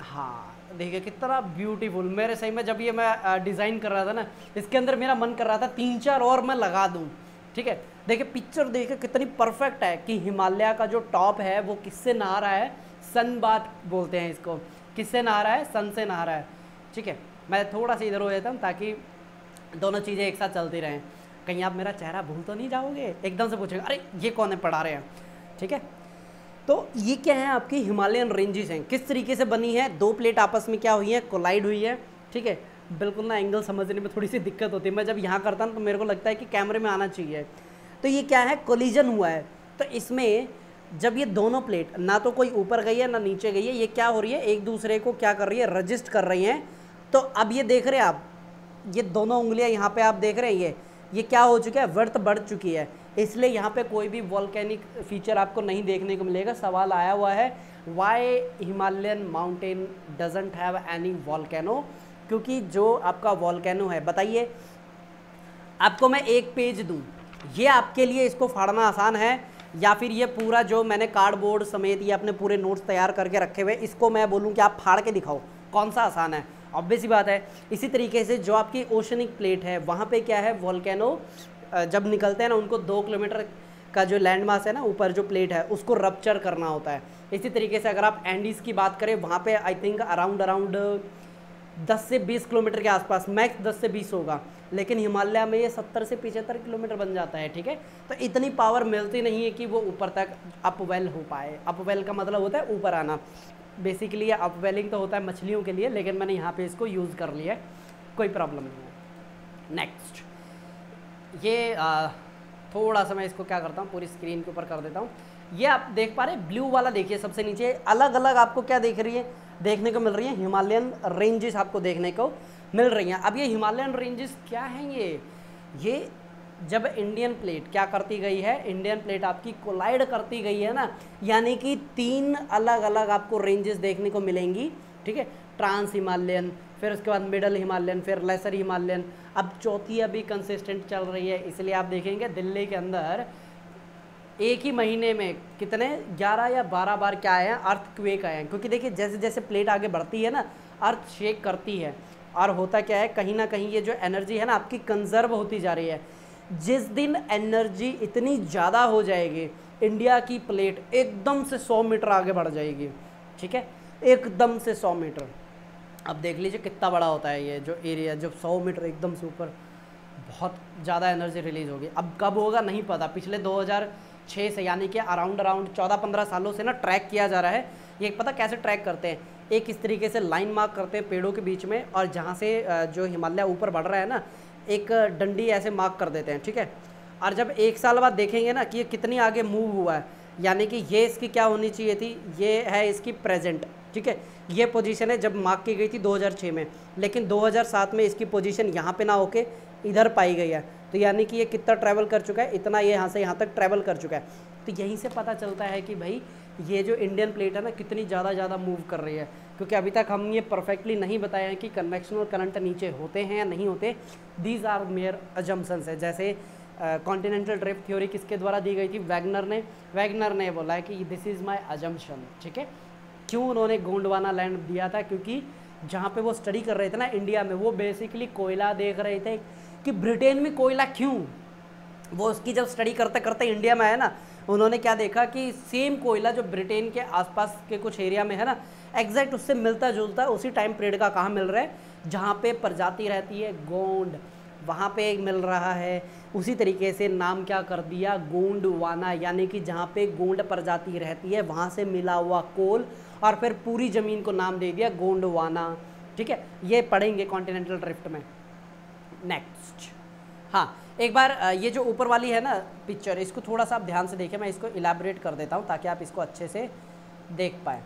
हाँ देखिए कितना ब्यूटीफुल, मेरे सही में जब ये मैं डिज़ाइन कर रहा था ना, इसके अंदर मेरा मन कर रहा था 3-4 और मैं लगा दूँ, ठीक है। देखिए पिक्चर देखिए कितनी परफेक्ट है कि हिमालय का जो टॉप है वो किससे नहा रहा है, सन बाथ बोलते हैं इसको, किससे नहा रहा है, सन से नहा रहा है, ठीक है। मैं थोड़ा सा इधर हो जाता हूँ ताकि दोनों चीज़ें एक साथ चलती रहें। कहीं आप मेरा चेहरा भूल तो नहीं जाओगे, एकदम से पूछेंगे अरे ये कौन है पढ़ा रहे हैं, ठीक है। तो ये क्या है, आपकी हिमालयन रेंजेस हैं, किस तरीके से बनी है, 2 प्लेट आपस में क्या हुई है, कोलाइड हुई है, ठीक है। बिल्कुल ना एंगल समझने में थोड़ी सी दिक्कत होती है, मैं जब यहाँ करता हूँ तो मेरे को लगता है कि कैमरे में आना चाहिए। तो ये क्या है, कोलिजन हुआ है। तो इसमें जब ये दोनों प्लेट ना तो कोई ऊपर गई है ना नीचे गई है, ये क्या हो रही है, एक दूसरे को क्या कर रही है, रजिस्ट कर रही हैं। तो अब ये देख रहे हैं आप, ये दोनों उंगलियां यहाँ पे आप देख रहे हैं, ये क्या हो चुका है, वर्थ बढ़ चुकी है, इसलिए यहाँ पे कोई भी वॉल्केनिक फीचर आपको नहीं देखने को मिलेगा। सवाल आया हुआ है why Himalayan mountain doesn't have any volcano, क्योंकि जो आपका वॉल्केनो है, बताइए आपको मैं एक पेज दूँ, ये आपके लिए इसको फाड़ना आसान है, या फिर ये पूरा जो मैंने कार्डबोर्ड समेत ये अपने पूरे नोट्स तैयार करके रखे हुए, इसको मैं बोलूँ कि आप फाड़ के दिखाओ, कौन सा आसान है, ऑब्वियस सी बात है। इसी तरीके से जो आपकी ओशनिक प्लेट है, वहाँ पे क्या है, वॉल्केनो जब निकलते हैं ना, उनको 2 किलोमीटर का जो लैंड मास है ना, ऊपर जो प्लेट है उसको रप्चर करना होता है। इसी तरीके से अगर आप एंडीज़ की बात करें, वहाँ पे आई थिंक अराउंड 10 से 20 किलोमीटर के आसपास, मैक्स 10 से 20 होगा, लेकिन हिमालय में ये 70 से 75 किलोमीटर बन जाता है, ठीक है। तो इतनी पावर मिलती नहीं है कि वो ऊपर तक अपवेल हो पाए। अपवेल का मतलब होता है ऊपर आना, बेसिकली अपवेलिंग तो होता है मछलियों के लिए, लेकिन मैंने यहाँ पे इसको यूज़ कर लिया है, कोई प्रॉब्लम नहीं है। नेक्स्ट ये थोड़ा सा मैं इसको क्या करता हूँ, पूरी स्क्रीन के ऊपर कर देता हूँ। ये आप देख पा रहे हैं, ब्लू वाला देखिए सबसे नीचे, अलग अलग आपको क्या देख रही है, देखने को मिल रही है, हिमालयन रेंजेस आपको देखने को मिल रही हैं। अब ये हिमालयन रेंजेस क्या हैं, ये जब इंडियन प्लेट क्या करती गई है, इंडियन प्लेट आपकी कोलाइड करती गई है ना, यानी कि 3 अलग अलग आपको रेंजेस देखने को मिलेंगी, ठीक है। ट्रांस हिमालयन, फिर उसके बाद मिडल हिमालयन, फिर लेसर हिमालयन, अब चौथी अभी कंसिस्टेंट चल रही है। इसलिए आप देखेंगे दिल्ली के अंदर एक ही महीने में कितने 11 या 12 बार क्या आए हैं, अर्थक्वेक आए हैं, क्योंकि देखिए जैसे जैसे प्लेट आगे बढ़ती है ना, अर्थ शेक करती है, और होता क्या है, कहीं ना कहीं ये जो एनर्जी है ना आपकी कंजर्व होती जा रही है। जिस दिन एनर्जी इतनी ज़्यादा हो जाएगी, इंडिया की प्लेट एकदम से 100 मीटर आगे बढ़ जाएगी, ठीक है, एकदम से 100 मीटर। अब देख लीजिए कितना बड़ा होता है ये जो एरिया, जब 100 मीटर एकदम से ऊपर, बहुत ज़्यादा एनर्जी रिलीज़ होगी। अब कब होगा नहीं पता, पिछले 2006 से यानी कि अराउंड 14-15 सालों से ना ट्रैक किया जा रहा है। ये पता कैसे ट्रैक करते हैं, एक इस तरीके से लाइन मार्क करते हैं पेड़ों के बीच में, और जहाँ से जो हिमालय ऊपर बढ़ रहा है ना, एक डंडी ऐसे मार्क कर देते हैं, ठीक है। और जब 1 साल बाद देखेंगे ना कि ये कितनी आगे मूव हुआ है, यानी कि ये इसकी क्या होनी चाहिए थी, ये है इसकी प्रेजेंट, ठीक है। ये पोजीशन है जब मार्क की गई थी 2006 में, लेकिन 2007 में इसकी पोजीशन यहाँ पे ना होके इधर पाई गई है। तो यानी कि ये कितना ट्रैवल कर चुका है, इतना ये यहाँ से यहाँ तक ट्रैवल कर चुका है। तो यहीं से पता चलता है कि भाई ये जो इंडियन प्लेट है ना कितनी ज़्यादा मूव कर रही है, क्योंकि अभी तक हम ये परफेक्टली नहीं बताया है कि कन्वेक्शन और करंट नीचे होते हैं या नहीं होते। दीज आर मेयर अजम्पशंस है। जैसे कॉन्टिनेंटल ड्रिफ्ट थ्योरी किसके द्वारा दी गई थी, वैगनर ने बोला है कि दिस इज़ माई अजम्पशन, ठीक है। क्यों उन्होंने गोंडवाना लैंड दिया था, क्योंकि जहाँ पे वो स्टडी कर रहे थे ना इंडिया में, वो बेसिकली कोयला देख रहे थे कि ब्रिटेन में कोयला क्यों। वो उसकी जब स्टडी करते करते इंडिया में आया ना, उन्होंने क्या देखा कि सेम कोयला जो ब्रिटेन के आसपास के कुछ एरिया में है ना, एग्जैक्ट उससे मिलता जुलता उसी टाइम पीरियड का कहाँ मिल रहा है, जहाँ पे प्रजाति रहती है गोंड, वहाँ पे मिल रहा है। उसी तरीके से नाम क्या कर दिया, गोंडवाना, यानी कि जहाँ पे गोंड प्रजाति रहती है वहाँ से मिला हुआ कोल, और फिर पूरी ज़मीन को नाम दे दिया गोंडवाना, ठीक है। ये पढ़ेंगे कॉन्टिनेंटल ड्रिफ्ट में। नेक्स्ट, हाँ एक बार ये जो ऊपर वाली है ना पिक्चर, इसको थोड़ा सा आप ध्यान से देखें, मैं इसको इलाबरेट कर देता हूँ ताकि आप इसको अच्छे से देख पाएँ।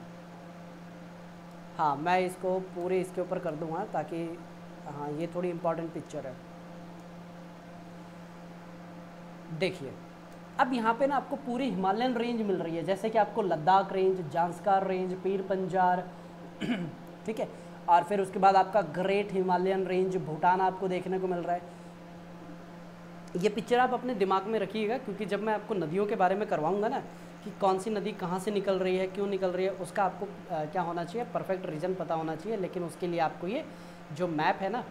हाँ मैं इसको पूरे इसके ऊपर कर दूँगा ताकि, हाँ ये थोड़ी इम्पॉर्टेंट पिक्चर है। देखिए अब यहाँ पे ना आपको पूरी हिमालयन रेंज मिल रही है, जैसे कि आपको लद्दाख रेंज, जांस्कार रेंज, पीर पंजार, ठीक है, और फिर उसके बाद आपका ग्रेट हिमालयन रेंज भूटान आपको देखने को मिल रहा है। ये पिक्चर आप अपने दिमाग में रखिएगा, क्योंकि जब मैं आपको नदियों के बारे में करवाऊंगा ना कि कौन सी नदी कहाँ से निकल रही है, क्यों निकल रही है, उसका आपको क्या होना चाहिए, परफेक्ट रीज़न पता होना चाहिए। लेकिन उसके लिए आपको ये जो मैप है ना,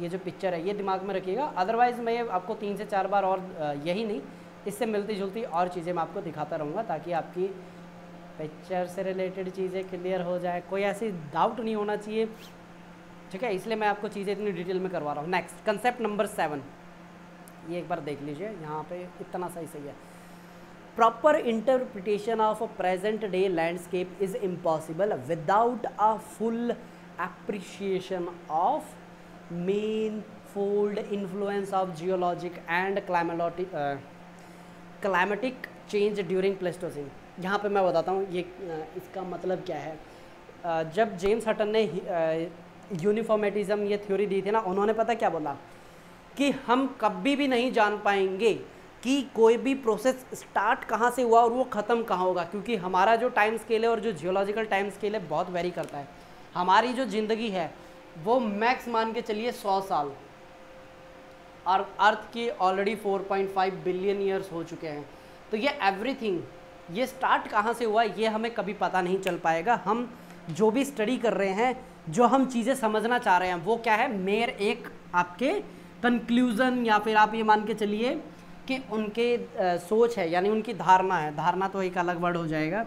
ये जो पिक्चर है, ये दिमाग में रखिएगा। अदरवाइज़ मैं आपको 3 से 4 बार, और यही नहीं इससे मिलती जुलती और चीज़ें मैं आपको दिखाता रहूँगा, ताकि आपकी पिक्चर से रिलेटेड चीज़ें क्लियर हो जाए, कोई ऐसी डाउट नहीं होना चाहिए, ठीक है। इसलिए मैं आपको चीज़ें इतनी डिटेल में करवा रहा हूँ। नेक्स्ट कंसेप्ट नंबर 7, ये एक बार देख लीजिए, यहाँ पे इतना सही है। Proper interpretation of a present day landscape is impossible without a full appreciation of main fold influence of geologic and climatic change during Pleistocene. यहाँ पे मैं बताता हूँ ये इसका मतलब क्या है। जब जेम्स हटन ने यूनिफॉर्मेटिज्म ये थ्योरी दी थी ना, उन्होंने पता क्या बोला कि हम कभी भी नहीं जान पाएंगे कि कोई भी प्रोसेस स्टार्ट कहाँ से हुआ और वो ख़त्म कहाँ होगा, क्योंकि हमारा जो टाइम स्केल है और जो जियोलॉजिकल टाइम स्केल है बहुत वेरी करता है। हमारी जो ज़िंदगी है वो मैक्स मान के चलिए 100 साल, और अर्थ की ऑलरेडी 4.5 बिलियन ईयर्स हो चुके हैं। तो ये एवरीथिंग, ये स्टार्ट कहाँ से हुआ ये हमें कभी पता नहीं चल पाएगा। हम जो भी स्टडी कर रहे हैं, जो हम चीज़ें समझना चाह रहे हैं, वो क्या है, मेयर एक आपके कंक्लूज़न, या फिर आप ये मान के चलिए कि उनके सोच है, यानी उनकी धारणा है। धारणा तो एक अलग वर्ड हो जाएगा,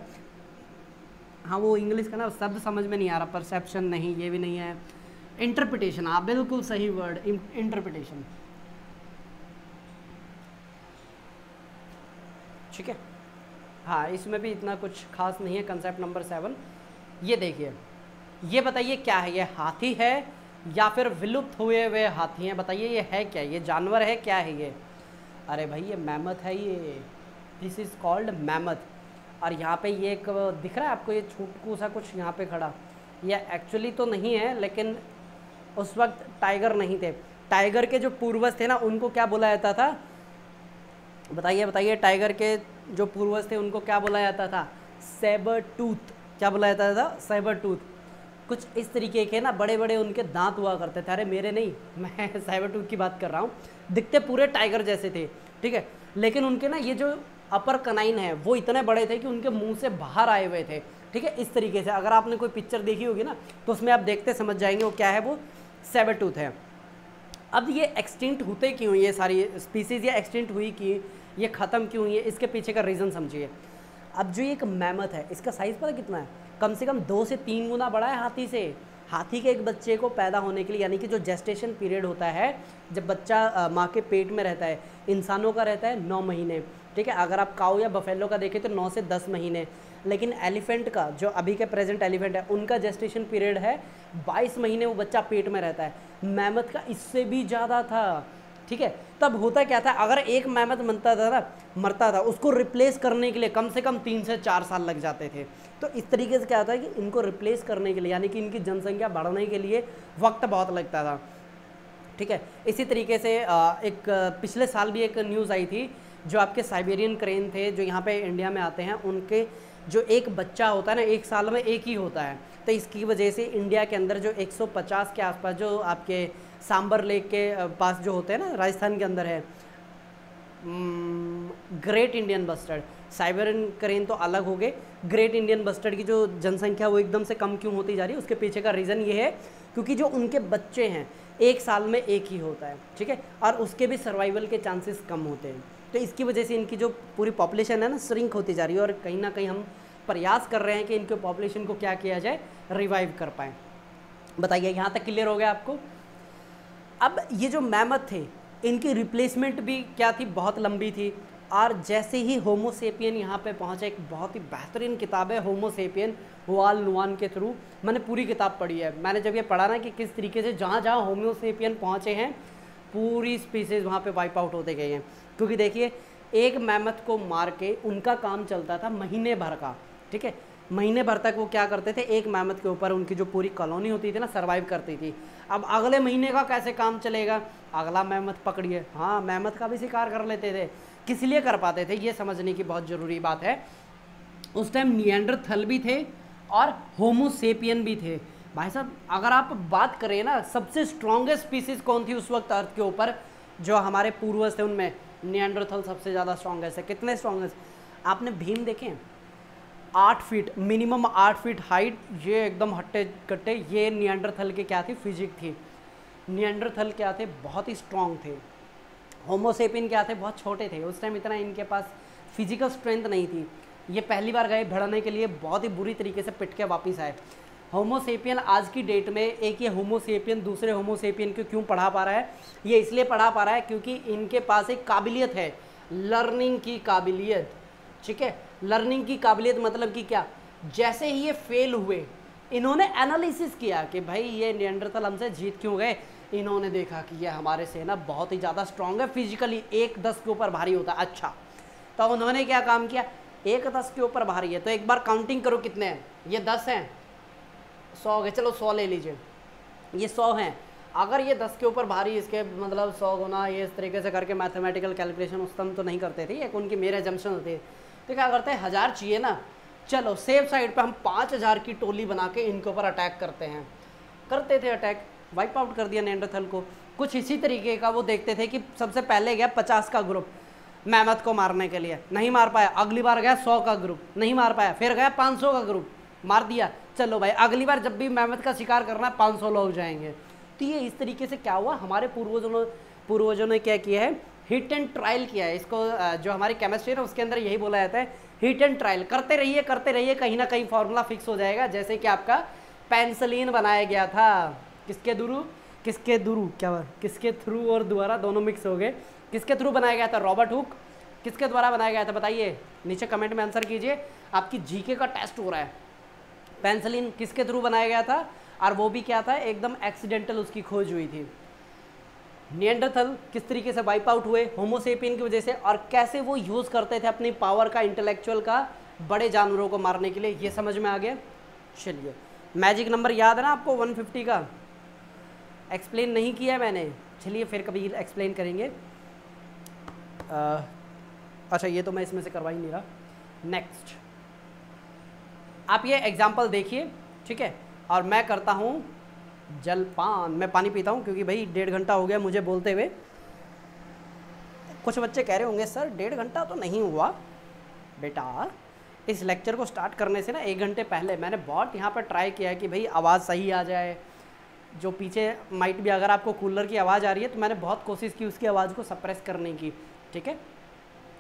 हाँ वो इंग्लिश का ना शब्द समझ में नहीं आ रहा, परसेप्शन नहीं, ये भी नहीं है, इंटरप्रिटेशन, हाँ बिल्कुल सही वर्ड, इंटरप्रिटेशन, ठीक है। हाँ इसमें भी इतना कुछ खास नहीं है। कंसेप्ट नंबर 7, ये देखिए, ये बताइए क्या है, ये हाथी है या फिर विलुप्त हुए हुए हाथी हैं, बताइए ये है क्या, ये जानवर है क्या है ये? अरे भाई ये मैमथ है, ये दिस इज़ कॉल्ड मैमथ। और यहाँ पे ये एक दिख रहा है आपको, ये छोटू सा कुछ यहाँ पे खड़ा, ये एक्चुअली तो नहीं है, लेकिन उस वक्त टाइगर नहीं थे। टाइगर के जो पूर्वज थे ना, उनको क्या बोला जाता था, बताइए बताइए, टाइगर के जो पूर्वज थे उनको क्या बोला जाता था, सैबर टूथ। क्या बोला जाता था, सैबर टूथ। कुछ इस तरीके के ना बड़े बड़े उनके दांत हुआ करते थे। अरे मेरे नहीं, मैं सैबर टूथ की बात कर रहा हूँ। दिखते पूरे टाइगर जैसे थे, ठीक है, लेकिन उनके ना ये जो अपर कनाइन है वो इतने बड़े थे कि उनके मुंह से बाहर आए हुए थे, ठीक है। इस तरीके से अगर आपने कोई पिक्चर देखी होगी ना, तो उसमें आप देखते समझ जाएंगे वो क्या है, वो सैबर टूथ है। अब ये एक्सटिंक्ट होते क्यों, ये सारी स्पीसीज़ ये एक्सटिंक्ट हुई कि ये ख़त्म क्यों हुई है, इसके पीछे का रीज़न समझिए। अब जो ये एक मैमथ है, इसका साइज़ पता कितना है, कम से कम 2 से 3 गुना बड़ा है हाथी से। हाथी के एक बच्चे को पैदा होने के लिए, यानी कि जो जेस्टेशन पीरियड होता है जब बच्चा माँ के पेट में रहता है, इंसानों का रहता है 9 महीने, ठीक है। अगर आप काऊ या बफेलो का देखें तो 9 से 10 महीने, लेकिन एलिफेंट का, जो अभी के प्रेजेंट एलिफेंट है, उनका जेस्टेशन पीरियड है 22 महीने, वो बच्चा पेट में रहता है। मैमथ का इससे भी ज़्यादा था, ठीक है। तब होता क्या था, अगर एक मैमथ मरता था, उसको रिप्लेस करने के लिए कम से कम 3 से 4 साल लग जाते थे। तो इस तरीके से क्या होता है कि इनको रिप्लेस करने के लिए, यानी कि इनकी जनसंख्या बढ़ने के लिए वक्त बहुत लगता था, ठीक है। इसी तरीके से एक पिछले साल भी एक न्यूज़ आई थी, जो आपके साइबेरियन क्रेन थे जो यहाँ पे इंडिया में आते हैं, उनके जो एक बच्चा होता है ना, 1 साल में एक ही होता है। तो इसकी वजह से इंडिया के अंदर जो 150 के आसपास, जो आपके सांबर लेक के पास जो होते हैं ना, राजस्थान के अंदर है, great Indian bustard, Siberian crane तो अलग हो गए, ग्रेट इंडियन बस्टर्ड की जो जनसंख्या वो एकदम से कम क्यों होती जा रही है, उसके पीछे का रीज़न ये है क्योंकि जो उनके बच्चे हैं 1 साल में एक ही होता है, ठीक है, और उसके भी सर्वाइवल के चांसेस कम होते हैं। तो इसकी वजह से इनकी जो पूरी पॉपुलेशन है ना, श्रिंक होती जा रही है, और कहीं ना कहीं हम प्रयास कर रहे हैं कि इनके पॉपुलेशन को क्या किया जाए, रिवाइव कर पाएँ। बताइए, यहाँ तक क्लियर हो गया आपको? अब ये जो मैमथ थे, इनकी रिप्लेसमेंट भी क्या थी, बहुत लंबी थी। और जैसे ही होमो सेपियन यहाँ पे पहुँचा, एक बहुत ही बेहतरीन किताब है होमो सेपियन, वाल नुआन के थ्रू, मैंने पूरी किताब पढ़ी है। मैंने जब ये पढ़ा ना कि किस तरीके से जहाँ जहाँ होमो सेपियन पहुँचे हैं, पूरी स्पीसीज वहाँ पे वाइप आउट होते गए हैं। क्योंकि देखिए, एक मैमथ को मार के उनका काम चलता था महीने भर का, ठीक है। महीने भर तक वो क्या करते थे, एक मैमथ के ऊपर उनकी जो पूरी कॉलोनी होती थी ना, सर्वाइव करती थी। अब अगले महीने का कैसे काम चलेगा, अगला मैमथ पकड़िए, हाँ, मैमथ का भी शिकार कर लेते थे। किस लिए कर पाते थे, ये समझने की बहुत ज़रूरी बात है। उस टाइम निएंडरथल भी थे और होमो सेपियन भी थे। भाई साहब, अगर आप बात करें ना, सबसे स्ट्रॉन्गेस्ट स्पीसीज कौन थी उस वक्त अर्थ के ऊपर, जो हमारे पूर्वज थे, उनमें निएंडरथल सबसे ज़्यादा स्ट्रॉन्गेस्ट है। कितने स्ट्रॉन्गेस्ट? आपने भीम देखें, 8 फीट, मिनिमम 8 फीट हाइट, ये एकदम हट्टे कट्टे, ये निएंडरथल के क्या थी, फिजिक थी। निएंडरथल क्या थे, बहुत ही स्ट्रॉन्ग थे। होमोसेपियन क्या थे, बहुत छोटे थे। उस टाइम इतना इनके पास फिजिकल स्ट्रेंथ नहीं थी। ये पहली बार गए भिड़ने के लिए, बहुत ही बुरी तरीके से पिट के वापस आए। होमोसेपियन आज की डेट में, एक ये होमोसेपियन दूसरे होमोसेपियन को क्यों पढ़ा पा रहा है, ये इसलिए पढ़ा पा रहा है क्योंकि इनके पास एक काबिलियत है, लर्निंग की काबिलियत, ठीक है। लर्निंग की काबिलियत मतलब कि क्या, जैसे ही ये फेल हुए, इन्होंने एनालिसिस किया कि भाई ये निएंडरथल हमसे जीत क्यों गए। इन्होंने देखा कि ये हमारे से ना बहुत ही ज़्यादा स्ट्रॉन्ग है, फिजिकली 1-10 के ऊपर भारी होता है। अच्छा, तो उन्होंने क्या काम किया, 1-10 के ऊपर भारी है तो एक बार काउंटिंग करो कितने हैं, ये 10 हैं, 100 गए, चलो 100 ले लीजिए, ये 100 हैं। अगर ये 10 के ऊपर भारी, इसके मतलब 100 गुना, ये इस तरीके से करके मैथमेटिकल कैलकुलेशन उस टाइम तो नहीं करते थे, एक उनकी मेरे एजम्पशन होती है। तो क्या करते हैं, 1000 चाहिए ना, चलो सेफ साइड पे हम 5000 की टोली बना के इनके ऊपर अटैक करते हैं। करते थे अटैक, वाइप आउट कर दिया निएंडरथल को। कुछ इसी तरीके का वो देखते थे कि सबसे पहले गया 50 का ग्रुप मैमथ को मारने के लिए, नहीं मार पाया। अगली बार गया 100 का ग्रुप, नहीं मार पाया। फिर गया 500 का ग्रुप, मार दिया। चलो भाई, अगली बार जब भी मैमथ का शिकार करना है 500 लोग जाएंगे। तो ये इस तरीके से क्या हुआ, हमारे पूर्वजों ने क्या किया है, हिट एंड ट्रायल किया है। इसको जो हमारी केमिस्ट्री है उसके अंदर यही बोला जाता है, हिट एंड ट्रायल। करते रहिए करते रहिए, कहीं ना कहीं फॉर्मूला फिक्स हो जाएगा। जैसे कि आपका पेंसिलिन बनाया गया था, किसके थ्रू और द्वारा दोनों मिक्स हो गए। किसके थ्रू बनाया गया था, रॉबर्ट हुक। किसके द्वारा बनाया गया था बताइए, नीचे कमेंट में आंसर कीजिए। आपकी जीके का टेस्ट हो रहा है। पेंसिलिन किसके थ्रू बनाया गया था, और वो भी क्या था, एकदम एक्सीडेंटल उसकी खोज हुई थी। निएंडरथल किस तरीके से वाइप आउट हुए, होमोसेपियन की वजह से, और कैसे वो यूज़ करते थे अपनी पावर का, इंटेलेक्चुअल का, बड़े जानवरों को मारने के लिए, ये समझ में आ गया। चलिए, मैजिक नंबर याद है ना आपको 150 का, एक्सप्लेन नहीं किया मैंने, चलिए फिर कभी एक्सप्लेन करेंगे। अच्छा, ये तो मैं इसमें से करवा ही नहीं रहा। नेक्स्ट, आप ये एग्जाम्पल देखिए, ठीक है, और मैं करता हूँ जलपान। मैं पानी पीता हूँ क्योंकि भाई 1.5 घंटा हो गया मुझे बोलते हुए। कुछ बच्चे कह रहे होंगे सर 1.5 घंटा तो नहीं हुआ। बेटा, इस लेक्चर को स्टार्ट करने से ना 1 घंटे पहले मैंने बहुत यहाँ पर ट्राई किया है कि भाई आवाज़ सही आ जाए। जो पीछे माइट भी अगर आपको कूलर की आवाज़ आ रही है तो मैंने बहुत कोशिश की उसकी आवाज़ को सप्रेस करने की, ठीक है।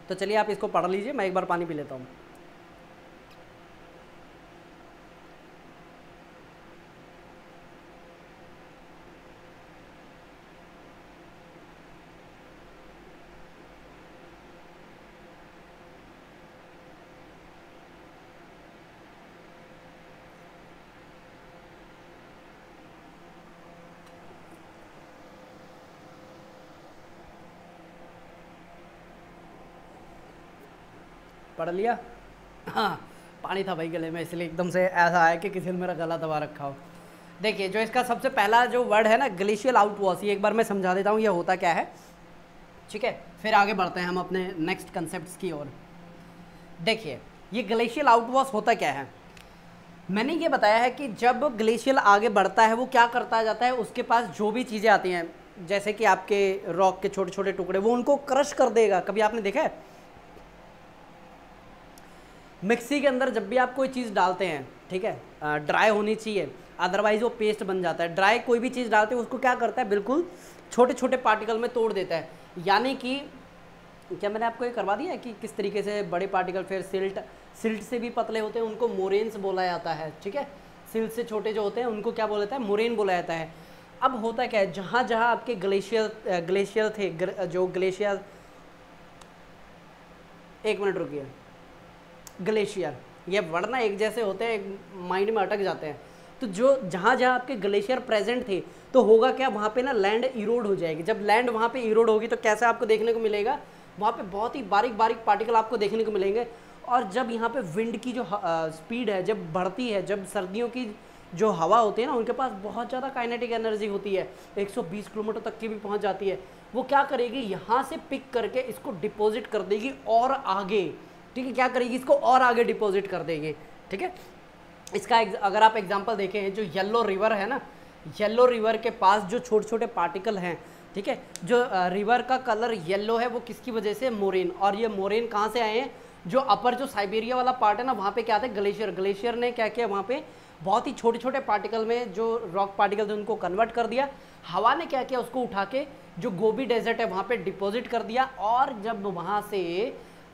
तो चलिए आप इसको पढ़ लीजिए, मैं एक बार पानी पी लेता हूँ। पढ़ लिया। हाँ, पानी था भाई गले में, इसलिए एकदम से ऐसा आया कि किसी ने मेरा गला दबा रखा हो। देखिए जो इसका सबसे पहला जो वर्ड है ना, ग्लेशियल आउटवॉश, ये एक बार मैं समझा देता हूँ ये होता क्या है, ठीक है, फिर आगे बढ़ते हैं हम अपने नेक्स्ट कंसेप्ट की ओर। देखिए ये ग्लेशियल आउटवॉश होता क्या है, मैंने ये बताया है कि जब ग्लेशियल आगे बढ़ता है वो क्या करता जाता है, उसके पास जो भी चीज़ें आती हैं, जैसे कि आपके रॉक के छोटे छोटे टुकड़े, वो उनको क्रश कर देगा। कभी आपने देखा है मिक्सी के अंदर जब भी आप कोई चीज़ डालते हैं, ठीक है, ड्राई होनी चाहिए, अदरवाइज वो पेस्ट बन जाता है। ड्राई कोई भी चीज़ डालते हैं उसको क्या करता है, बिल्कुल छोटे छोटे पार्टिकल में तोड़ देता है। यानी कि क्या मैंने आपको ये करवा दिया है कि किस तरीके से बड़े पार्टिकल, फिर सिल्ट से भी पतले होते हैं उनको मोरेन्स बोला जाता है, ठीक है, सिल्ट से छोटे जो होते हैं उनको क्या बोला जाता है, मोरेन बोला जाता है। अब होता क्या है, जहाँ जहाँ आपके ग्लेशियर थे, जो ग्लेशियर, एक मिनट रुकिए, ग्लेशियर, ये वर्ड ना एक जैसे होते हैं, माइंड में अटक जाते हैं। तो जो जहाँ जहाँ आपके ग्लेशियर प्रेजेंट थे, तो होगा क्या, वहाँ पे ना लैंड इरोड हो जाएगी। जब लैंड वहाँ पे इरोड होगी तो कैसे आपको देखने को मिलेगा, वहाँ पे बहुत ही बारीक बारीक पार्टिकल आपको देखने को मिलेंगे। और जब यहाँ पे विंड की जो स्पीड है जब बढ़ती है, जब सर्दियों की जो हवा होती है ना, उनके पास बहुत ज़्यादा काइनेटिक एनर्जी होती है, 120 किलोमीटर तक की भी पहुँच जाती है। वो क्या करेगी, यहाँ से पिक करके इसको डिपॉजिट कर देगी और आगे, ठीक है, क्या करेगी, इसको और आगे डिपॉजिट कर देगी, ठीक है। इसका अगर आप एग्जांपल देखें, जो येलो रिवर है ना, येलो रिवर के पास जो छोटे छोटे पार्टिकल हैं, ठीक है, जो रिवर का कलर येलो है वो किसकी वजह से, मोरेन। और ये मोरेन कहाँ से आए हैं, जो अपर जो साइबेरिया वाला पार्ट है ना, वहाँ पे क्या था, ग्लेशियर, ग्लेशियर ने क्या किया, वहाँ पे बहुत ही छोटे छोटे पार्टिकल में जो रॉक पार्टिकल थे उनको कन्वर्ट कर दिया। हवा ने क्या किया, उसको उठा के जो गोबी डेजर्ट है वहाँ पे डिपॉजिट कर दिया। और जब वहाँ से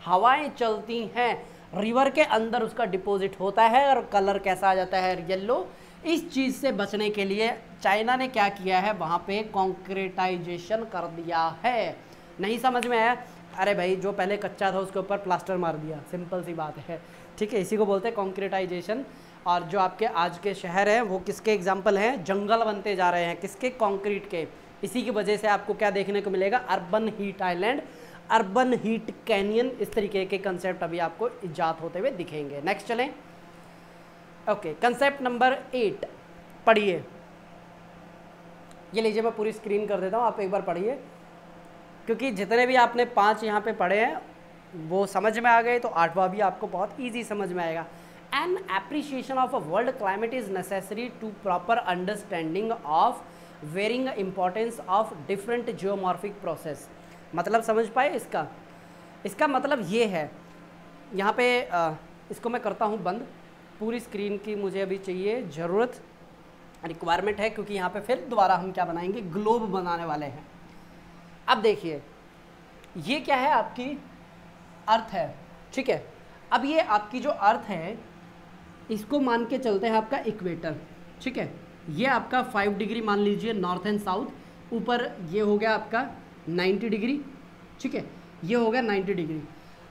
हवाएं चलती हैं, रिवर के अंदर उसका डिपॉजिट होता है और कलर कैसा आ जाता है, येलो। इस चीज़ से बचने के लिए चाइना ने क्या किया है, वहाँ पे कॉन्क्रीटाइजेशन कर दिया है। नहीं समझ में आया, अरे भाई जो पहले कच्चा था उसके ऊपर प्लास्टर मार दिया, सिंपल सी बात है, ठीक है, इसी को बोलते हैं कॉन्क्रीटाइजेशन। और जो आपके आज के शहर हैं वो किसके एग्जाम्पल हैं, जंगल बनते जा रहे हैं, किसके, कंक्रीट के। इसी की वजह से आपको क्या देखने को मिलेगा, urban heat island, urban heat canyon, इस तरीके के कंसेप्ट अभी आपको इजाद होते हुए दिखेंगे। नेक्स्ट चलें, ओके, कंसेप्ट नंबर 8 पढ़िए। ये लीजिए मैं पूरी स्क्रीन कर देता हूँ, आप एक बार पढ़िए, क्योंकि जितने भी आपने 5 यहाँ पे पढ़े हैं वो समझ में आ गए, तो 8वां भी आपको बहुत ईजी समझ में आएगा। An appreciation of a world climate is necessary to proper understanding of varying importance of different geomorphic process. मतलब समझ पाए इसका, इसका मतलब ये है, यहाँ पे इसको मैं करता हूँ बंद, पूरी स्क्रीन की मुझे अभी चाहिए ज़रूरत, रिक्वायरमेंट है, क्योंकि यहाँ पे फिर दोबारा हम क्या बनाएंगे, ग्लोब बनाने वाले हैं। अब देखिए ये क्या है, आपकी अर्थ है, ठीक है। अब ये आपकी जो अर्थ है इसको मान के चलते हैं आपका इक्वेटर, ठीक है। ये आपका 5 डिग्री मान लीजिए नॉर्थ एंड साउथ, ऊपर ये हो गया आपका 90 डिग्री, ठीक है, ये हो गया 90 डिग्री।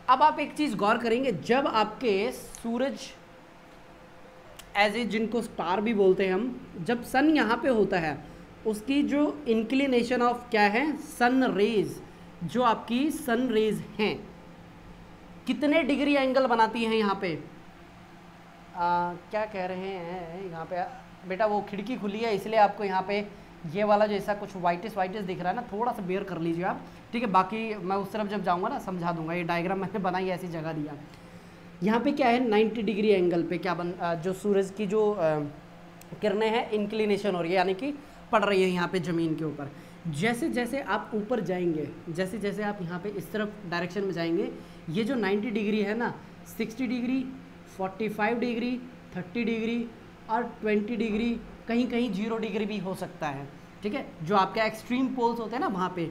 अब आप एक चीज़ गौर करेंगे, जब आपके सूरज एज ए, जिनको स्टार भी बोलते हैं हम, जब सन यहाँ पे होता है, उसकी जो इंक्लिनेशन ऑफ क्या है, सन रेज, जो आपकी सन रेज हैं कितने डिग्री एंगल बनाती हैं यहाँ पे, क्या कह रहे हैं यहाँ पे बेटा, वो खिड़की खुली है इसलिए आपको यहाँ पे ये वाला जैसा कुछ वाइटिस दिख रहा है ना, थोड़ा सा बेयर कर लीजिए आप, ठीक है। बाकी मैं उस तरफ जब जाऊँगा ना समझा दूंगा, ये डायग्राम मैंने बनाई ऐसी जगह दिया। यहाँ पे क्या है, 90 डिग्री एंगल पे क्या जो सूरज की जो किरणें हैं इंक्लिनेशन हो रही है, यानी कि पड़ रही है यहाँ पे ज़मीन के ऊपर। जैसे जैसे आप ऊपर जाएंगे, जैसे जैसे आप यहाँ पे इस तरफ डायरेक्शन में जाएंगे, ये जो 90 डिग्री है ना, 60 डिग्री, 45 डिग्री, 30 डिग्री और 20 डिग्री, कहीं कहीं 0 डिग्री भी हो सकता है, ठीक है, जो आपके एक्सट्रीम पोल्स होते हैं ना वहाँ पे।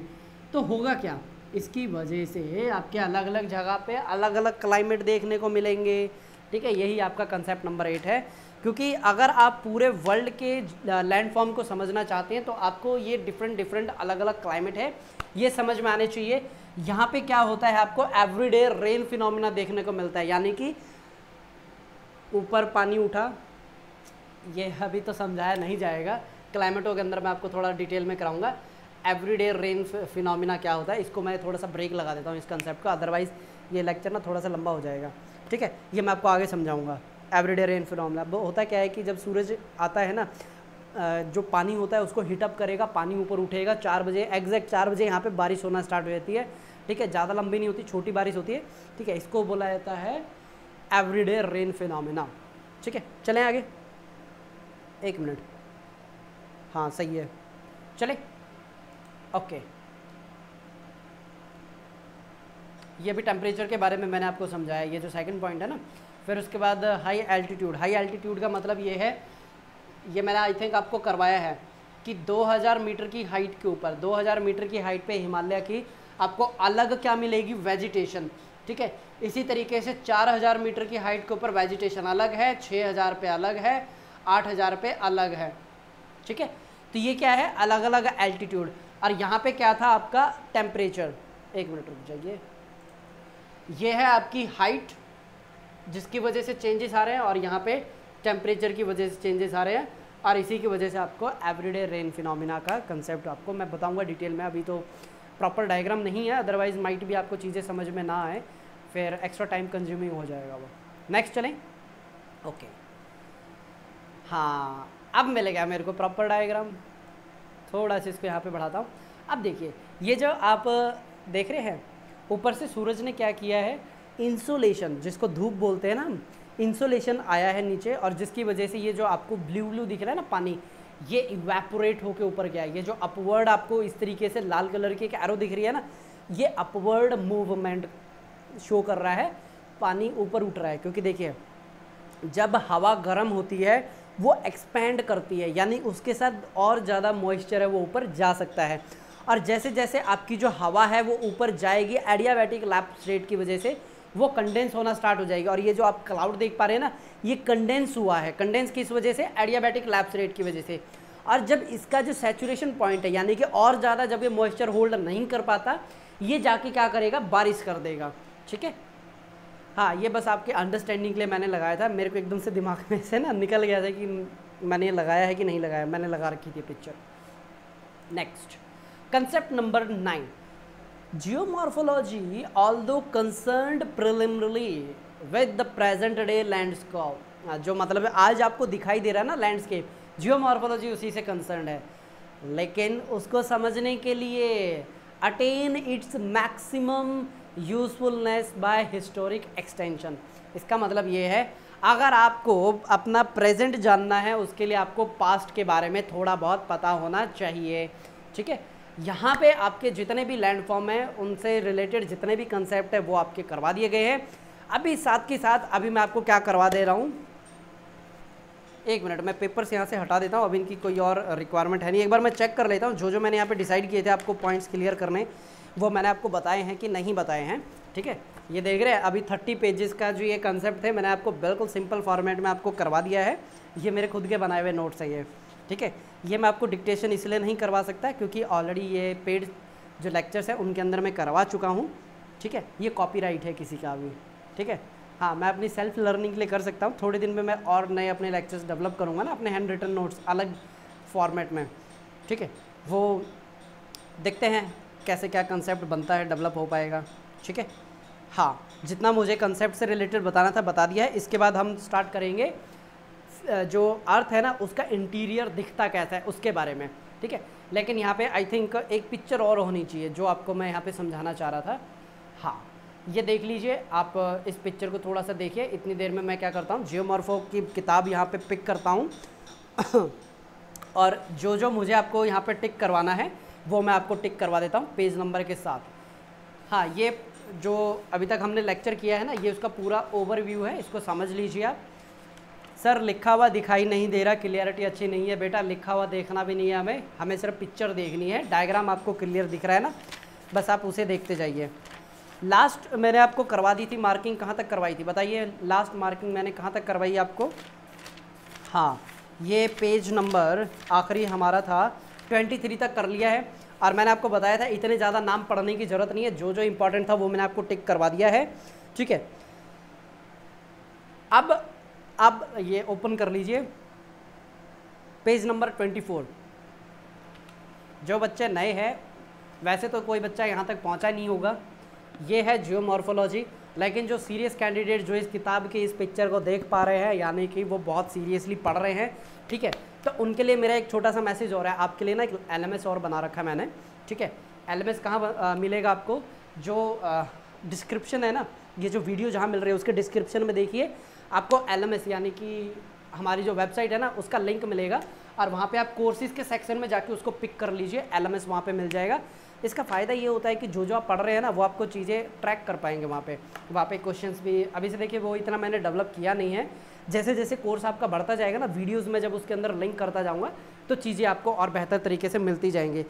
तो होगा क्या, इसकी वजह से आपके अलग अलग जगह पे अलग अलग क्लाइमेट देखने को मिलेंगे, ठीक है। यही आपका कंसेप्ट नंबर 8 है, क्योंकि अगर आप पूरे वर्ल्ड के लैंडफॉर्म को समझना चाहते हैं तो आपको ये डिफरेंट अलग अलग क्लाइमेट है ये समझ में आने चाहिए। यहाँ पे क्या होता है, आपको एवरीडे रेन फिनोमिना देखने को मिलता है, यानी कि ऊपर पानी उठा, ये अभी तो समझाया नहीं जाएगा, क्लाइमेटों के अंदर मैं आपको थोड़ा डिटेल में कराऊंगा। एवरीडे रेन फिनोमिना क्या होता है, इसको मैं थोड़ा सा ब्रेक लगा देता हूँ इस कंसेप्ट को, अदरवाइज़ ये लेक्चर ना थोड़ा सा लंबा हो जाएगा, ठीक है, ये मैं आपको आगे समझाऊंगा। एवरीडे रेन फिनोमेना होता क्या है कि जब सूरज आता है ना, जो पानी होता है उसको हीटअप करेगा, पानी ऊपर उठेगा, 4 बजे एग्जैक्ट 4 बजे यहाँ पे बारिश होना स्टार्ट हो जाती है, ठीक है, ज़्यादा लंबी नहीं होती, छोटी बारिश होती है, ठीक है, इसको बोला जाता है एवरीडे रेन फिनोमेना, ठीक है। चलें आगे, 1 मिनट, हाँ सही है, चले, ओके। ये भी टेम्परेचर के बारे में मैंने आपको समझाया, ये जो सेकंड पॉइंट है ना। फिर उसके बाद हाई एल्टीट्यूड। हाई एल्टीट्यूड का मतलब ये है, ये मैंने आई थिंक आपको करवाया है कि 2000 मीटर की हाइट के ऊपर, 2000 मीटर की हाइट पे हिमालय की आपको अलग क्या मिलेगी, वेजिटेशन, ठीक है। इसी तरीके से 4000 मीटर की हाइट के ऊपर वेजिटेशन अलग है, 6000 पे अलग है, 8000 पे अलग है, ठीक है। तो ये क्या है, अलग अलग एल्टीट्यूड। और यहाँ पे क्या था आपका टेम्परेचर, 1 मिनट रुक जाइए, ये है आपकी हाइट जिसकी वजह से चेंजेस आ रहे हैं, और यहाँ पे टेम्परेचर की वजह से चेंजेस आ रहे हैं, और इसी की वजह से आपको एवरीडे रेन फिनोमिना का कंसेप्ट आपको मैं बताऊंगा डिटेल में। अभी तो प्रॉपर डायग्राम नहीं है, अदरवाइज माइट भी आपको चीज़ें समझ में ना आए, फिर एक्स्ट्रा टाइम कंज्यूमिंग हो जाएगा वो। नेक्स्ट चलें, ओके, हाँ अब मिलेगा मेरे को प्रॉपर डायग्राम, थोड़ा सा इसको यहाँ पे बढ़ाता हूँ। अब देखिए, ये जो आप देख रहे हैं ऊपर से सूरज ने क्या किया है, इंसोलेशन, जिसको धूप बोलते हैं ना हम, इंसोलेशन आया है नीचे, और जिसकी वजह से ये जो आपको ब्लू ब्लू दिख रहा है ना पानी, ये इवेपोरेट होके ऊपर गया है। ये जो अपवर्ड आपको इस तरीके से लाल कलर की एक एरो दिख रही है ना, ये अपवर्ड मूवमेंट शो कर रहा है, पानी ऊपर उठ रहा है। क्योंकि देखिए जब हवा गर्म होती है वो एक्सपैंड करती है, यानी उसके साथ और ज़्यादा मॉइस्चर है वो ऊपर जा सकता है, और जैसे जैसे आपकी जो हवा है वो ऊपर जाएगी, एडियाबैटिक लैप्स रेट की वजह से वो कंडेंस होना स्टार्ट हो जाएगी। और ये जो आप क्लाउड देख पा रहे हैं ना, ये कंडेंस हुआ है। कंडेंस किस वजह से, एडियाबैटिक लैप्स रेट की वजह से। और जब इसका जो सैचुरेशन पॉइंट है, यानी कि और ज़्यादा जब ये मॉइस्चर होल्ड नहीं कर पाता, ये जाके क्या करेगा, बारिश कर देगा, ठीक है। हाँ, ये बस आपके अंडरस्टैंडिंग के लिए मैंने लगाया था, मेरे को एकदम से दिमाग में से ना निकल गया था कि मैंने लगाया है कि नहीं लगाया, मैंने लगा रखी थी picture. Next, concept number 9, geomorphology although concerned preliminarily with the present day landscape. जो मतलब आज आपको दिखाई दे रहा है ना लैंडस्केप, जियोमॉर्फोलॉजी उसी से कंसर्न्ड है, लेकिन उसको समझने के लिए attain its maximum usefulness by historic extension. इसका मतलब ये है, अगर आपको अपना प्रेजेंट जानना है उसके लिए आपको पास्ट के बारे में थोड़ा बहुत पता होना चाहिए, ठीक है। यहाँ पे आपके जितने भी लैंडफॉर्म हैं उनसे रिलेटेड जितने भी कंसेप्ट है वो आपके करवा दिए गए हैं। अभी साथ के साथ अभी मैं आपको क्या करवा दे रहा हूँ, 1 मिनट, मैं पेपर से यहाँ से हटा देता हूँ, अभी इनकी कोई और रिक्वायरमेंट है नहीं। एक बार मैं चेक कर लेता हूँ, जो मैंने यहाँ पे डिसाइड किए थे आपको पॉइंट्स क्लियर करने, वो मैंने आपको बताए हैं कि नहीं बताए हैं, ठीक है। ये देख रहे हैं, अभी 30 पेजेस का जो ये कंसेप्ट थे मैंने आपको बिल्कुल सिंपल फॉर्मेट में आपको करवा दिया है। ये मेरे खुद के बनाए हुए नोट्स हैं ये, ठीक है। ये मैं आपको डिक्टेशन इसलिए नहीं करवा सकता क्योंकि ऑलरेडी ये पेड जो लेक्चर्स है उनके अंदर मैं करवा चुका हूँ, ठीक है। ये कॉपीराइट है किसी का भी, ठीक है। हाँ, मैं अपनी सेल्फ लर्निंग के लिए कर सकता हूँ, थोड़े दिन में मैं और नए अपने लेक्चर्स डेवलप करूँगा ना, अपने हैंड रिटन नोट्स अलग फॉर्मेट में, ठीक है। वो देखते हैं कैसे क्या कंसेप्ट बनता है, डेवलप हो पाएगा, ठीक है। हाँ, जितना मुझे कंसेप्ट से रिलेटेड बताना था बता दिया है। इसके बाद हम स्टार्ट करेंगे जो अर्थ है ना उसका इंटीरियर दिखता कैसा है उसके बारे में, ठीक है। लेकिन यहाँ पे आई थिंक एक पिक्चर और होनी चाहिए जो आपको मैं यहाँ पे समझाना चाह रहा था। हाँ, ये देख लीजिए आप, इस पिक्चर को थोड़ा सा देखिए। इतनी देर में मैं क्या करता हूँ, जियोमॉर्फो की किताब यहाँ पे पिक करता हूँ और जो मुझे आपको यहाँ पे टिक करवाना है वो मैं आपको टिक करवा देता हूँ पेज नंबर के साथ। हाँ, ये जो अभी तक हमने लेक्चर किया है ना, ये उसका पूरा ओवरव्यू है, इसको समझ लीजिए आप। सर लिखा हुआ दिखाई नहीं दे रहा, क्लियरिटी अच्छी नहीं है। बेटा लिखा हुआ देखना भी नहीं है, हमें सिर्फ पिक्चर देखनी है। डायग्राम आपको क्लियर दिख रहा है ना, बस आप उसे देखते जाइए। लास्ट मैंने आपको करवा दी थी मार्किंग, कहाँ तक करवाई थी बताइए? लास्ट मार्किंग मैंने कहाँ तक करवाई आपको? हाँ, ये पेज नंबर आखिरी हमारा था 23 तक कर लिया है। और मैंने आपको बताया था इतने ज़्यादा नाम पढ़ने की ज़रूरत नहीं है, जो इंपॉर्टेंट था वो मैंने आपको टिक करवा दिया है, ठीक है। अब ये ओपन कर लीजिए पेज नंबर 24। जो बच्चे नए हैं, वैसे तो कोई बच्चा यहाँ तक पहुँचा नहीं होगा, ये है जियोमॉर्फोलॉजी। लेकिन जो सीरियस कैंडिडेट जो इस किताब के इस पिक्चर को देख पा रहे हैं, यानी कि वो बहुत सीरियसली पढ़ रहे हैं, ठीक है, तो उनके लिए मेरा एक छोटा सा मैसेज हो रहा है आपके लिए ना, एक LMS और बना रखा है मैंने, ठीक है। LMS कहाँ मिलेगा आपको, जो डिस्क्रिप्शन है ना, ये जो वीडियो जहाँ मिल रही है उसके डिस्क्रिप्शन में देखिए आपको LMS यानी कि हमारी जो वेबसाइट है ना उसका लिंक मिलेगा, और वहाँ पे आप कोर्सेज़ के सेक्शन में जाके उसको पिक कर लीजिए, LMS वहाँ पे मिल जाएगा। इसका फ़ायदा ये होता है कि जो आप पढ़ रहे हैं ना वो आपको चीज़ें ट्रैक कर पाएंगे वहाँ पे क्वेश्चंस भी। अभी से देखिए वो इतना मैंने डेवलप किया नहीं है, जैसे जैसे कोर्स आपका बढ़ता जाएगा ना, वीडियोज़ में जब उसके अंदर लिंक करता जाऊँगा तो चीज़ें आपको और बेहतर तरीके से मिलती जाएंगी।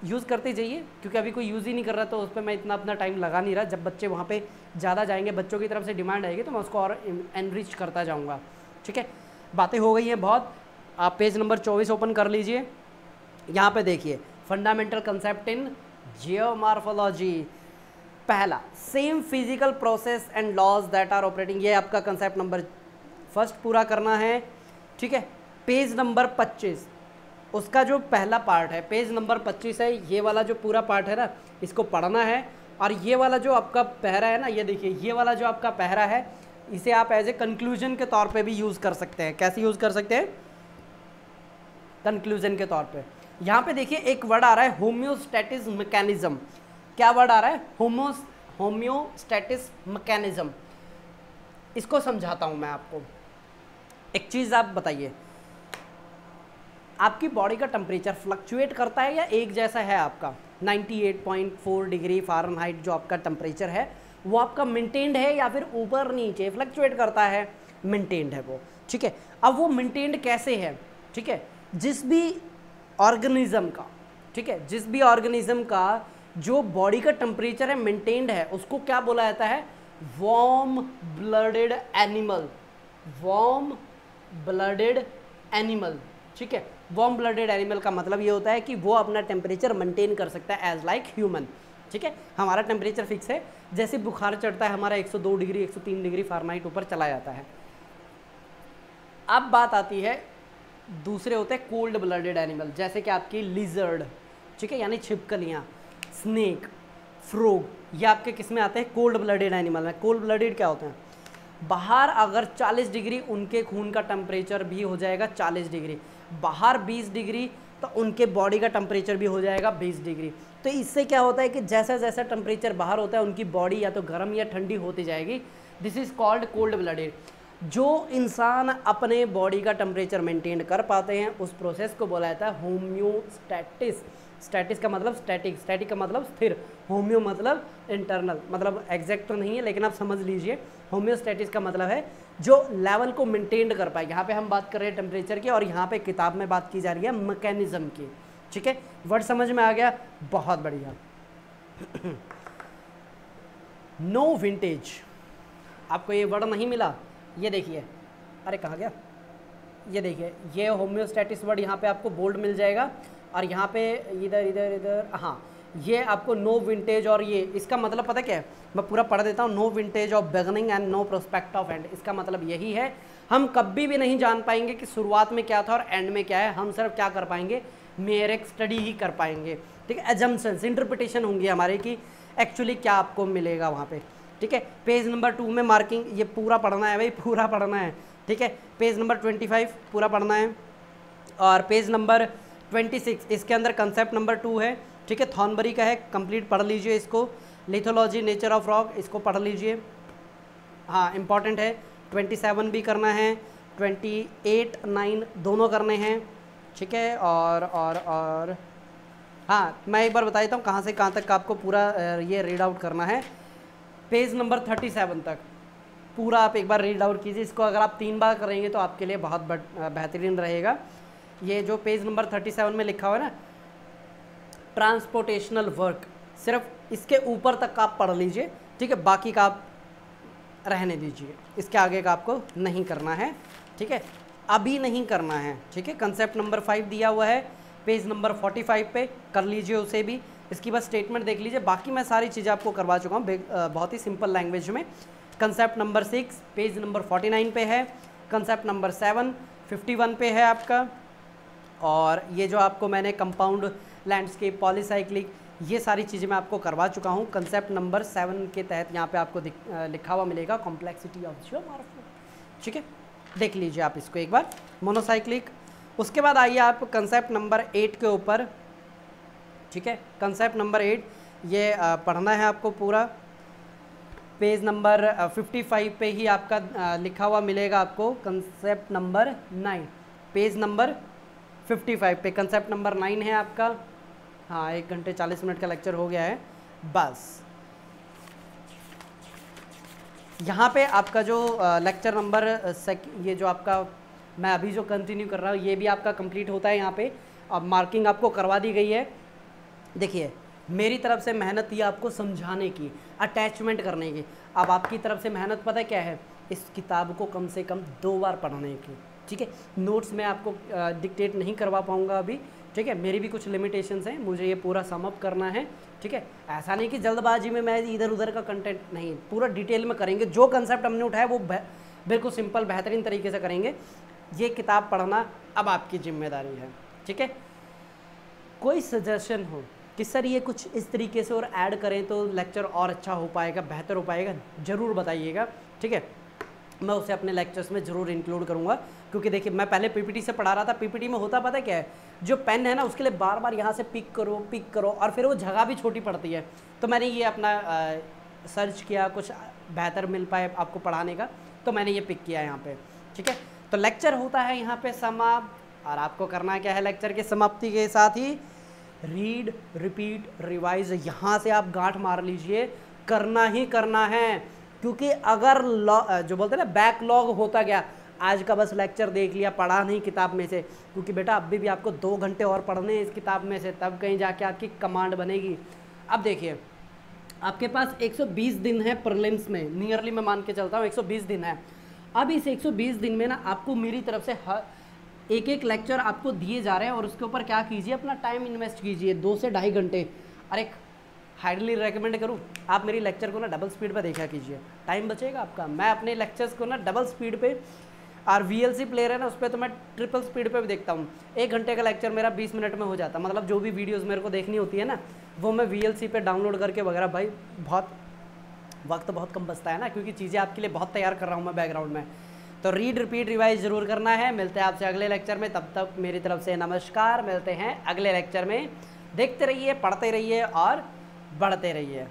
यूज़ करते जाइए, क्योंकि अभी कोई यूज़ ही नहीं कर रहा तो उस पर मैं इतना अपना टाइम लगा नहीं रहा। जब बच्चे वहाँ पे ज़्यादा जाएंगे, बच्चों की तरफ से डिमांड आएगी, तो मैं उसको और एनरिच करता जाऊँगा, ठीक है। बातें हो गई हैं बहुत, आप पेज नंबर 24 ओपन कर लीजिए। यहाँ पे देखिए फंडामेंटल कंसेप्ट इन जियोमॉर्फोलॉजी, पहला same physical process and laws that are operating, ये आपका कंसेप्ट नंबर फर्स्ट पूरा करना है, ठीक है। पेज नंबर 25 उसका जो पहला पार्ट है, पेज नंबर 25 है, ये वाला जो पूरा पार्ट है ना इसको पढ़ना है। और ये वाला जो आपका पहरा है ना, ये देखिए ये वाला जो आपका पहरा है, इसे आप एज ए कंक्लूजन के तौर पे भी यूज़ कर सकते हैं। कैसे यूज़ कर सकते हैं? कंक्लूजन के तौर पे। यहाँ पे देखिए एक वर्ड आ रहा है होम्योस्टैटिस मैकेनिज्म। क्या वर्ड आ रहा है? होम्योस्टैटिस मैकेनिज्म। इसको समझाता हूँ मैं आपको। एक चीज़ आप बताइए, आपकी बॉडी का टेम्परेचर फ्लक्चुएट करता है या एक जैसा है? आपका 98.4 डिग्री फ़ारेनहाइट जो आपका टेम्परेचर है वो आपका मेंटेन्ड है या फिर ऊपर नीचे फ्लक्चुएट करता है? मेंटेन्ड है वो, ठीक है। अब वो मेंटेन्ड कैसे है? ठीक है, जिस भी ऑर्गेनिज्म का, ठीक है, जिस भी ऑर्गेनिज्म का जो बॉडी का टेम्परेचर है मेंटेन्ड है, उसको क्या बोला जाता है? Warm blooded animal. Warm blooded animal, ठीक है। वार्म ब्लडेड एनिमल का मतलब ये होता है कि वो अपना टेम्परेचर मेंटेन कर सकता है एज लाइक ह्यूमन, ठीक है। हमारा टेम्परेचर फिक्स है, जैसे बुखार चढ़ता है हमारा 102 डिग्री 103 डिग्री फ़ारेनहाइट ऊपर चला जाता है। अब बात आती है, दूसरे होते हैं कोल्ड ब्लडेड एनिमल, जैसे कि आपकी लिजर्ड, ठीक है, यानी छिपकलियाँ, स्नेक, फ्रॉग, ये आपके किस में आते हैं? कोल्ड ब्लडेड एनिमल में। कोल्ड ब्लडेड क्या होते हैं? बाहर अगर 40 डिग्री उनके खून का टेम्परेचर भी हो जाएगा 40 डिग्री, बाहर 20 डिग्री तो उनके बॉडी का टेम्परेचर भी हो जाएगा 20 डिग्री। तो इससे क्या होता है कि जैसा जैसा टेम्परेचर बाहर होता है उनकी बॉडी या तो गर्म या ठंडी होती जाएगी। This is called cold blooded. जो इंसान अपने बॉडी का टेम्परेचर मेंटेन कर पाते हैं उस प्रोसेस को बोला जाता है होम्योस्टैटिस। स्टैटिस का मतलब स्टैटिक, स्टैटिक का मतलब स्थिर, होम्यो मतलब इंटरनल, मतलब एग्जैक्ट तो नहीं है लेकिन आप समझ लीजिए। होम्योस्टैटिस का मतलब है जो लेवल को मेंटेन कर पाए। यहाँ पे हम बात कर रहे हैं टेम्परेचर की और यहाँ पे किताब में बात की जा रही है मैकेनिज्म की, ठीक है। वर्ड समझ में आ गया? बहुत बढ़िया। नो विंटेज, आपको ये वर्ड नहीं मिला? ये देखिए, अरे कहाँ गया? ये देखिए, ये होम्योस्टैटिस वर्ड यहाँ पे आपको बोल्ड मिल जाएगा और यहाँ पे इधर इधर इधर, हाँ, ये आपको नो विंटेज। और ये इसका मतलब पता क्या है? मैं पूरा पढ़ देता हूँ। No vintage of beginning and no prospect of end. इसका मतलब यही है, हम कभी भी नहीं जान पाएंगे कि शुरुआत में क्या था और एंड में क्या है। हम सिर्फ क्या कर पाएंगे? मेरे एक स्टडी ही कर पाएंगे, ठीक है। एजम्पशंस, इंटरप्रिटेशन होंगी हमारे कि एक्चुअली क्या आपको मिलेगा वहाँ पे, ठीक है। पेज नंबर 2 में मार्किंग, ये पूरा पढ़ना है भाई, पूरा पढ़ना है, ठीक है। पेज नंबर 25 पूरा पढ़ना है और पेज नंबर 26 इसके अंदर कंसेप्ट नंबर 2 है, ठीक है। थॉर्नबरी का है, कंप्लीट पढ़ लीजिए इसको। लिथोलॉजी, नेचर ऑफ रॉक, इसको पढ़ लीजिए, हाँ इंपॉर्टेंट है। 27 भी करना है, 28, 9 दोनों करने हैं, ठीक है। और हाँ, मैं एक बार बता देता हूँ कहाँ से कहाँ तक आपको पूरा ये रीड आउट करना है। पेज नंबर 37 तक पूरा आप एक बार रीड आउट कीजिए इसको। अगर आप 3 बार करेंगे तो आपके लिए बहुत बेहतरीन रहेगा। ये जो पेज नंबर 37 में लिखा हुआ है ना, ट्रांसपोर्टेशनल वर्क, सिर्फ इसके ऊपर तक आप पढ़ लीजिए, ठीक है। बाकी का आप रहने दीजिए, इसके आगे का आपको नहीं करना है, ठीक है, अभी नहीं करना है, ठीक है। कंसेप्ट नंबर 5 दिया हुआ है पेज नंबर 45 पे, कर लीजिए उसे भी। इसकी बस स्टेटमेंट देख लीजिए, बाकी मैं सारी चीज़ें आपको करवा चुका हूँ बहुत ही सिंपल लैंग्वेज में। कंसेप्ट नंबर 6 पेज नंबर 49 पे है, कंसेप्ट नंबर 7 51 पे है आपका। और ये जो आपको मैंने कंपाउंड लैंडस्केप, पॉलीसाइक्लिक, ये सारी चीज़ें मैं आपको करवा चुका हूँ। कंसेप्ट नंबर 7 के तहत यहाँ पे आपको लिखा हुआ मिलेगा कॉम्प्लेक्सिटी ऑफ जियोमॉर्फो, ठीक है, देख लीजिए आप इसको एक बार, मोनोसाइक्लिक। उसके बाद आइए आप कंसेप्ट नंबर 8 के ऊपर, ठीक है, कंसेप्ट नंबर 8 ये पढ़ना है आपको पूरा। पेज नंबर 55 पे ही आपका लिखा हुआ मिलेगा आपको कंसेप्ट नंबर 9, पेज नंबर 55 पे कंसेप्ट नंबर 9 है आपका। हाँ, 1 घंटे 40 मिनट का लेक्चर हो गया है बस। यहाँ पे आपका जो लेक्चर नंबर ये जो आपका मैं अभी जो कंटिन्यू कर रहा हूँ ये भी आपका कंप्लीट होता है। यहाँ पे अब मार्किंग आपको करवा दी गई है। देखिए मेरी तरफ से मेहनत ये आपको समझाने की, अटैचमेंट करने की। अब आपकी तरफ से मेहनत पता है क्या है, इस किताब को कम से कम 2 बार पढ़ने की, ठीक है। नोट्स मैं आपको डिक्टेट नहीं करवा पाऊँगा अभी, ठीक है, मेरी भी कुछ लिमिटेशंस हैं, मुझे ये पूरा सम अप करना है, ठीक है। ऐसा नहीं कि जल्दबाजी में मैं इधर उधर का कंटेंट नहीं, पूरा डिटेल में करेंगे। जो कंसेप्ट हमने उठाया वो बिल्कुल सिंपल बेहतरीन तरीके से करेंगे। ये किताब पढ़ना अब आपकी जिम्मेदारी है, ठीक है। कोई सजेशन हो कि सर ये कुछ इस तरीके से और ऐड करें तो लेक्चर और अच्छा हो पाएगा, बेहतर हो पाएगा, ज़रूर बताइएगा, ठीक है। मैं उसे अपने लेक्चर्स में ज़रूर इंक्लूड करूँगा, क्योंकि देखिए मैं पहले पीपीटी से पढ़ा रहा था। पीपीटी में होता पता क्या है, जो पेन है ना उसके लिए बार बार यहाँ से पिक करो और फिर वो जगह भी छोटी पड़ती है। तो मैंने ये अपना सर्च किया, कुछ बेहतर मिल पाए आपको पढ़ाने का, तो मैंने ये पिक किया यहाँ पे, ठीक है। तो लेक्चर होता है यहाँ पे समाप्त, और आपको करना क्या है लेक्चर के समाप्ति के साथ ही रीड रिपीट रिवाइज, यहाँ से आप गांठ मार लीजिए, करना ही करना है। क्योंकि अगर जो बोलते हैं ना बैकलॉग होता गया, आज का बस लेक्चर देख लिया, पढ़ा नहीं किताब में से, क्योंकि बेटा अभी भी आपको 2 घंटे और पढ़ने हैं इस किताब में से, तब कहीं जाके आपकी कमांड बनेगी। अब देखिए आपके पास 120 दिन है प्रीलिम्स में, नियरली मैं मान के चलता हूँ 120 दिन है। अब इस 120 दिन में ना आपको मेरी तरफ से एक एक लेक्चर आपको दिए जा रहे हैं, और उसके ऊपर क्या कीजिए, अपना टाइम इन्वेस्ट कीजिए 2 से 2.5 घंटे। अरे हाईली रेकमेंड करूँ आप मेरी लेक्चर को ना डबल स्पीड पे देखा कीजिए, टाइम बचेगा आपका। मैं अपने लेक्चर्स को ना डबल स्पीड पे, और VLC प्लेयर है ना उस पर तो मैं ट्रिपल स्पीड पे भी देखता हूँ। 1 घंटे का लेक्चर मेरा 20 मिनट में हो जाता, मतलब जो भी वीडियोज़ मेरे को देखनी होती है ना वो मैं VLC पे डाउनलोड करके वगैरह। भाई वक्त बहुत कम बचता है ना, क्योंकि चीज़ें आपके लिए बहुत तैयार कर रहा हूँ मैं बैकग्राउंड में। तो रीड रिपीट रिवाइज ज़रूर करना है। मिलते हैं आपसे अगले लेक्चर में, तब तक मेरी तरफ से नमस्कार। मिलते हैं अगले लेक्चर में, देखते रहिए, पढ़ते रहिए और बढ़ते रहिए।